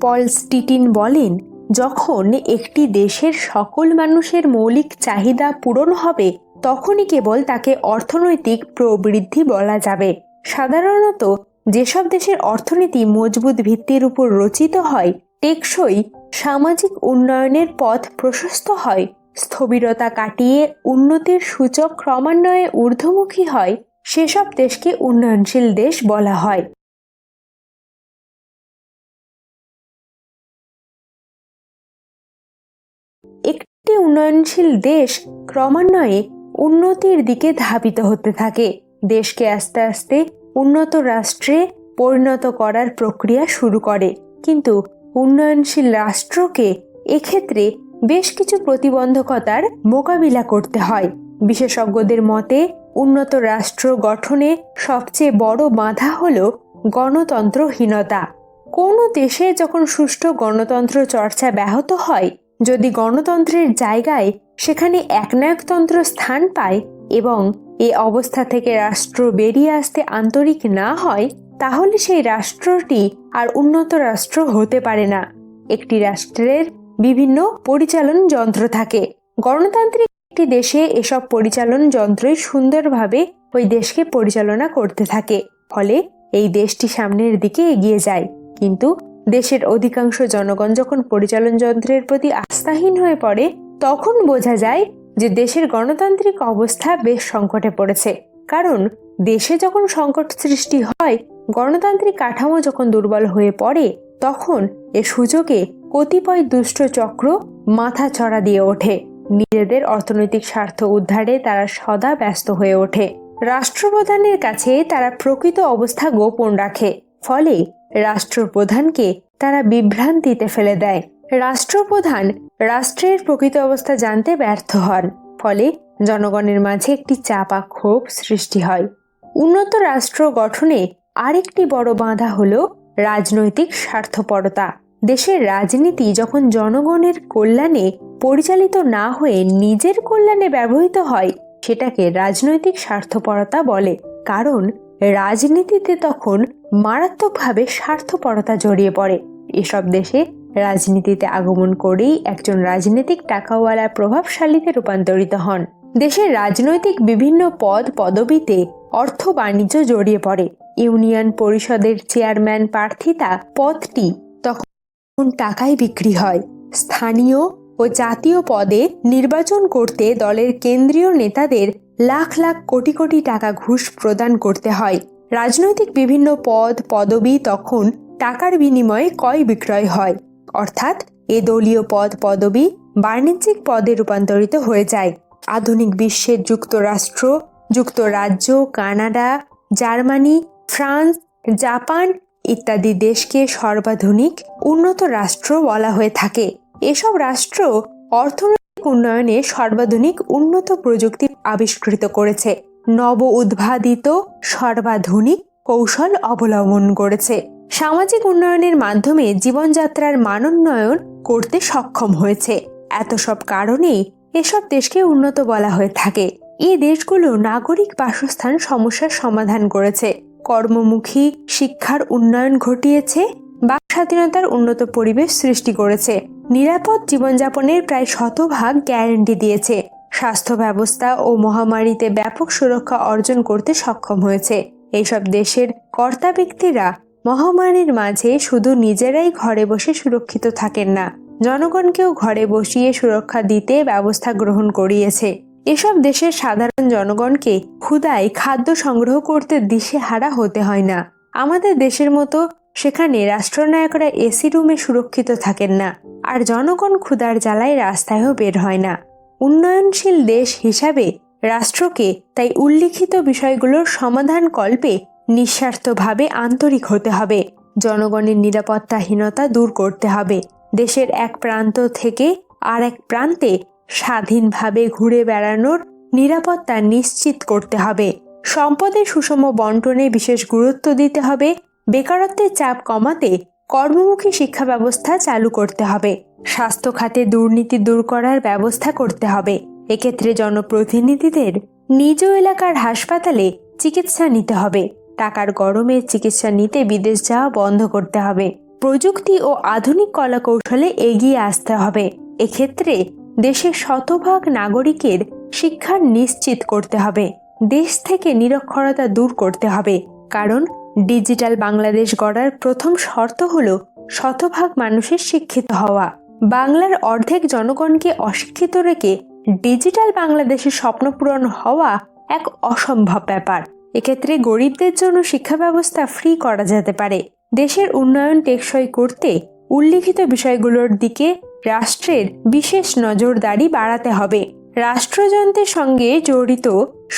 পল স্টিটিন বলেন, যখন একটি দেশের সকল মানুষের মৌলিক চাহিদা পূরণ হবে তখনই কেবল তাকে অর্থনৈতিক প্রবৃদ্ধি বলা যাবে। সাধারণত যেসব দেশের অর্থনীতি মজবুত ভিত্তির উপর রচিত হয়, টেকসই সামাজিক উন্নয়নের পথ প্রশস্ত হয়, স্থবিরতা কাটিয়ে উন্নতির সূচক ক্রমান্বয়ে ঊর্ধ্বমুখী হয়, সেসব দেশকে উন্নয়নশীল দেশ বলা হয়। একটি উন্নয়নশীল দেশ ক্রমান্বয়ে উন্নতির দিকে ধাবিত হতে থাকে। দেশকে আস্তে আস্তে উন্নত রাষ্ট্রে পরিণত করার প্রক্রিয়া শুরু করে। কিন্তু উন্নয়নশীল রাষ্ট্রকে এক্ষেত্রে বেশ কিছু প্রতিবন্ধকতার মোকাবিলা করতে হয়। বিশেষজ্ঞদের মতে উন্নত রাষ্ট্র গঠনে সবচেয়ে বড় বাধা হল গণতন্ত্রহীনতা। কোনো দেশে যখন সুষ্ঠু গণতন্ত্র চর্চা ব্যাহত হয়, যদি গণতন্ত্রের জায়গায় সেখানে একনায়কতন্ত্র স্থান পায় এবং এ অবস্থা থেকে রাষ্ট্র বেরিয়ে আসতে আন্তরিক না হয়, তাহলে সেই রাষ্ট্রটি আর উন্নত রাষ্ট্র হতে পারে না। একটি রাষ্ট্রের বিভিন্ন পরিচালন যন্ত্র থাকে। গণতান্ত্রিক একটি দেশে এসব পরিচালন যন্ত্রই সুন্দরভাবে ওই দেশকে পরিচালনা করতে থাকে। ফলে এই দেশটি সামনের দিকে এগিয়ে যায়। কিন্তু দেশের অধিকাংশ জনগণ যখন পরিচালন যন্ত্রের প্রতি আস্থাহীন হয়ে পড়ে, তখন বোঝা যায় যে দেশের গণতান্ত্রিক অবস্থা বেশ সংকটে পড়েছে। কারণ দেশে যখন সংকট সৃষ্টি হয়, গণতান্ত্রিক কাঠামো যখন দুর্বল হয়ে পড়ে, তখন এ সুযোগে কতিপয় দুষ্ট চক্র মাথা চড়া দিয়ে ওঠে। নিজেদের অর্থনৈতিক স্বার্থ উদ্ধারে তারা সদা ব্যস্ত হয়ে ওঠে। রাষ্ট্রপ্রধানের কাছে তারা প্রকৃত অবস্থা গোপন রাখে। ফলে রাষ্ট্রপ্রধানকে তারা বিভ্রান্তিতে ফেলে দেয়। রাষ্ট্রপ্রধান রাষ্ট্রের প্রকৃত অবস্থা জানতে ব্যর্থ হন। ফলে জনগণের মাঝে একটি চাপা ক্ষোভ সৃষ্টি হয়। উন্নত রাষ্ট্র গঠনে আরেকটি বড় বাধা হলো রাজনৈতিক স্বার্থপরতা। দেশের রাজনীতি যখন জনগণের কল্যাণে পরিচালিত না হয়ে নিজের কল্যাণে ব্যবহৃত হয়, সেটাকে রাজনৈতিক স্বার্থপরতা বলে। কারণ রাজনীতিতে তখন মারাত্মকভাবে স্বার্থপরতা জড়িয়ে পড়ে। এসব দেশে রাজনীতিতে আগমন করেই একজন রাজনৈতিক টাকাওয়ালা প্রভাবশালীতে রূপান্তরিত হন। দেশের রাজনৈতিক বিভিন্ন পদ পদবিতে অর্থ বাণিজ্য জড়িয়ে পড়ে। ইউনিয়ন পরিষদের চেয়ারম্যান প্রার্থিতা পদটি তখন টাকায় বিক্রি হয়। স্থানীয় ও জাতীয় পদে নির্বাচন করতে দলের কেন্দ্রীয় নেতাদের লাখ লাখ কোটি কোটি টাকা ঘুষ প্রদান করতে হয়। রাজনৈতিক বিভিন্ন পদ পদবি তখন টাকার বিনিময়ে ক্রয় বিক্রয় হয়। অর্থাৎ এ দলীয় পদ পদবি বাণিজ্যিক পদে রূপান্তরিত হয়ে যায়। আধুনিক বিশ্বের যুক্তরাষ্ট্র, যুক্তরাজ্য, কানাডা, জার্মানি, ফ্রান্স, জাপান ইত্যাদি দেশকে সর্বাধুনিক উন্নত রাষ্ট্র বলা হয়ে থাকে। এসব রাষ্ট্র অর্থনৈতিক উন্নয়নে সর্বাধুনিক উন্নত প্রযুক্তি আবিষ্কৃত করেছে। নব উদ্ভাদিত সর্বাধুনিক কৌশল অবলম্বন করেছে। সামাজিক উন্নয়নের মাধ্যমে জীবনযাত্রার মানোন্নয়ন করতে সক্ষম হয়েছে। এত সব কারণেই এসব দেশকে উন্নত বলা হয়ে থাকে। এই দেশগুলো নাগরিক বাসস্থান সমস্যার সমাধান করেছে, কর্মমুখী শিক্ষার উন্নয়ন ঘটিয়েছে, বাক স্বাধীনতার উন্নত পরিবেশ সৃষ্টি করেছে, নিরাপদ জীবনযাপনের প্রায় শতভাগ গ্যারান্টি দিয়েছে, স্বাস্থ্য ব্যবস্থা ও মহামারীতে ব্যাপক সুরক্ষা অর্জন করতে সক্ষম হয়েছে। এইসব দেশের কর্তা ব্যক্তিরা মহামারীর মাঝে শুধু নিজেরাই ঘরে বসে সুরক্ষিত থাকেন না, জনগণকেও ঘরে বসিয়ে সুরক্ষা দিতে ব্যবস্থা গ্রহণ করিয়েছে। এসব দেশের সাধারণ জনগণকে ক্ষুধায় খাদ্য সংগ্রহ করতে দিশেহারা হতে হয় না। আমাদের দেশের মতো সেখানে রাষ্ট্রনায়করা এসি রুমে সুরক্ষিত থাকেন না, আর জনগণ ক্ষুধার জ্বালায় রাস্তায়ও বের হয় না। উন্নয়নশীল দেশ হিসাবে রাষ্ট্রকে তাই উল্লিখিত বিষয়গুলোর সমাধান কল্পে নিঃস্বার্থভাবে আন্তরিক হতে হবে। জনগণের নিরাপত্তাহীনতা দূর করতে হবে। দেশের এক প্রান্ত থেকে আর এক প্রান্তে স্বাধীনভাবে ঘুরে বেড়ানোর নিরাপত্তা নিশ্চিত করতে হবে। সম্পদের সুষম বন্টনে বিশেষ গুরুত্ব দিতে হবে। বেকারত্বের চাপ কমাতে কর্মমুখী শিক্ষা ব্যবস্থা চালু করতে হবে। স্বাস্থ্য খাতে দুর্নীতি দূর করার ব্যবস্থা করতে হবে। এক্ষেত্রে জনপ্রতিনিধিদের নিজ এলাকার হাসপাতালে চিকিৎসা নিতে হবে। টাকার গরমে চিকিৎসা নিতে বিদেশ যাওয়া বন্ধ করতে হবে। প্রযুক্তি ও আধুনিক কলা কৌশলে এগিয়ে আসতে হবে। এক্ষেত্রে দেশের শতভাগ নাগরিকের শিক্ষা নিশ্চিত করতে হবে। দেশ থেকে নিরক্ষরতা দূর করতে হবে, কারণ ডিজিটাল বাংলাদেশ গড়ার প্রথম শর্ত হলো শতভাগ মানুষের শিক্ষিত হওয়া। বাংলার অর্ধেক জনগণকে অশিক্ষিত রেখে ডিজিটাল বাংলাদেশের স্বপ্ন পূরণ হওয়া এক অসম্ভব ব্যাপার। এক্ষেত্রে গরিবদের জন্য শিক্ষা ব্যবস্থা ফ্রি করা যেতে পারে। দেশের উন্নয়ন টেকসই করতে উল্লিখিত বিষয়গুলোর দিকে রাষ্ট্রের বিশেষ নজরদারি বাড়াতে হবে। রাষ্ট্রযন্ত্রের সঙ্গে জড়িত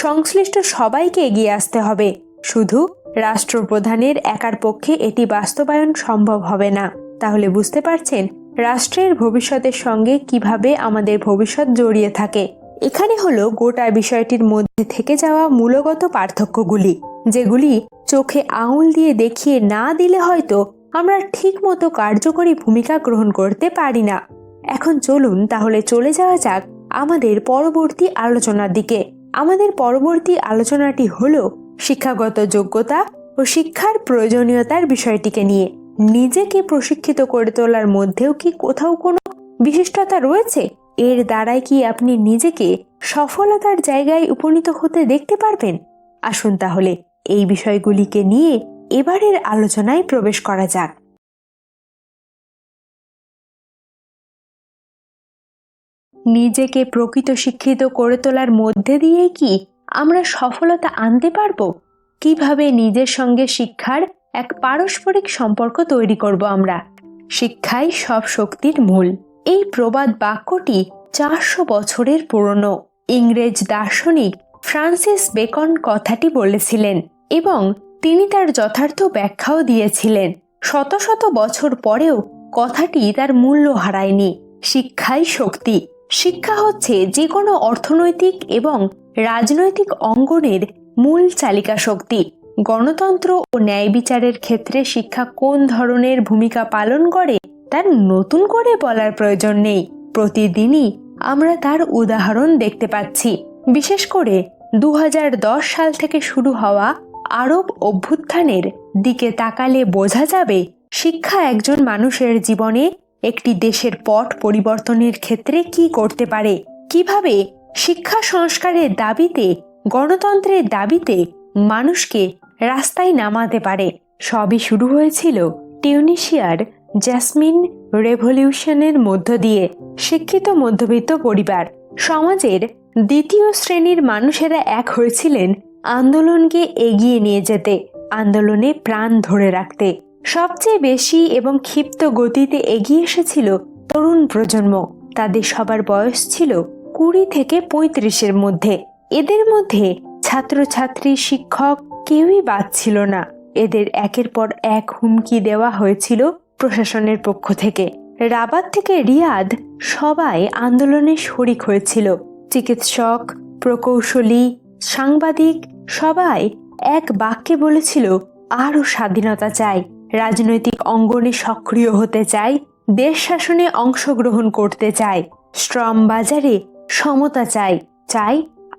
সংশ্লিষ্ট সবাইকে এগিয়ে আসতে হবে। শুধু রাষ্ট্রপ্রধানের একার পক্ষে এটি বাস্তবায়ন সম্ভব হবে না। তাহলে বুঝতে পারছেন রাষ্ট্রের ভবিষ্যতের সঙ্গে কিভাবে আমাদের ভবিষ্যৎ জড়িয়ে থাকে। এখানে হলো গোটা বিষয়টির মধ্যে থেকে যাওয়া মূলগত পার্থক্যগুলি, যেগুলি চোখে আঙুল দিয়ে দেখিয়ে না দিলে হয়তো আমরা ঠিক মতো কার্যকরী ভূমিকা গ্রহণ করতে পারি না। এখন চলুন তাহলে চলে যাওয়া যাক আমাদের পরবর্তী আলোচনার দিকে। আমাদের পরবর্তী আলোচনাটি হলো শিক্ষাগত যোগ্যতা ও শিক্ষার প্রয়োজনীয়তার বিষয়টিকে নিয়ে। নিজেকে প্রশিক্ষিত করে তোলার মধ্যেও কি কোথাও কোনো বিশিষ্টতা রয়েছে? এর দ্বারাই কি আপনি নিজেকে সফলতার জায়গায় উপনীত হতে দেখতে পারবেন? আসুন তাহলে এই বিষয়গুলিকে নিয়ে এবারের আলোচনায় প্রবেশ করা যাক। নিজেকে প্রকৃত শিক্ষিত করে তোলার মধ্যে দিয়ে কি আমরা সফলতা আনতে পারবো? কিভাবে নিজের সঙ্গে শিক্ষার এক পারস্পরিক সম্পর্ক তৈরি করব আমরা? শিক্ষাই সব শক্তির মূল। এই প্রবাদ বাক্যটি 400 বছরের পুরনো। ইংরেজ দার্শনিক ফ্রান্সিস বেকন কথাটি বলেছিলেন এবং তিনি তার যথার্থ ব্যাখ্যাও দিয়েছিলেন। শত শত বছর পরেও কথাটি তার মূল্য হারায়নি। শিক্ষাই শক্তি। শিক্ষা হচ্ছে যে কোনো অর্থনৈতিক এবং রাজনৈতিক অঙ্গনের মূল চালিকা শক্তি। গণতন্ত্র ও ন্যায় বিচারের ক্ষেত্রে শিক্ষা কোন ধরনের ভূমিকা পালন করে তার নতুন করে বলার প্রয়োজন নেই। প্রতিদিনই আমরা তার উদাহরণ দেখতে পাচ্ছি। বিশেষ করে 2010 সাল থেকে শুরু হওয়া আরব অভ্যুত্থানের দিকে তাকালে বোঝা যাবে শিক্ষা একজন মানুষের জীবনে একটি দেশের পট পরিবর্তনের ক্ষেত্রে কি করতে পারে, কিভাবে শিক্ষা সংস্কারের দাবিতে, গণতন্ত্রের দাবিতে মানুষকে রাস্তায় নামাতে পারে। সবই শুরু হয়েছিল টিউনিশিয়ার জ্যাসমিন রেভলিউশনের মধ্য দিয়ে। শিক্ষিত মধ্যবিত্ত পরিবার, সমাজের দ্বিতীয় শ্রেণীর মানুষেরা এক হয়েছিলেন আন্দোলনকে এগিয়ে নিয়ে যেতে, আন্দোলনে প্রাণ ধরে রাখতে। সবচেয়ে বেশি এবং ক্ষিপ্ত গতিতে এগিয়ে এসেছিল তরুণ প্রজন্ম। তাদের সবার বয়স ছিল 20 থেকে 35-এর মধ্যে। এদের মধ্যে ছাত্রছাত্রী, শিক্ষক কেউই বাদ ছিল না। এদের একের পর এক হুমকি দেওয়া হয়েছিল প্রশাসনের পক্ষ থেকে। রাবাত থেকে রিয়াদ সবাই আন্দোলনে শরিক হয়েছিল। চিকিৎসক, প্রকৌশলী, সাংবাদিক সবাই এক বাক্যে বলেছিল, আরও স্বাধীনতা চাই, রাজনৈতিক অঙ্গনে সক্রিয় হতে চাই, দেশ শাসনে অংশগ্রহণ করতে চাই, শ্রম বাজারে সমতা চাই, চাই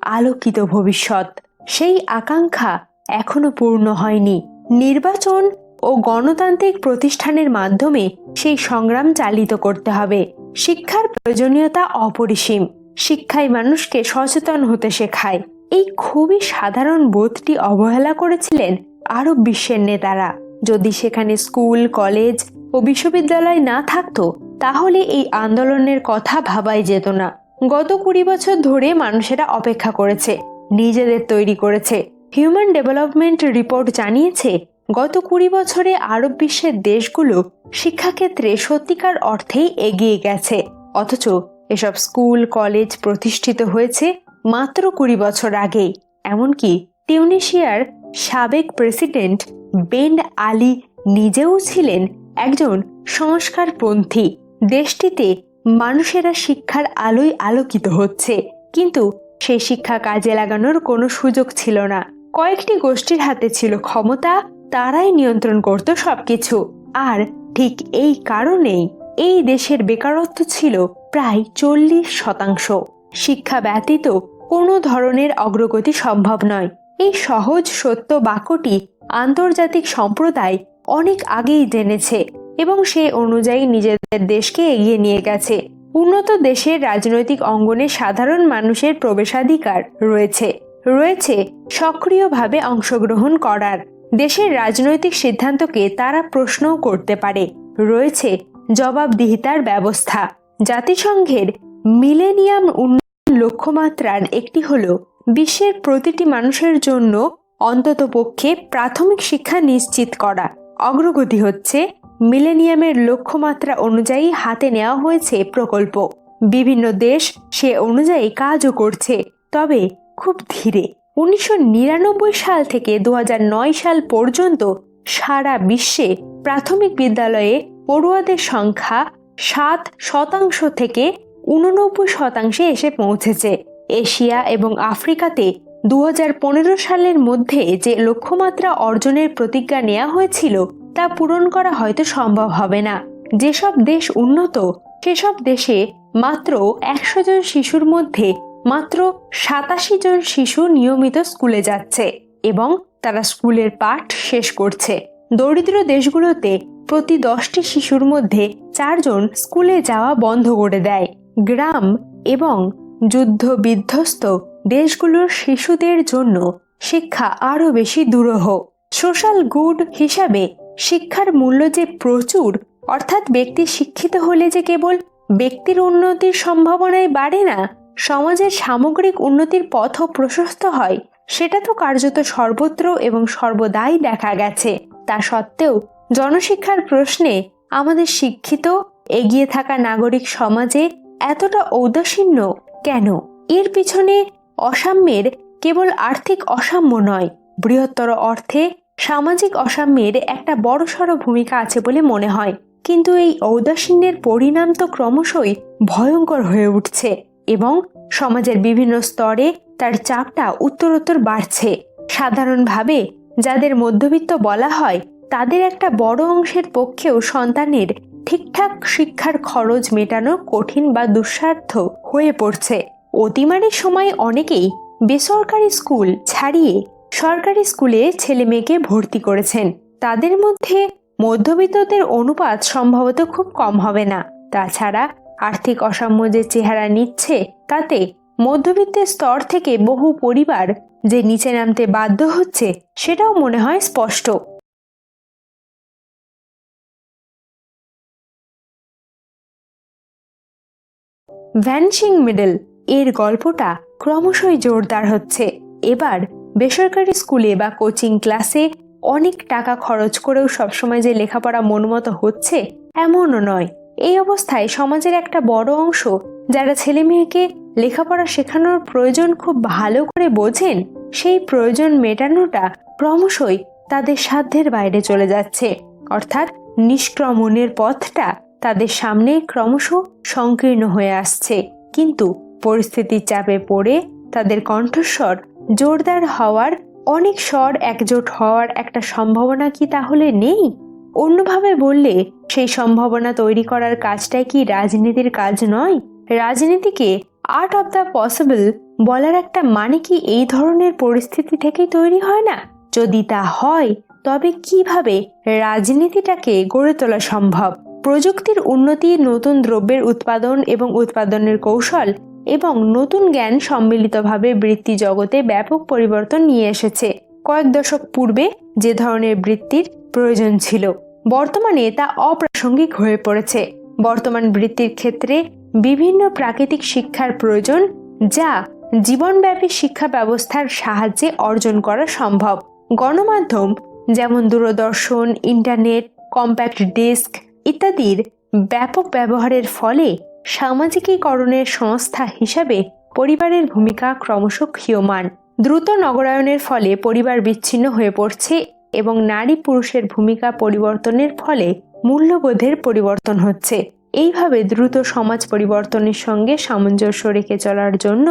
আলোকিত ভবিষ্যৎ। সেই আকাঙ্ক্ষা এখনো পূর্ণ হয়নি। নির্বাচন ও গণতান্ত্রিক প্রতিষ্ঠানের মাধ্যমে সেই সংগ্রাম চালিত করতে হবে। শিক্ষার প্রয়োজনীয়তা অপরিসীম। শিক্ষাই মানুষকে সচেতন হতে শেখায়। এই খুবই সাধারণ বোধটি অবহেলা করেছিলেন আরব বিশ্বের নেতারা। যদি সেখানে স্কুল, কলেজ ও বিশ্ববিদ্যালয় না থাকতো তাহলে এই আন্দোলনের কথা ভাবাই যেত না। গত 20 বছর ধরে মানুষেরা অপেক্ষা করেছে, নিজেদের তৈরি করেছে। হিউম্যান ডেভেলপমেন্ট রিপোর্ট জানিয়েছে, গত 20 বছরে আরব বিশ্বের দেশগুলো শিক্ষাক্ষেত্রে সত্যিকার অর্থেই এগিয়ে গেছে। অথচ এসব স্কুল, কলেজ প্রতিষ্ঠিত হয়েছে মাত্র 20 বছর আগেই। এমনকি টিউনিশিয়ার সাবেক প্রেসিডেন্ট বেন আলী নিজেও ছিলেন একজন সংস্কারপন্থী। দেশটিতে মানুষেরা শিক্ষার আলোয় আলোকিত হচ্ছে, কিন্তু সেই শিক্ষা কাজে লাগানোর কোনো সুযোগ ছিল না। কয়েকটি গোষ্ঠীর হাতে ছিল ক্ষমতা, তারাই নিয়ন্ত্রণ করত সবকিছু। আর ঠিক এই কারণেই এই দেশের বেকারত্ব ছিল প্রায় 40%। শিক্ষা ব্যতীত কোনো ধরনের অগ্রগতি সম্ভব নয়। এই সহজ সত্য বাক্যটি আন্তর্জাতিক সম্প্রদায় অনেক আগেই জেনেছে এবং সে অনুযায়ী নিজেদের দেশকে এগিয়ে নিয়ে গেছে। উন্নত দেশের রাজনৈতিক অঙ্গনে সাধারণ মানুষের প্রবেশাধিকার রয়েছে সক্রিয়ভাবে অংশগ্রহণ করার। দেশের রাজনৈতিক সিদ্ধান্তকে তারা প্রশ্নও করতে পারে। রয়েছে জবাবদিহিতার ব্যবস্থা। জাতিসংঘের মিলেনিয়াম উন্নয়ন লক্ষ্যমাত্রার একটি হলো বিশ্বের প্রতিটি মানুষের জন্য অন্ততপক্ষে প্রাথমিক শিক্ষা নিশ্চিত করা। অগ্রগতি হচ্ছে। মিলেনিয়ামের লক্ষ্যমাত্রা অনুযায়ী হাতে নেওয়া হয়েছে প্রকল্প। বিভিন্ন দেশ সে অনুযায়ী কাজও করছে, তবে খুব ধীরে। 1999 সাল থেকে 2009 সাল পর্যন্ত সারা বিশ্বে প্রাথমিক বিদ্যালয়ে পড়ুয়াদের সংখ্যা 7% থেকে 89% এসে পৌঁছেছে। এশিয়া এবং আফ্রিকাতে 2015 সালের মধ্যে যে লক্ষ্যমাত্রা অর্জনের প্রতিজ্ঞা নেওয়া হয়েছিল তা পূরণ করা হয়তো সম্ভব হবে না। যেসব দেশ উন্নত সেসব দেশে মাত্র 100 জন শিশুর মধ্যে মাত্র 87 জন শিশু নিয়মিত স্কুলে যাচ্ছে এবং তারা স্কুলের পাঠ শেষ করছে। দরিদ্র দেশগুলোতে প্রতি 10টি শিশুর মধ্যে 4 জন স্কুলে যাওয়া বন্ধ করে দেয়। গ্রাম এবং যুদ্ধ বিধ্বস্ত দেশগুলোর শিশুদের জন্য শিক্ষা আরো বেশি দুরূহ। সোশ্যাল গুড হিসাবে শিক্ষার মূল্য যে প্রচুর, অর্থাৎ ব্যক্তি শিক্ষিত হলে যে কেবল ব্যক্তির উন্নতির সম্ভাবনাই বাড়ে না, সমাজের সামগ্রিক উন্নতির পথও প্রশস্ত হয়, সেটা তো কার্যত সর্বত্র এবং সর্বদাই দেখা গেছে। তা সত্ত্বেও জনশিক্ষার প্রশ্নে আমাদের শিক্ষিত এগিয়ে থাকা নাগরিক সমাজে এতটা ঔদাসীন্য কেন? এর পিছনে অসাম্যের কেবল আর্থিক অসাম্য নয়, বৃহত্তর অর্থে সামাজিক অসাম্যের একটা বড়সড় ভূমিকা আছে বলে মনে হয়। কিন্তু এই ঔদাসীন্যের পরিণাম তো ক্রমশই ভয়ঙ্কর হয়ে উঠছে এবং সমাজের বিভিন্ন স্তরে তার চাপটা উত্তরোত্তর বাড়ছে। সাধারণভাবে যাদের মধ্যবিত্ত বলা হয় তাদের একটা বড় অংশের পক্ষেও সন্তানের ঠিকঠাক শিক্ষার খরচ মেটানো কঠিন বা দুঃসাধ্য হয়ে পড়ছে। অতিমারির সময় অনেকেই বেসরকারি স্কুল ছাড়িয়ে সরকারি স্কুলে ছেলে মেয়েকে ভর্তি করেছেন। তাদের মধ্যে মধ্যবিত্তদের অনুপাত সম্ভবত খুব কম হবে না। তাছাড়া আর্থিক অসাম্য যে চেহারা নিচ্ছে তাতে মধ্যবিত্তের স্তর থেকে বহু পরিবার যে নিচে নামতে বাধ্য হচ্ছে সেটাও মনে হয় স্পষ্ট। ভ্যানিশিং মিডল এর গল্পটা ক্রমশই জোরদার হচ্ছে। এবার বেসরকারি স্কুলে বা কোচিং ক্লাসে অনেক টাকা খরচ করেও সবসময় যে লেখাপড়া মনমতো হচ্ছে এমনও নয়। এই অবস্থায় সমাজের একটা বড় অংশ যারা ছেলে মেয়েকে লেখাপড়া শেখানোর প্রয়োজন খুব ভালো করে বোঝেন, সেই প্রয়োজন মেটানোটা ক্রমশই তাদের সাধ্যের বাইরে চলে যাচ্ছে। অর্থাৎ নিষ্ক্রমণের পথটা তাদের সামনে ক্রমশ সংকীর্ণ হয়ে আসছে। কিন্তু পরিস্থিতির চাপে পড়ে তাদের কণ্ঠস্বর জোরদার হওয়ার, অনেক স্বর একজোট হওয়ার একটা সম্ভাবনা কি তাহলে নেই? অন্যভাবে বললে, সেই সম্ভাবনা তৈরি করার কাজটাই কি রাজনীতির কাজ নয়? রাজনীতিকে আর্ট অব দ্য পসিবল বলার একটা মানে কি এই ধরনের পরিস্থিতি থেকেই তৈরি হয় না? যদি তা হয়, তবে কিভাবে রাজনীতিটাকে গড়ে তোলা সম্ভব? প্রযুক্তির উন্নতি, নতুন দ্রব্যের উৎপাদন এবং উৎপাদনের কৌশল এবং নতুন জ্ঞান সম্মিলিতভাবে বৃত্তি জগতে ব্যাপক পরিবর্তন নিয়ে এসেছে। কয়েক দশক পূর্বে যে ধরনের বৃত্তির প্রয়োজন ছিল, বর্তমানে তা অপ্রাসঙ্গিক হয়ে পড়েছে। বর্তমান বৃত্তির ক্ষেত্রে বিভিন্ন প্রাকৃতিক শিক্ষার প্রয়োজন, যা জীবনব্যাপী শিক্ষা ব্যবস্থার সাহায্যে অর্জন করা সম্ভব। গণমাধ্যম যেমন দূরদর্শন, ইন্টারনেট, কম্প্যাক্ট ডিস্ক ইত্যাদির ব্যাপক ব্যবহারের ফলে সামাজিকীকরণের সংস্থা হিসাবে পরিবারের ভূমিকা ক্রমশ ক্ষীয়মান। দ্রুত নগরায়নের ফলে পরিবার বিচ্ছিন্ন হয়ে পড়ছে এবং নারী পুরুষের ভূমিকা পরিবর্তনের ফলে মূল্যবোধের পরিবর্তন হচ্ছে। এইভাবে দ্রুত সমাজ পরিবর্তনের সঙ্গে সামঞ্জস্য রেখে চলার জন্য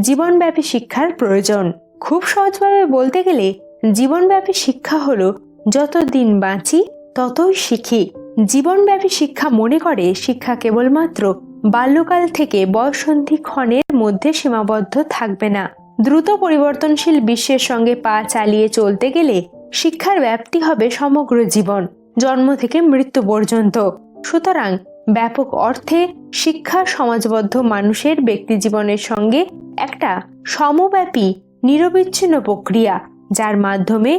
জীবনব্যাপী শিক্ষার প্রয়োজন। খুব সহজভাবে বলতে গেলে, জীবনব্যাপী শিক্ষা হলো যতদিন বাঁচি ততই শিখি। জীবনব্যাপী শিক্ষা মনে করে শিক্ষা কেবলমাত্র বাল্যকাল থেকে বয়ঃসন্ধিক্ষণের মধ্যে সীমাবদ্ধ থাকবে না। দ্রুত পরিবর্তনশীল বিশ্বের সঙ্গে পা চালিয়ে চলতে গেলে শিক্ষার ব্যাপ্তি হবে সমগ্র জীবন, জন্ম থেকে মৃত্যু পর্যন্ত। সুতরাং ব্যাপক অর্থে শিক্ষা সমাজবদ্ধ মানুষের ব্যক্তিজীবনের সঙ্গে একটা সমব্যাপী নিরবিচ্ছিন্ন প্রক্রিয়া, যার মাধ্যমে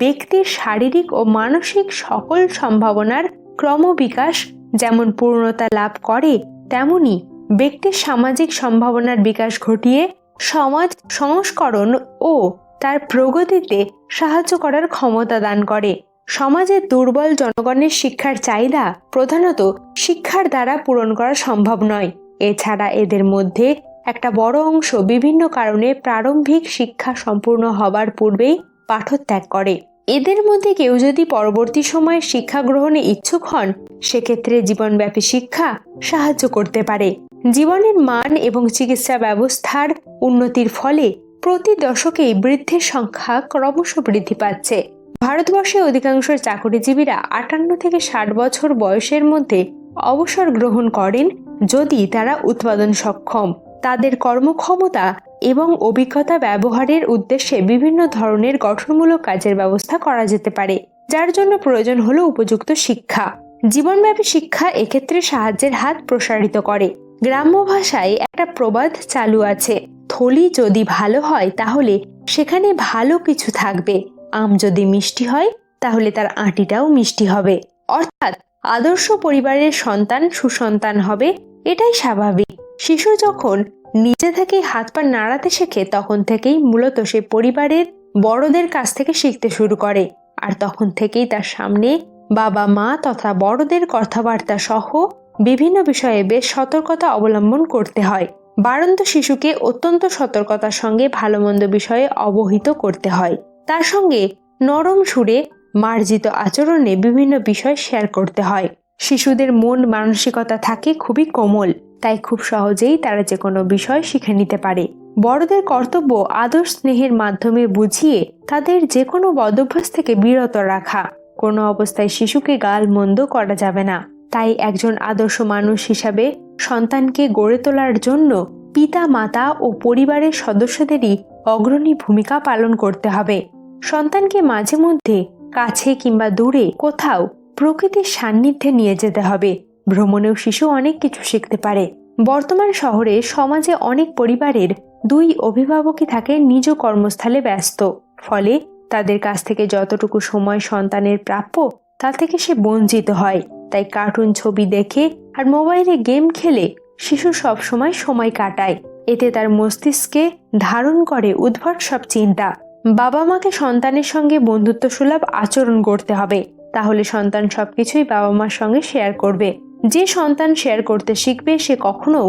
ব্যক্তির শারীরিক ও মানসিক সকল সম্ভাবনার ক্রমবিকাশ যেমন পূর্ণতা লাভ করে, তেমনি ব্যক্তির সামাজিক সম্ভাবনার বিকাশ ঘটিয়ে সমাজ সংস্করণ ও তার প্রগতিতে সাহায্য করার ক্ষমতা দান করে। সমাজের দুর্বল জনগণের শিক্ষার চাহিদা প্রধানত শিক্ষার দ্বারা পূরণ করা সম্ভব নয়। এছাড়া এদের মধ্যে একটা বড় অংশ বিভিন্ন কারণে প্রারম্ভিক শিক্ষা সম্পূর্ণ হবার পূর্বেই পাঠত্যাগ করে। এদের মধ্যে কেউ যদি পরবর্তী সময়ে শিক্ষা গ্রহণে ইচ্ছুক হন, সেক্ষেত্রে জীবনব্যাপী শিক্ষা সাহায্য করতে পারে। জীবনের মান এবং চিকিৎসা ব্যবস্থার উন্নতির ফলে প্রতি দশকেই বৃদ্ধের সংখ্যা ক্রমশ বৃদ্ধি পাচ্ছে। ভারতবর্ষে অধিকাংশ চাকরিজীবীরা 58 থেকে 60 বছর বয়সের মধ্যে অবসর গ্রহণ করেন যদি তারা উৎপাদন সক্ষম। তাদের কর্মক্ষমতা এবং অভিজ্ঞতা ব্যবহারের উদ্দেশ্যে বিভিন্ন ধরনের গঠনমূলক কাজের ব্যবস্থা করা যেতে পারে, যার জন্য প্রয়োজন হলো উপযুক্ত শিক্ষা। জীবনব্যাপী শিক্ষা এক্ষেত্রে সাহায্যের হাত প্রসারিত করে। গ্রাম্য ভাষায় একটা প্রবাদ চালু আছে, থলি যদি ভালো হয় তাহলে সেখানে ভালো কিছু থাকবে, আম যদি মিষ্টি হয় তাহলে তার আঁটিটাও মিষ্টি হবে। অর্থাৎ আদর্শ পরিবারের সন্তান সুসন্তান হবে, এটাই স্বাভাবিক। শিশু যখন নিজে থেকেই হাত পা নাড়াতে শেখে, তখন থেকেই মূলত সে পরিবারের বড়দের কাছ থেকে শিখতে শুরু করে, আর তখন থেকেই তার সামনে বাবা মা তথা বড়দের কথাবার্তা সহ বিভিন্ন বিষয়ে বেশ সতর্কতা অবলম্বন করতে হয়। বাড়ন্ত শিশুকে অত্যন্ত সতর্কতার সঙ্গে ভালো মন্দ বিষয়ে অবহিত করতে হয়। তার সঙ্গে নরম সুরে মার্জিত আচরণে বিভিন্ন বিষয় শেয়ার করতে হয়। শিশুদের মন মানসিকতা থাকে খুবই কোমল, তাই খুব সহজেই তারা যে কোনো বিষয় শিখে নিতে পারে। বড়দের কর্তব্য আদর স্নেহের মাধ্যমে বুঝিয়ে তাদের যে কোনো বদভ্যাস থেকে বিরত রাখা। কোনো অবস্থায় শিশুকে গাল মন্দ করা যাবে না। তাই একজন আদর্শ মানুষ হিসাবে সন্তানকে গড়ে তোলার জন্য পিতা মাতা ও পরিবারের সদস্যদেরই অগ্রণী ভূমিকা পালন করতে হবে। সন্তানকে মাঝে মধ্যে কাছে কিংবা দূরে কোথাও প্রকৃতির সান্নিধ্যে নিয়ে যেতে হবে। ভ্রমণেও শিশু অনেক কিছু শিখতে পারে। বর্তমান শহরে সমাজে অনেক পরিবারের দুই অভিভাবকই থাকে নিজ কর্মস্থলে ব্যস্ত, ফলে তাদের কাছ থেকে যতটুকু সময় সন্তানের প্রাপ্য তা থেকে সে বঞ্চিত হয়। তাই কার্টুন ছবি দেখে আর মোবাইলে গেম খেলে শিশু সব সময় কাটায়। এতে তার মস্তিষ্কে ধারণ করে উদ্ভট সব চিন্তা। বাবা মাকে সন্তানের সঙ্গে বন্ধুত্ব সুলভ আচরণ করতে হবে, তাহলে সন্তান সবকিছুই বাবা মার সঙ্গে শেয়ার করবে। যে সন্তান শেয়ার করতে শিখবে সে কখনো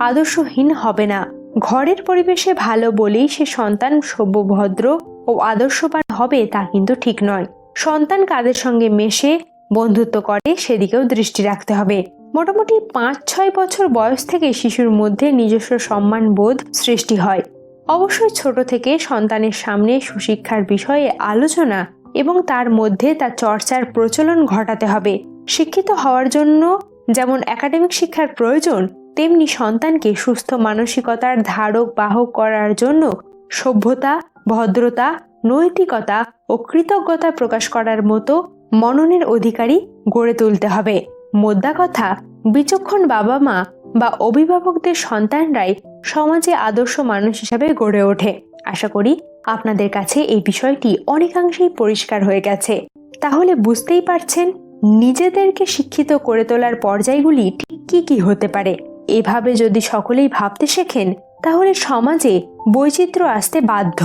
আদর্শহীন হবে না। ঘরের পরিবেশে ভালো বলেই সে সন্তান সভ্যভদ্র ও আদর্শবান হবে তা কিন্তু ঠিক নয়। সন্তান কাদের সঙ্গে মেশে বন্ধুত্ব করে সেদিকেও দৃষ্টি রাখতে হবে। মোটামুটি 5-6 বছর বয়স থেকে শিশুর মধ্যে নিজস্ব সম্মান বোধ সৃষ্টি হয়। অবশ্যই ছোট থেকে সন্তানের সামনে সুশিক্ষার বিষয়ে আলোচনা এবং তার মধ্যে তার চর্চার প্রচলন ঘটাতে হবে। শিক্ষিত হওয়ার জন্য যেমন একাডেমিক শিক্ষার প্রয়োজন, তেমনি সন্তানকে সুস্থ মানসিকতার ধারক বাহক করার জন্য সভ্যতা, ভদ্রতা, নৈতিকতা ও কৃতজ্ঞতা প্রকাশ করার মতো মননের অধিকারী গড়ে তুলতে হবে। মোদ্দা কথা, বিচক্ষণ বাবা মা বা অভিভাবকদের সন্তানরাই সমাজে আদর্শ মানুষ হিসাবে গড়ে ওঠে। আশা করি আপনাদের কাছে এই বিষয়টি অনেকাংশেই পরিষ্কার হয়ে গেছে। তাহলে বুঝতেই পারছেন নিজেদেরকে শিক্ষিত করে তোলার পর্যায়গুলি ঠিক কি কি হতে পারে। এভাবে যদি সকলেই ভাবতে শেখেন তাহলে সমাজে বৈচিত্র্য আসতে বাধ্য।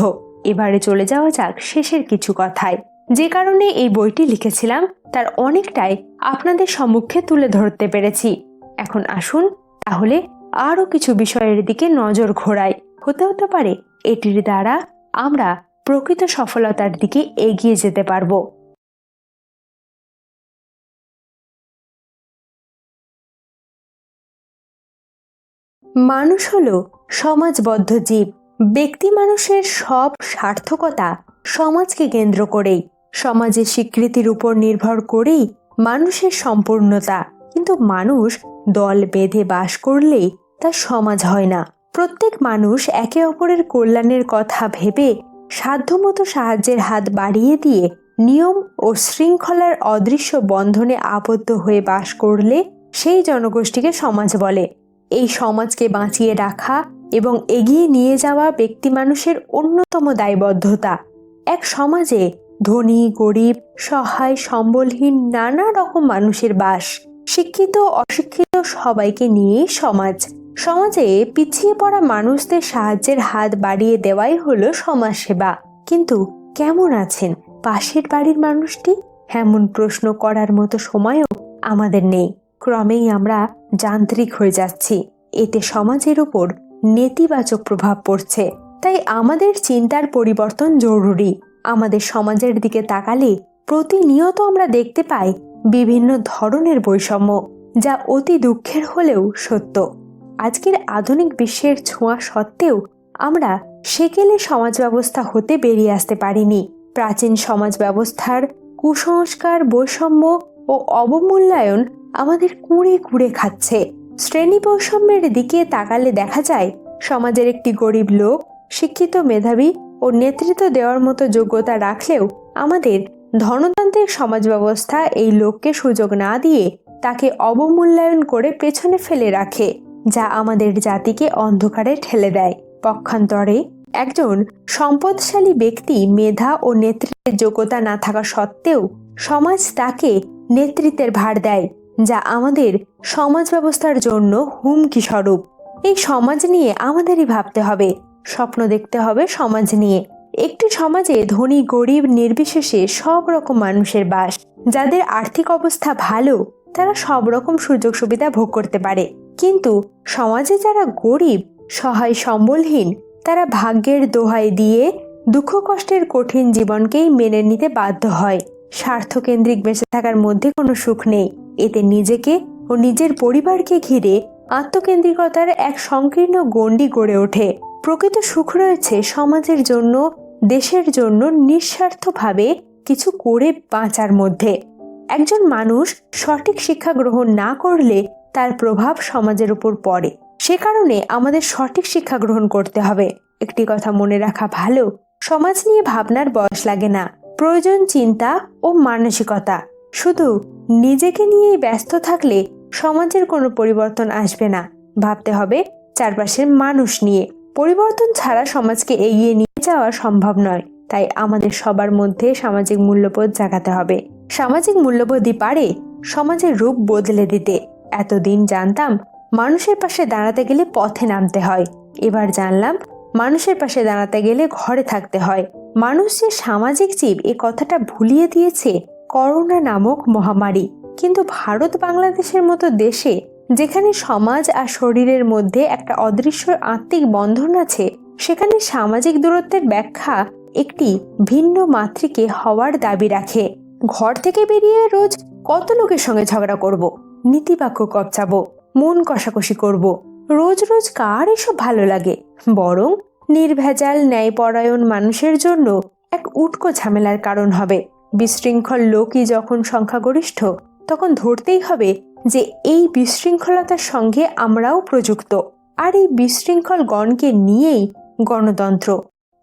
এবারে চলে যাওয়া যাক শেষের কিছু কথায়। যে কারণে এই বইটি লিখেছিলাম তার অনেকটাই আপনাদের সম্মুখে তুলে ধরতে পেরেছি। এখন আসুন তাহলে আরো কিছু বিষয়ের দিকে নজর ঘোরাই। হতে পারে এটির দ্বারা আমরা প্রকৃত সফলতার দিকে এগিয়ে যেতে পারবো। মানুষ হলো সমাজবদ্ধ জীব। ব্যক্তি মানুষের সব সার্থকতা সমাজকে কেন্দ্র করেই, সমাজের স্বীকৃতির উপর নির্ভর করেই মানুষের সম্পূর্ণতা। কিন্তু মানুষ দল বেঁধে বাস করলেই তা সমাজ হয় না। প্রত্যেক মানুষ একে অপরের কল্যাণের কথা ভেবে সাধ্যমতো সাহায্যের হাত বাড়িয়ে দিয়ে নিয়ম ও শৃঙ্খলার অদৃশ্য বন্ধনে আবদ্ধ হয়ে বাস করলে সেই জনগোষ্ঠীকে সমাজ বলে। এই সমাজকে বাঁচিয়ে রাখা এবং এগিয়ে নিয়ে যাওয়া ব্যক্তি মানুষের অন্যতম দায়বদ্ধতা। এক সমাজে ধনী, গরিব, সহায়, সম্বলহীন নানা রকম মানুষের বাস। শিক্ষিত, অশিক্ষিত সবাইকে নিয়ে সমাজ। সমাজে পিছিয়ে পড়া মানুষদের সাহায্যের হাত বাড়িয়ে দেওয়াই হলো সমাজ সেবা। কিন্তু কেমন আছেন পাশের বাড়ির মানুষটি? এমন প্রশ্ন করার মতো সময়ও আমাদের নেই। ক্রমেই আমরা যান্ত্রিক হয়ে যাচ্ছি। এতে সমাজের উপর নেতিবাচক প্রভাব পড়ছে। তাই আমাদের চিন্তার পরিবর্তন জরুরি। আমাদের সমাজের দিকে তাকালে প্রতিনিয়ত আমরা দেখতে পাই বিভিন্ন ধরনের বৈষম্য, যা অতি দুঃখের হলেও সত্য। আজকের আধুনিক বিশ্বের ছোঁয়া সত্ত্বেও আমরা সেকেলে সমাজ ব্যবস্থা হতে বেরিয়ে আসতে পারিনি। প্রাচীন সমাজ ব্যবস্থার কুসংস্কার, বৈষম্য ও অবমূল্যায়ন আমাদের কুঁড়ে কুঁড়ে খাচ্ছে। শ্রেণী বৈষম্যের দিকে তাকালে দেখা যায় সমাজের একটি গরিব লোক শিক্ষিত, মেধাবী ও নেতৃত্ব দেওয়ার মতো যোগ্যতা রাখলেও আমাদের ধনতান্ত্রিক সমাজ ব্যবস্থা এই লোককে সুযোগ না দিয়ে তাকে অবমূল্যায়ন করে পেছনে ফেলে রাখে, যা আমাদের জাতিকে অন্ধকারে ঠেলে দেয়। পক্ষান্তরে একজন সম্পদশালী ব্যক্তি মেধা ও নেতৃত্বের যোগ্যতা না থাকা সত্ত্বেও সমাজ তাকে নেতৃত্বের ভার দেয়, যা আমাদের সমাজ ব্যবস্থার জন্য হুমকি স্বরূপ। এই সমাজ নিয়ে আমাদেরই ভাবতে হবে, স্বপ্ন দেখতে হবে সমাজ নিয়ে। একটি সমাজে ধনী গরিব নির্বিশেষে সব রকম মানুষের বাস। যাদের আর্থিক অবস্থা ভালো তারা সব রকম সুযোগ সুবিধা ভোগ করতে পারে। কিন্তু সমাজে যারা গরিব, সহায়, সম্বলহীন তারা ভাগ্যের দোহাই দিয়ে দুঃখ কষ্টের কঠিন জীবনকেই মেনে নিতে বাধ্য হয়। স্বার্থকেন্দ্রিক বেঁচে থাকার মধ্যে কোনো সুখ নেই। এতে নিজেকে ও নিজের পরিবারকে ঘিরে আত্মকেন্দ্রিকতার এক সংকীর্ণ গণ্ডি গড়ে ওঠে। প্রকৃত সুখ রয়েছে সমাজের জন্য, দেশের জন্য নিঃস্বার্থভাবে কিছু করে বাঁচার মধ্যে। একজন মানুষ সঠিক শিক্ষা গ্রহণ না করলে তার প্রভাব সমাজের উপর পড়ে। সে কারণে আমাদের সঠিক শিক্ষা গ্রহণ করতে হবে। একটি কথা মনে রাখা ভালো, সমাজ নিয়ে ভাবনার বয়স লাগে না, প্রয়োজন চিন্তা ও মানসিকতা। শুধু নিজেকে নিয়েই ব্যস্ত থাকলে সমাজের কোনো পরিবর্তন আসবে না। ভাবতে হবে চারপাশের মানুষ নিয়ে। পরিবর্তন ছাড়া সমাজকে এগিয়ে নিয়ে যাওয়া সম্ভব নয়। তাই আমাদের সবার মধ্যে সামাজিক মূল্যবোধ জাগাতে হবে। সামাজিক মূল্যবোধই পারে সমাজের রূপ বদলে দিতে। এতদিন জানতাম মানুষের পাশে দাঁড়াতে গেলে পথে নামতে হয়, এবার জানলাম মানুষের পাশে দাঁড়াতে গেলে ঘরে থাকতে হয়। মানুষ যে সামাজিক জীব এ কথাটা ভুলিয়ে দিয়েছে করোনা নামক মহামারী। কিন্তু ভারত বাংলাদেশের মতো দেশে, যেখানে সমাজ আর শরীরের মধ্যে একটা অদৃশ্য আত্মিক বন্ধন আছে, সেখানে সামাজিক দূরত্বের ব্যাখ্যা একটি ভিন্ন মাত্রিকে হওয়ার দাবি রাখে। ঘর থেকে বেরিয়ে রোজ কত লোকের সঙ্গে ঝগড়া করব, নীতিবাক্য কপচাবো, মন কষাকষি করব। রোজ রোজ কার এসব ভালো লাগে? বরং নির্ভেজাল ন্যায়পরায়ণ মানুষের জন্য এক উটকো ঝামেলার কারণ হবে। বিশৃঙ্খল লোকই যখন সংখ্যাগরিষ্ঠ, তখন ধরতেই হবে যে এই বিশৃঙ্খলতার সঙ্গে আমরাও প্রযুক্ত। আর এই বিশৃঙ্খল গণকে নিয়েই গণতন্ত্র।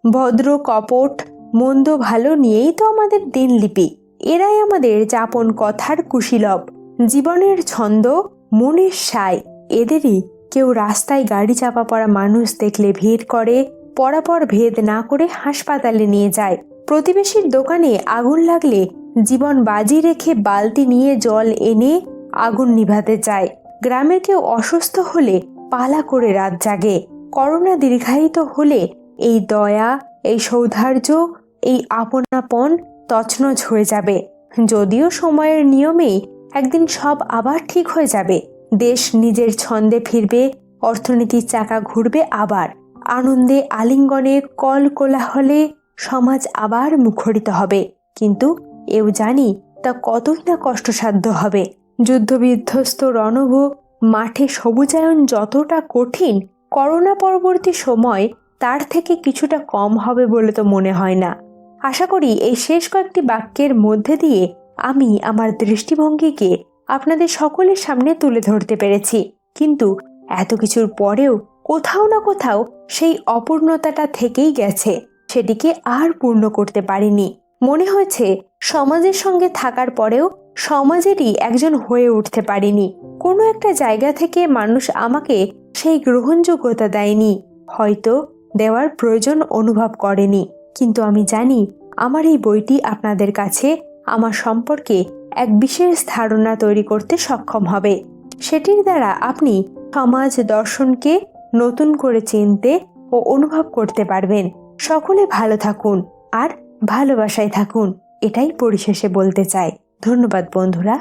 ভদ্র কপট মন্দ ভালো নিয়েই তো আমাদের দিনলিপি। এরাই আমাদের যাপন কথার কুশীলব, জীবনের ছন্দ, মনের সায়। এদেরই কেউ রাস্তায় গাড়ি চাপা পড়া মানুষ দেখলে ভিড় করে, পরাপর ভেদ না করে হাসপাতালে নিয়ে যায়। প্রতিবেশীর দোকানে আগুন লাগলে জীবন বাজি রেখে বালতি নিয়ে জল এনে আগুন নিভাতে চায়। গ্রামের কেউ অসুস্থ হলে পালা করে রাত জাগে। করোনা দীর্ঘায়িত হলে এই দয়া, এই সৌহার্দ্য, এই আপনাপন তছনছ হয়ে যাবে। যদিও সময়ের নিয়মেই একদিন সব আবার ঠিক হয়ে যাবে। দেশ নিজের ছন্দে ফিরবে, অর্থনীতির চাকা ঘুরবে আবার। আনন্দে আলিঙ্গনে কল কোলাহলে সমাজ আবার মুখরিত হবে। কিন্তু এও জানি তা কতই না কষ্টসাধ্য হবে। যুদ্ধবিধ্বস্ত রণভ মাঠে সবুজায়ন যতটা কঠিন, করোনা পরবর্তী সময় তার থেকে কিছুটা কম হবে বলে তো মনে হয় না। আশা করি এই শেষ কয়েকটি বাক্যের মধ্যে দিয়ে আমি আমার দৃষ্টিভঙ্গিকে আপনাদের সকলের সামনে তুলে ধরতে পেরেছি। কিন্তু এত কিছুর পরেও কোথাও না কোথাও সেই অপূর্ণতাটা থেকেই গেছে, সেটিকে আর পূর্ণ করতে পারিনি। মনে হয়েছে সমাজের সঙ্গে থাকার পরেও সমাজেরই একজন হয়ে উঠতে পারিনি। কোনো একটা জায়গা থেকে মানুষ আমাকে সেই গ্রহণযোগ্যতা দেয়নি, হয়তো দেওয়ার প্রয়োজন অনুভব করেনি। কিন্তু আমি জানি আমার এই বইটি আপনাদের কাছে আমার সম্পর্কে এক বিশেষ ধারণা তৈরি করতে সক্ষম হবে। সেটির দ্বারা আপনি সমাজ দর্শনকে নতুন করে চিনতে ও অনুভব করতে পারবেন। সকলে ভালো থাকুন আর ভালোবাসায় থাকুন, এটাই পরিশেষে বলতে চাই। ধন্যবাদ বন্ধুরা।